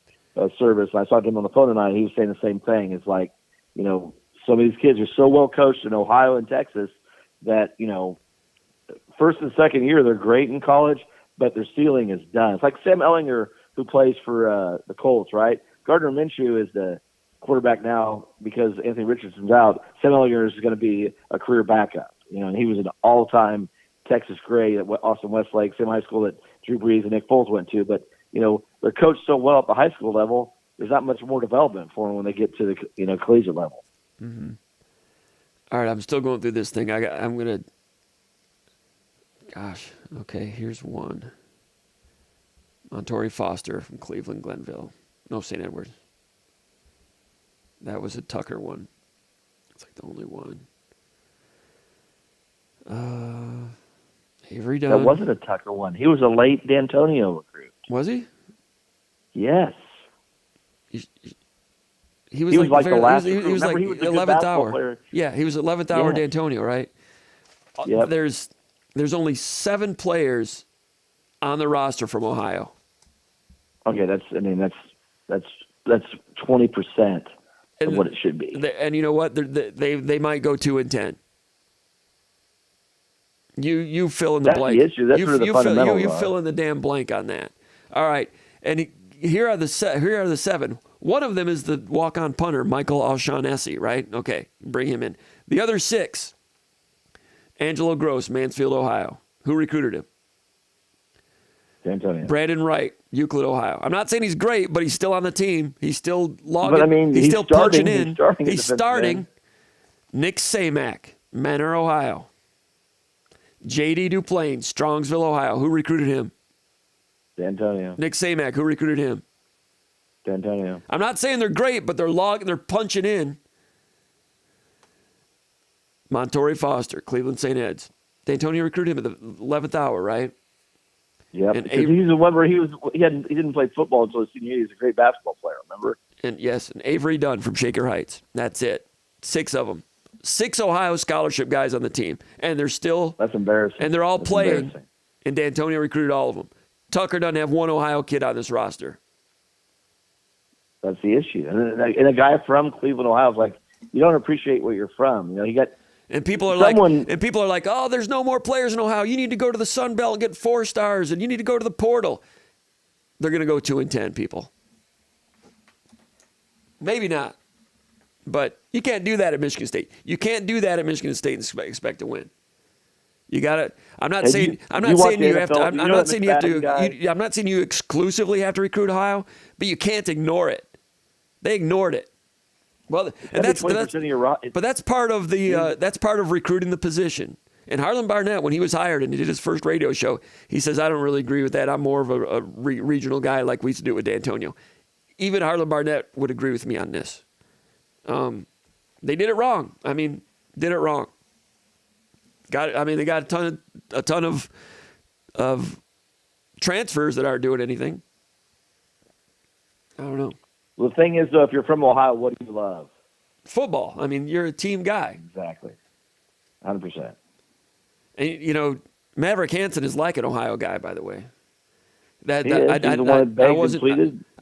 service. And I talked to him on the phone tonight, and he was saying the same thing. It's like, you know, some of these kids are so well coached in Ohio and Texas that, you know, first and second year they're great in college, but their ceiling is done. It's like Sam Ellinger, who plays for the Colts, right? Gardner Minshew is the quarterback now because Anthony Richardson's out. Sam Ellinger is going to be a career backup. You know, and he was an all-time Texas great at Austin Westlake, same high school that Drew Brees and Nick Foles went to. But, you know, they're coached so well at the high school level, there's not much more development for them when they get to the, you know, collegiate level. Mm-hmm. All right, I'm still going through this thing. I'm going to – gosh, okay, here's one. Montori Foster from Cleveland, Glenville. No, St. Edward. That was a Tucker one. It's like the only one. Avery Dunn. That wasn't a Tucker one. He was a late D'Antonio recruit. Was he? Yes. He was like the last. He was like he was a good 11th basketball hour. player. Yeah, he was 11th hour Yeah. D'Antonio, right? Yep. There's only 7 players on the roster from Ohio. Okay, that's 20% of what it should be. And you know what? They might go 2-10. You fill in the That's blank. the issue. That's where the fundamentals you are. fill in the damn blank on that. All right, and here are the 7. One of them is the walk-on punter, Michael O'Shaughnessy, right? Okay, bring him in. The other 6, Angelo Gross, Mansfield, Ohio. Who recruited him? D'Antonio. Brandon Wright, Euclid, Ohio. I'm not saying he's great, but he's still on the team. He's still logging. But I mean, he's still starting, punching in. He's starting. Nick Samac, Manor, Ohio. J.D. Duplain, Strongsville, Ohio. Who recruited him? D'Antonio. Nick Samac. Who recruited him? D'Antonio. I'm not saying they're great, but they're punching in. Montori Foster, Cleveland St. Ed's. D'Antonio recruited him at the 11th hour, right? Yep. And Because he's the one where he didn't play football until his senior year. He's a great basketball player. Remember? And yes, and Avery Dunn from Shaker Heights. That's it. 6 of them. 6 Ohio scholarship guys on the team, and they're still. That's embarrassing. And they're all That's playing. embarrassing. And D'Antonio recruited all of them. Tucker doesn't have one Ohio kid on this roster. That's the issue. And a guy from Cleveland, Ohio, is like, you don't appreciate where you're from. You know, you got. And people are like, oh, there's no more players in Ohio. You need to go to the Sun Belt and get 4 stars, and you need to go to the portal. They're going to go 2-10, people. Maybe not, but you can't do that at Michigan State. You can't do that at Michigan State and expect to win. You got to. I'm not saying you exclusively have to recruit Ohio, but you can't ignore it. They ignored it. Well, and that's part of the that's part of recruiting the position. And Harlan Barnett, when he was hired and he did his first radio show, he says, I don't really agree with that. I'm more of a regional guy like we used to do with D'Antonio. Even Harlan Barnett would agree with me on this. They did it wrong. I mean, did it wrong. They got a ton of transfers that aren't doing anything. I don't know. Well, the thing is, though, if you're from Ohio, what do you love? Football. I mean, you're a team guy. Exactly. 100%. And, you know, Maverick Hansen is like an Ohio guy, by the way. I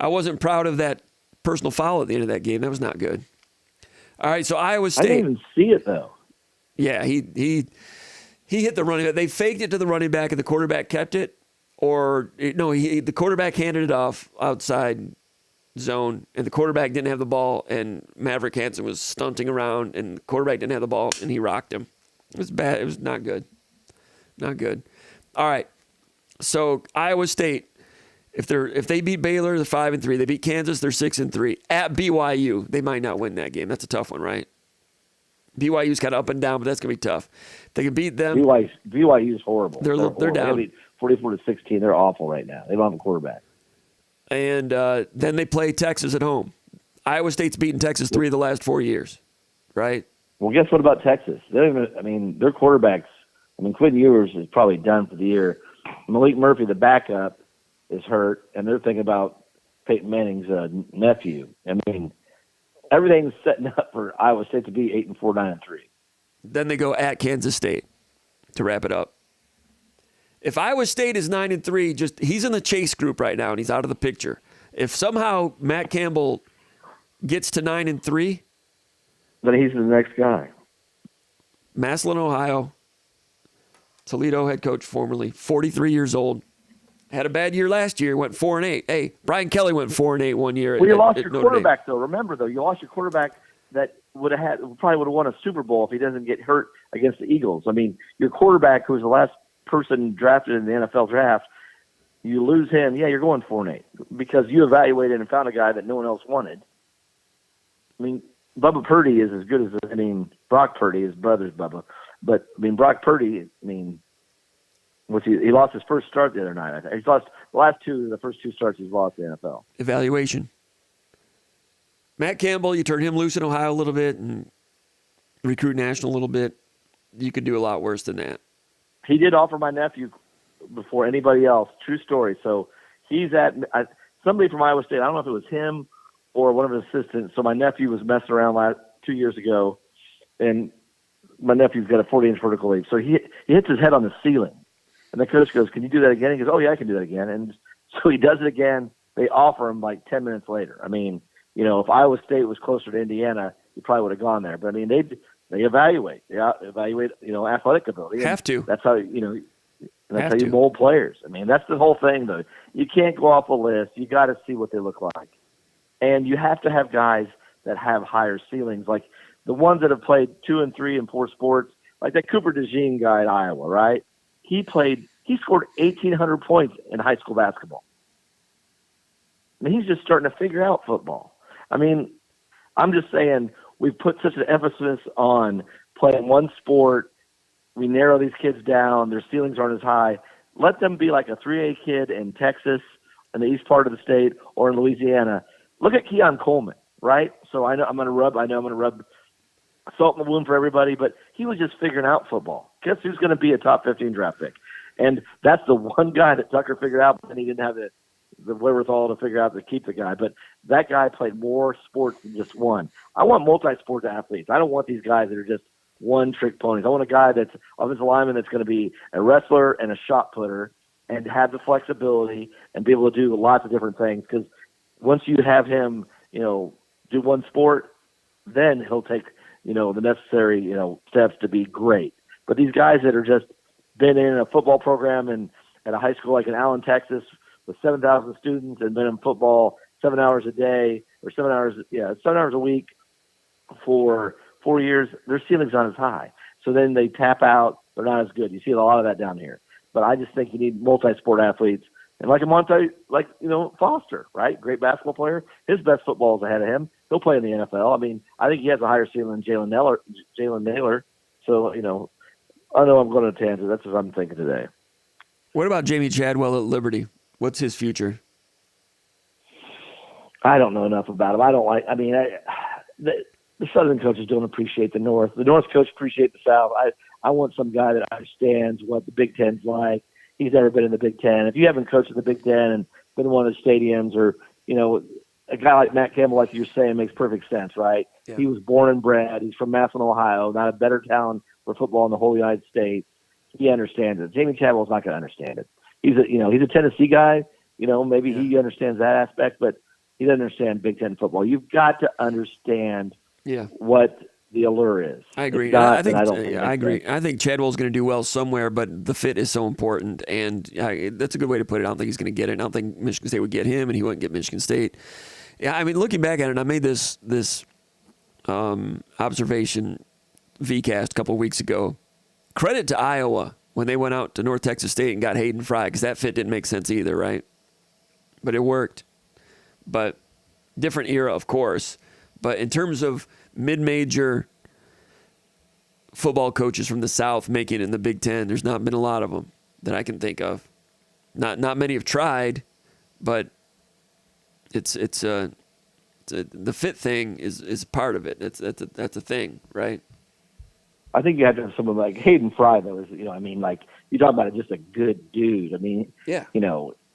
wasn't proud of that personal foul at the end of that game. That was not good. All right, so Iowa State. I didn't even see it, though. Yeah, he hit the running back. They faked it to the running back, and the quarterback kept it. The quarterback handed it off outside zone, and the quarterback didn't have the ball, and Maverick Hansen was stunting around, and the quarterback didn't have the ball, and he rocked him. It was bad. It was not good. Not good. All right. So Iowa State, if they beat Baylor, they're 5-3. They beat Kansas, they're 6-3. At BYU, they might not win that game. That's a tough one, right? BYU's kind of up and down, but that's gonna be tough. They can beat them. BYU's horrible. They're down. They 44-16. They're awful right now. They don't have a quarterback. And then they play Texas at home. Iowa State's beaten Texas 3 of the last 4 years, right? Well, guess what about Texas? Their quarterbacks. Quentin Ewers is probably done for the year. Malik Murphy, the backup, is hurt, and they're thinking about Peyton Manning's nephew. Everything's setting up for Iowa State to be 8-4, 9-3. Then they go at Kansas State to wrap it up. If Iowa State is 9-3, he's in the chase group right now, and he's out of the picture. If somehow Matt Campbell gets to 9-3, then he's the next guy. Massillon, Ohio, Toledo head coach formerly, 43 years old. Had a bad year last year, went 4-8. Hey, Brian Kelly went 4-8 one year. Well, you lost your quarterback, though. Remember, though, you lost your quarterback that probably would have won a Super Bowl if he doesn't get hurt against the Eagles. Your quarterback, who was the last person drafted in the NFL draft, you lose him, you're going 4-8 because you evaluated and found a guy that no one else wanted. Bubba Purdy is as good as Brock Purdy, his brother's Bubba. But, Brock Purdy, he lost his first start the other night. He's lost the first two starts he's lost in the NFL. Evaluation. Matt Campbell, you turn him loose in Ohio a little bit and recruit national a little bit. You could do a lot worse than that. He did offer my nephew before anybody else. True story. So he's somebody from Iowa State. I don't know if it was him or one of his assistants. So my nephew was messing around 2 years ago, and my nephew's got a 40-inch vertical leap. So he hits his head on the ceiling. And the coach goes, can you do that again? He goes, oh, yeah, I can do that again. And so he does it again. They offer him 10 minutes later. If Iowa State was closer to Indiana, he probably would have gone there. But, they evaluate. They evaluate, athletic ability. Have to. That's how, how you mold players. That's the whole thing, though. You can't go off a list. You got to see what they look like. And you have to have guys that have higher ceilings, like the ones that have played 2 and 3 and 4 sports, like that Cooper DeJean guy at Iowa, right? He scored 1,800 points in high school basketball. He's just starting to figure out football. I'm just saying we've put such an emphasis on playing one sport. We narrow these kids down. Their ceilings aren't as high. Let them be like a 3A kid in Texas, in the east part of the state, or in Louisiana. Look at Keon Coleman, right? So I know I'm going to rub salt in the wound for everybody, but he was just figuring out football. Guess who's going to be a top 15 draft pick? And that's the one guy that Tucker figured out, and he didn't have the wherewithal to figure out to keep the guy. But that guy played more sports than just one. I want multi-sport athletes. I don't want these guys that are just one-trick ponies. I want a guy that's offensive lineman that's going to be a wrestler and a shot putter and have the flexibility and be able to do lots of different things. Because once you have him, do one sport, then he'll take, the necessary, steps to be great. But these guys that are just been in a football program and at a high school like in Allen, Texas, with 7,000 students and been in football 7 hours a day or 7 hours a week for 4 years, their ceiling's not as high. So then they tap out. They're not as good. You see a lot of that down here. But I just think you need multi-sport athletes. And Foster, right? Great basketball player. His best football is ahead of him. He'll play in the NFL. I think he has a higher ceiling than Jalen Naylor. So, I know I'm going to tangent. That's what I'm thinking today. What about Jamie Chadwell at Liberty? What's his future? I don't know enough about him. I don't like. I mean, the Southern coaches don't appreciate the North. The North coach appreciate the South. I want some guy that understands what the Big Ten's like. He's never been in the Big Ten. If you haven't coached in the Big Ten and been in one of the stadiums, or a guy like Matt Campbell, like you're saying, makes perfect sense, right? Yeah. He was born and bred. He's from Massillon, Ohio. Not a better town for football in the whole United States. He understands it. Jamie Chadwell's not going to understand it. He's a Tennessee guy. Maybe he understands that aspect, but he doesn't understand Big Ten football. You've got to understand what the allure is. I agree. Not, I agree. I think Chadwell's going to do well somewhere, but the fit is so important, and that's a good way to put it. I don't think he's going to get it. I don't think Michigan State would get him, and he wouldn't get Michigan State. Yeah, I mean, looking back at it, I made this observation VCast a couple of weeks ago. Credit to Iowa when they went out to North Texas State and got Hayden Fry, because that fit didn't make sense either, right? But it worked. But different era, of course. But in terms of mid-major football coaches from the South making it in the Big Ten, there's not been a lot of them that I can think of. Not many have tried, but the fit thing is part of it. That's a thing, right? I think you have to have someone like Hayden Fry that was, like you talk about just a good dude. I mean,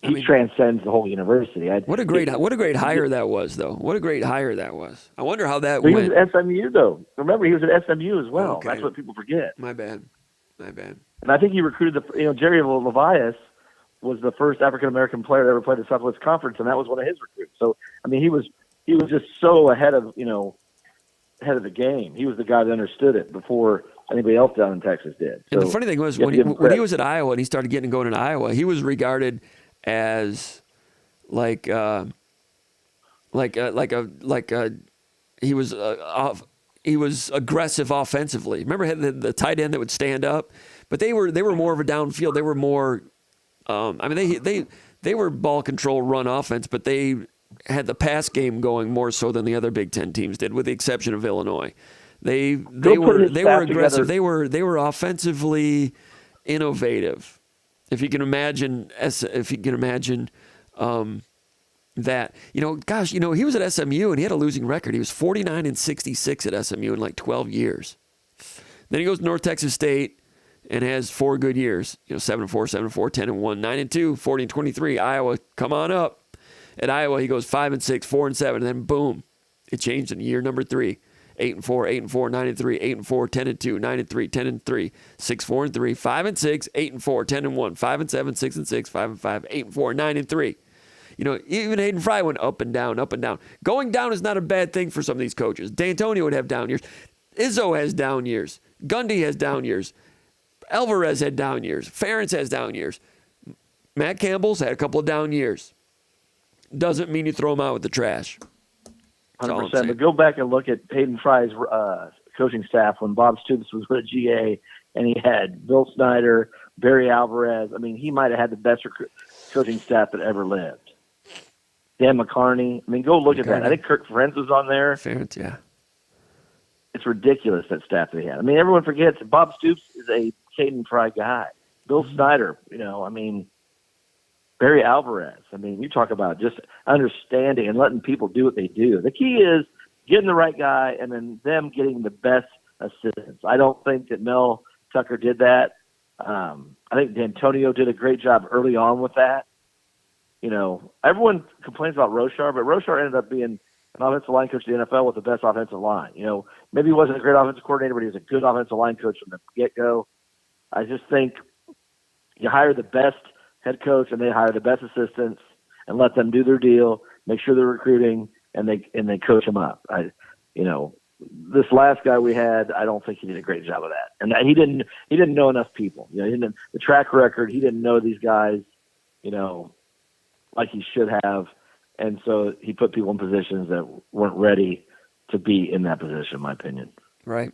he transcends the whole university. What a great hire that was, though. What a great hire that was. I wonder how that went. He was at SMU, though. Remember, he was at SMU as well. Okay. That's what people forget. My bad. And I think he recruited Jerry Levias was the first African American player that ever played the Southwest Conference, and that was one of his recruits. So I mean, he was just so ahead of the game. He was the guy that understood it before anybody else down in Texas did. So, and the funny thing was when he was at Iowa and he started going into Iowa, he was regarded as he was aggressive offensively. Remember the tight end that would stand up, but they were more of a downfield. They were more. They were ball control, run offense, but they had the pass game going more so than the other Big Ten teams did, with the exception of Illinois. They were aggressive. Together. They were offensively innovative. If you can imagine that, he was at SMU and he had a losing record. He was 49-66 at SMU in like 12 years. Then he goes to North Texas State and has 4 good years. 7-4, 7-4, 10-1, 9-2, 40-23. Iowa, come on up. At Iowa, he goes 5-6, 4-7, and then boom, it changed in year number 3. 8-4, 8-4, 9-3, 8-4, 10-2, 9-3, 10-3, 6-4-3, 5-6, 8-4, 10-1, 5-7, 6-6, 5-5, 8-4, 9-3. Even Hayden Fry went up and down, up and down. Going down is not a bad thing for some of these coaches. D'Antonio would have down years. Izzo has down years. Gundy has down years. Alvarez had down years. Ferentz has down years. Matt Campbell's had a couple of down years. Doesn't mean you throw him out with the trash. 100%. But go back and look at Hayden Fry's coaching staff when Bob Stoops was with GA, and he had Bill Snyder, Barry Alvarez. I mean, he might have had the best coaching staff that ever lived. Dan McCarney. I mean, go look at that. I think Kirk Ferentz was on there. Ferentz, yeah. It's ridiculous, that staff that he had. I mean, everyone forgets Bob Stoops is a Hayden Fry guy. Bill Snyder, Barry Alvarez. I mean, you talk about just understanding and letting people do what they do. The key is getting the right guy and then them getting the best assistance. I don't think that Mel Tucker did that. I think D'Antonio did a great job early on with that. Everyone complains about Rochar, but Rochar ended up being an offensive line coach of the NFL with the best offensive line. Maybe he wasn't a great offensive coordinator, but he was a good offensive line coach from the get-go. I just think you hire the best head coach and they hire the best assistants and let them do their deal, make sure they're recruiting, and they coach them up. This last guy we had, I don't think he did a great job of that. And that he didn't know enough people. He didn't the track record, he didn't know these guys, like he should have. And so he put people in positions that weren't ready to be in that position, in my opinion. Right.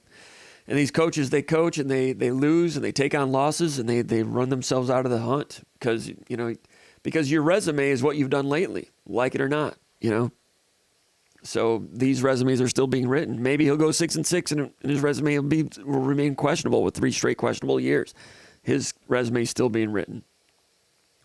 And these coaches, they coach and they lose and they take on losses and they run themselves out of the hunt because your resume is what you've done lately, like it or not, So these resumes are still being written. Maybe he'll go 6-6, and his resume will remain questionable with 3 straight questionable years. His resume is still being written.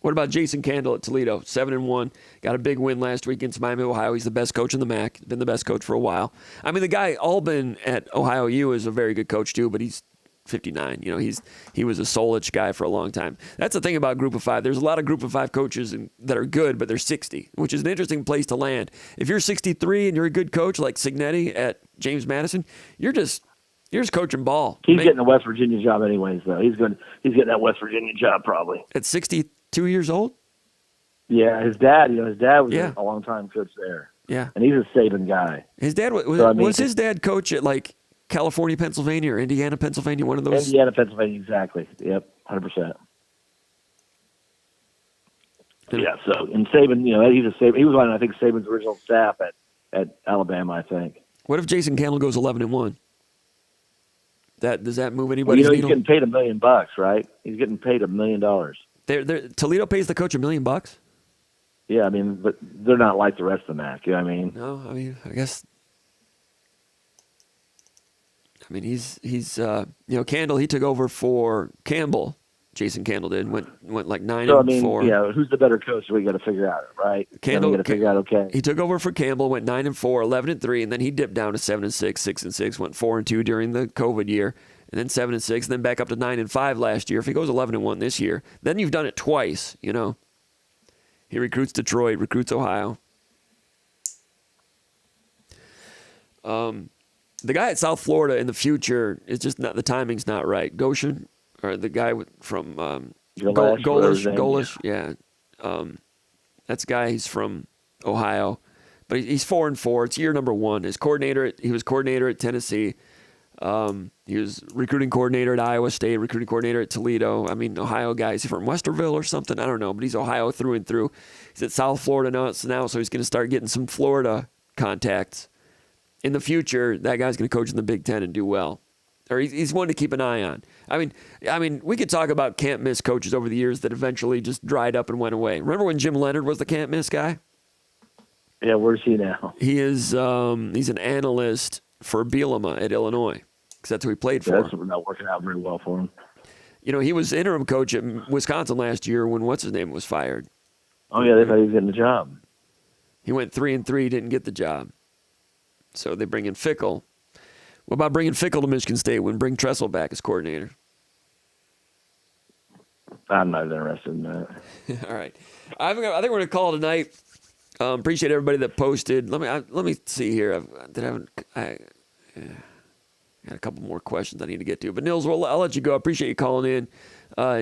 What about Jason Candle at Toledo? 7-1, got a big win last week against Miami, Ohio. He's the best coach in the MAC. He's been the best coach for a while. I mean, the guy Albin at Ohio U is a very good coach too, but he's 59. You know, he was a Solich guy for a long time. That's the thing about Group of 5. There's a lot of Group of 5 coaches that are good, but they're 60, which is an interesting place to land. If you're 63 and you're a good coach like Signetti at James Madison, you're just coaching ball. He's getting a West Virginia job anyways, though. He's getting that West Virginia job probably at 62 years old. Yeah, his dad was a long time coach there. Yeah, and he's a Saban guy. His dad was his dad coach at like California, Pennsylvania, or Indiana, Pennsylvania, one of those. Indiana, Pennsylvania, exactly. Yep, 100%. Yeah. So, and Saban, you know, he's a Saban. He was on, I think, Saban's original staff at Alabama, I think. What if Jason Candle goes 11-1? Does that move anybody's Well, he's needle? getting paid $1 million, right? He's getting paid $1 million. Toledo pays the coach $1 million. Yeah, I mean, but they're not like the rest of the MAC. You know what I mean? No, I mean, I guess. I mean, he's Candle. He took over for Campbell. Jason Candle did went like 9-4. So I mean, yeah, who's the better coach? We got to figure out, right? Candle. We got to figure out. Okay. He took over for Campbell, went 9-4, 11-3, and then he dipped down to 7-6, 6-6, went 4-2 during the COVID year, and then 7-6, and then back up to 9-5 last year. If he goes 11-1 this year, then you've done it twice. You know, he recruits Detroit, recruits Ohio. The guy at South Florida in the future is just not, the timing's not right. Goshen, or the guy from Golish, yeah. That's a guy, he's from Ohio, but he's 4-4. It's year number 1. He was coordinator at Tennessee. He was recruiting coordinator at Iowa State, recruiting coordinator at Toledo. I mean, Ohio guy. Is he from Westerville or something? I don't know, but he's Ohio through and through. He's at South Florida now, so he's going to start getting some Florida contacts. In the future, that guy's going to coach in the Big Ten and do well. Or he's one to keep an eye on. I mean, we could talk about can't miss coaches over the years that eventually just dried up and went away. Remember when Jim Leonard was the can't miss guy? Yeah, where's he now? He is. He's an analyst for Bielema at Illinois, because that's who he played for. That's not working out very well for him. You know, he was interim coach at Wisconsin last year when what's his name was fired. Oh yeah, they thought he was getting the job. He went 3-3, didn't get the job. So they bring in Fickle. What about bringing Fickle to Michigan State when bring Tressel back as coordinator? I'm not interested in that. All right. I think we're going to call it tonight. Appreciate everybody that posted. Let me see here. I got a couple more questions I need to get to. But Nils, I'll let you go. I appreciate you calling in.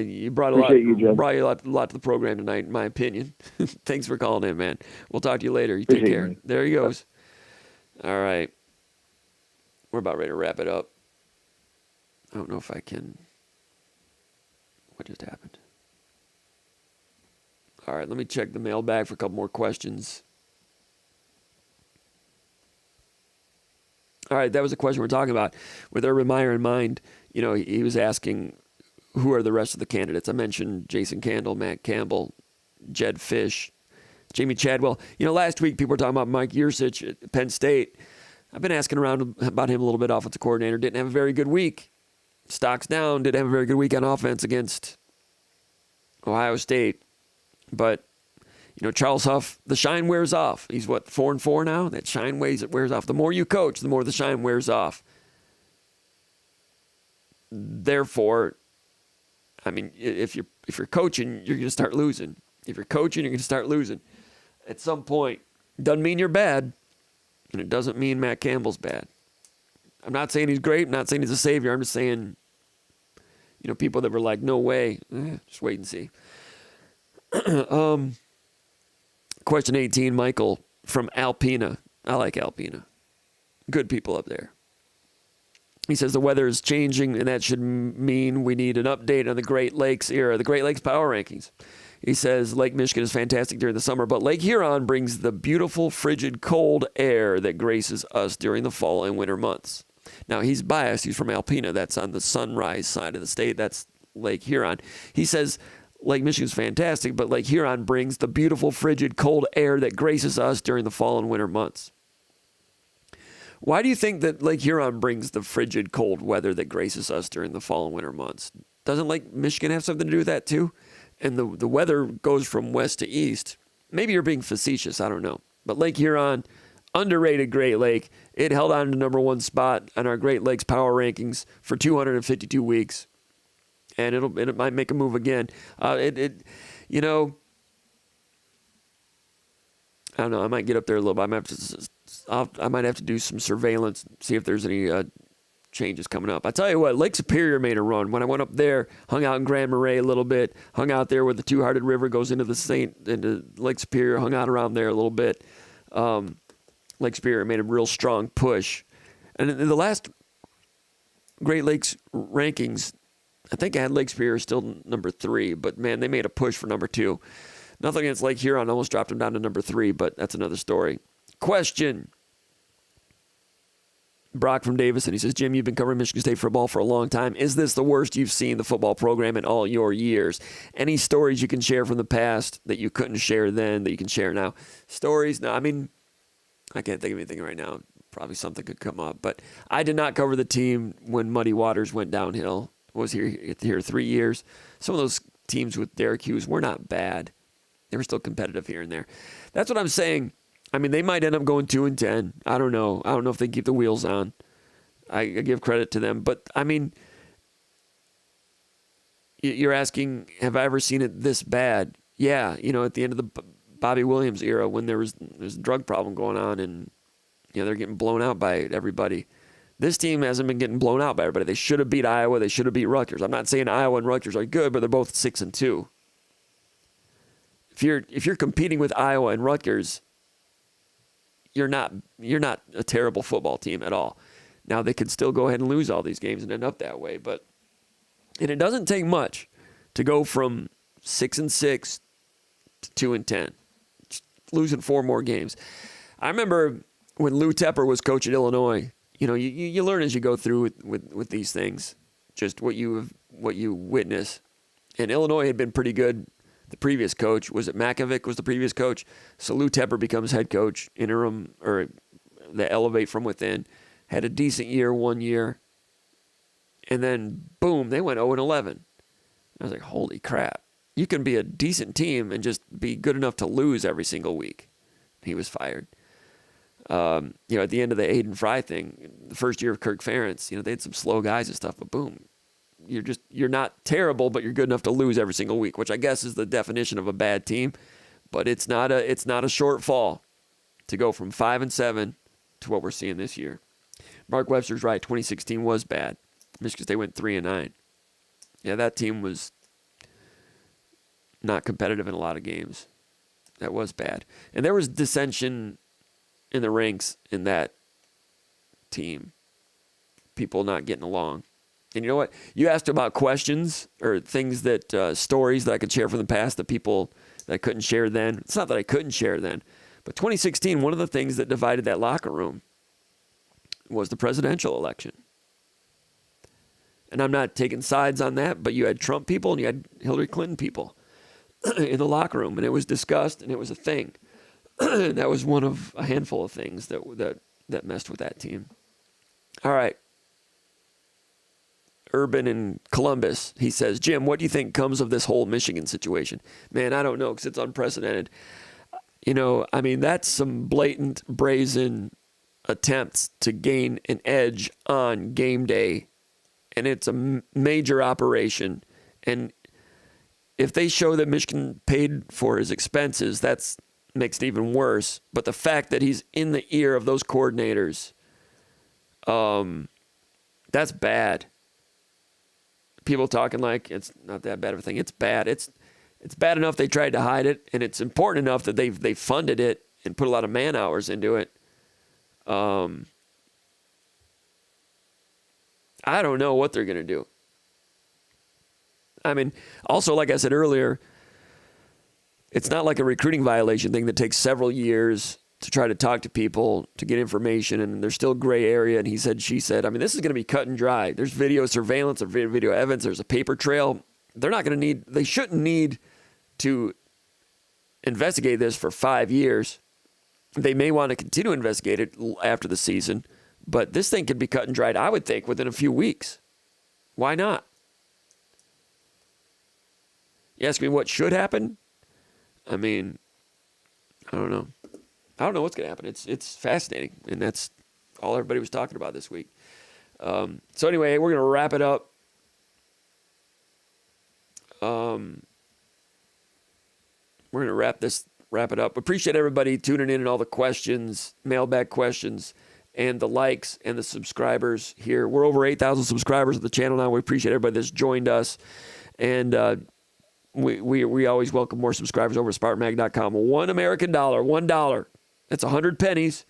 You brought a lot to the program tonight, in my opinion. Thanks for calling in, man. We'll talk to you later. You take care. You. There he goes. All right. We're about ready to wrap it up. I don't know if I can. What just happened? All right, let me check the mailbag for a couple more questions. All right, that was a question we're talking about. With Urban Meyer in mind, you know, he was asking who are the rest of the candidates. I mentioned Jason Candle, Matt Campbell, Jed Fish, Jamie Chadwell. You know, last week people were talking about Mike Yursich at Penn State. I've been asking around about him a little bit. Offensive coordinator, didn't have a very good week. Stock's down, didn't have a very good week on offense against Ohio State. But, you know, Charles Huff, the shine wears off. He's, 4-4 now? That shine wears off. The more you coach, the more the shine wears off. Therefore, I mean, if you're coaching, you're going to start losing. If you're coaching, you're going to start losing. At some point, doesn't mean you're bad, and it doesn't mean Matt Campbell's bad. I'm not saying he's great. I'm not saying he's a savior. I'm just saying, you know, people that were like, no way, just wait and see. Question 18, Michael from Alpena. I like Alpena. Good people up there. He says the weather is changing, and that should mean we need an update on the Great Lakes era, the Great Lakes power rankings. He says Lake Michigan is fantastic during the summer, but Lake Huron brings the beautiful, frigid, cold air that graces us during the fall and winter months. Now, he's biased. He's from Alpena. That's on the Sunrise side of the state. That's Lake Huron. He says Lake Michigan is fantastic, but Lake Huron brings the beautiful, frigid, cold air that graces us during the fall and winter months. Why do you think that Lake Huron brings the frigid cold weather that graces us during the fall and winter months? Doesn't Lake Michigan have something to do with that too? And the weather goes from west to east. Maybe you're being facetious. I don't know. But Lake Huron, underrated Great Lake. It held on to number one spot on our Great Lakes power rankings for 252 weeks. And it might make a move again. You know, I don't know. I might get up there a little bit. I might have to do some surveillance, see if there's any changes coming up. I tell you what, Lake Superior made a run. When I went up there, hung out in Grand Marais a little bit, hung out there where the Two-Hearted River goes into Lake Superior, hung out around there a little bit. Lake Superior made a real strong push. And in the last Great Lakes rankings, I think I had Lake Superior still number 3, but man, they made a push for number 2. Nothing against Lake Huron, almost dropped them down to number 3, but that's another story. Question. Brock from Davison, he says, Jim, you've been covering Michigan State football for a long time. Is this the worst you've seen the football program in all your years? Any stories you can share from the past that you couldn't share then that you can share now? Stories? No, I mean, I can't think of anything right now. Probably something could come up. But I did not cover the team when Muddy Waters went downhill. I was here 3 years. Some of those teams with Derek Hughes were not bad. They were still competitive here and there. That's what I'm saying. I mean, they might end up going 2-10. I don't know. I don't know if they keep the wheels on. I give credit to them. But, I mean, you're asking, have I ever seen it this bad? Yeah, you know, at the end of the Bobby Williams era when there's a drug problem going on and, you know, they're getting blown out by everybody. This team hasn't been getting blown out by everybody. They should have beat Iowa. They should have beat Rutgers. I'm not saying Iowa and Rutgers are good, but they're both 6-2. If you're competing with Iowa and Rutgers, you're not a terrible football team at all. Now they could still go ahead and lose all these games and end up that way, and it doesn't take much to go from 6-6 to 2-10, losing 4 more games. I remember when Lou Tepper was coach at Illinois. You know, you learn as you go through with these things, just what you witness. And Illinois had been pretty good. The previous coach, was it Makovic was the previous coach? So Lou Tepper becomes head coach, interim, or the elevate from within. Had a decent year 1 year. And then, boom, they went 0-11. I was like, holy crap. You can be a decent team and just be good enough to lose every single week. He was fired. You know, at the end of the Aiden Fry thing, the first year of Kirk Ferentz, you know, they had some slow guys and stuff, but boom. You're not terrible, but you're good enough to lose every single week, which I guess is the definition of a bad team. But it's not a short fall to go from 5-7 to what we're seeing this year. Mark Webster's right. 2016 was bad. Michigan State went 3-9. Yeah, that team was not competitive in a lot of games. That was bad, and there was dissension in the ranks in that team. People not getting along. And you know what? You asked about questions or things that, stories that I could share from the past that people that I couldn't share then. It's not that I couldn't share then. But 2016, one of the things that divided that locker room was the presidential election. And I'm not taking sides on that, but you had Trump people and you had Hillary Clinton people in the locker room. And it was discussed and it was a thing. That was one of a handful of things that messed with that team. All right. Urban in Columbus, he says, Jim, what do you think comes of this whole Michigan situation? Man, I don't know, because it's unprecedented. You know, I mean, that's some blatant, brazen attempts to gain an edge on game day, and it's a major operation. And if they show that Michigan paid for his expenses, that makes it even worse. But the fact that he's in the ear of those coordinators, that's bad. People talking like it's not that bad of a thing. It's bad. It's bad enough they tried to hide it, and it's important enough that they funded it and put a lot of man hours into it. I don't know what they're going to do. I mean, also, like I said earlier, it's not like a recruiting violation thing that takes several years to try to talk to people, to get information, and there's still gray area, and he said, she said. I mean, this is going to be cut and dry. There's video surveillance, there's video evidence, there's a paper trail. They shouldn't need to investigate this for 5 years. They may want to continue to investigate it after the season, But this thing could be cut and dried, I would think, within a few weeks. Why not? You ask me what should happen? I mean, I don't know. I don't know what's going to happen. It's fascinating, and that's all everybody was talking about this week. So anyway, we're going to wrap it up. We're going to wrap it up. Appreciate everybody tuning in and all the questions, mailbag questions, and the likes and the subscribers here. We're over 8,000 subscribers of the channel now. We appreciate everybody that's joined us. And we always welcome more subscribers over at SpartanMag.com. $1 American dollar, $1. That's 100 pennies.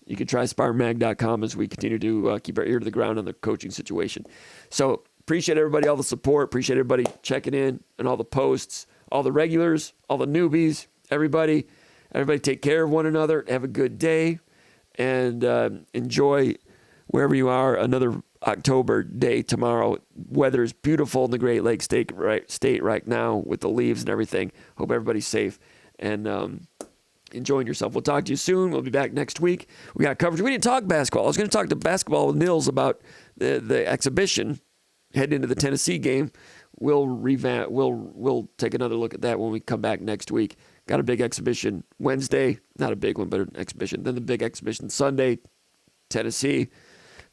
You can try SpartanMag.com as we continue to keep our ear to the ground on the coaching situation. So appreciate everybody, all the support. Appreciate everybody checking in and all the posts, all the regulars, all the newbies, everybody. Everybody take care of one another. Have a good day. And enjoy wherever you are another October day tomorrow. Weather is beautiful in the Great Lakes state right now with the leaves and everything. Hope everybody's safe and enjoying yourself. We'll talk to you soon. We'll be back next week. We got coverage. We didn't talk basketball. I was going to talk to basketball with Nils about the exhibition heading into the Tennessee game. We'll revamp. We'll take another look at that when we come back next week. Got a big exhibition Wednesday. Not a big one, but an exhibition. Then the big exhibition Sunday, Tennessee.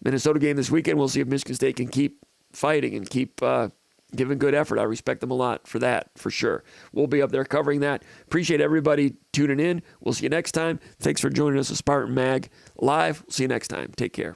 Minnesota game this weekend. We'll see if Michigan State can keep fighting and keep giving good effort. I respect them a lot for that, for sure. We'll be up there covering that. Appreciate everybody tuning in. We'll see you next time. Thanks for joining us at Spartan Mag Live. See you next time. Take care.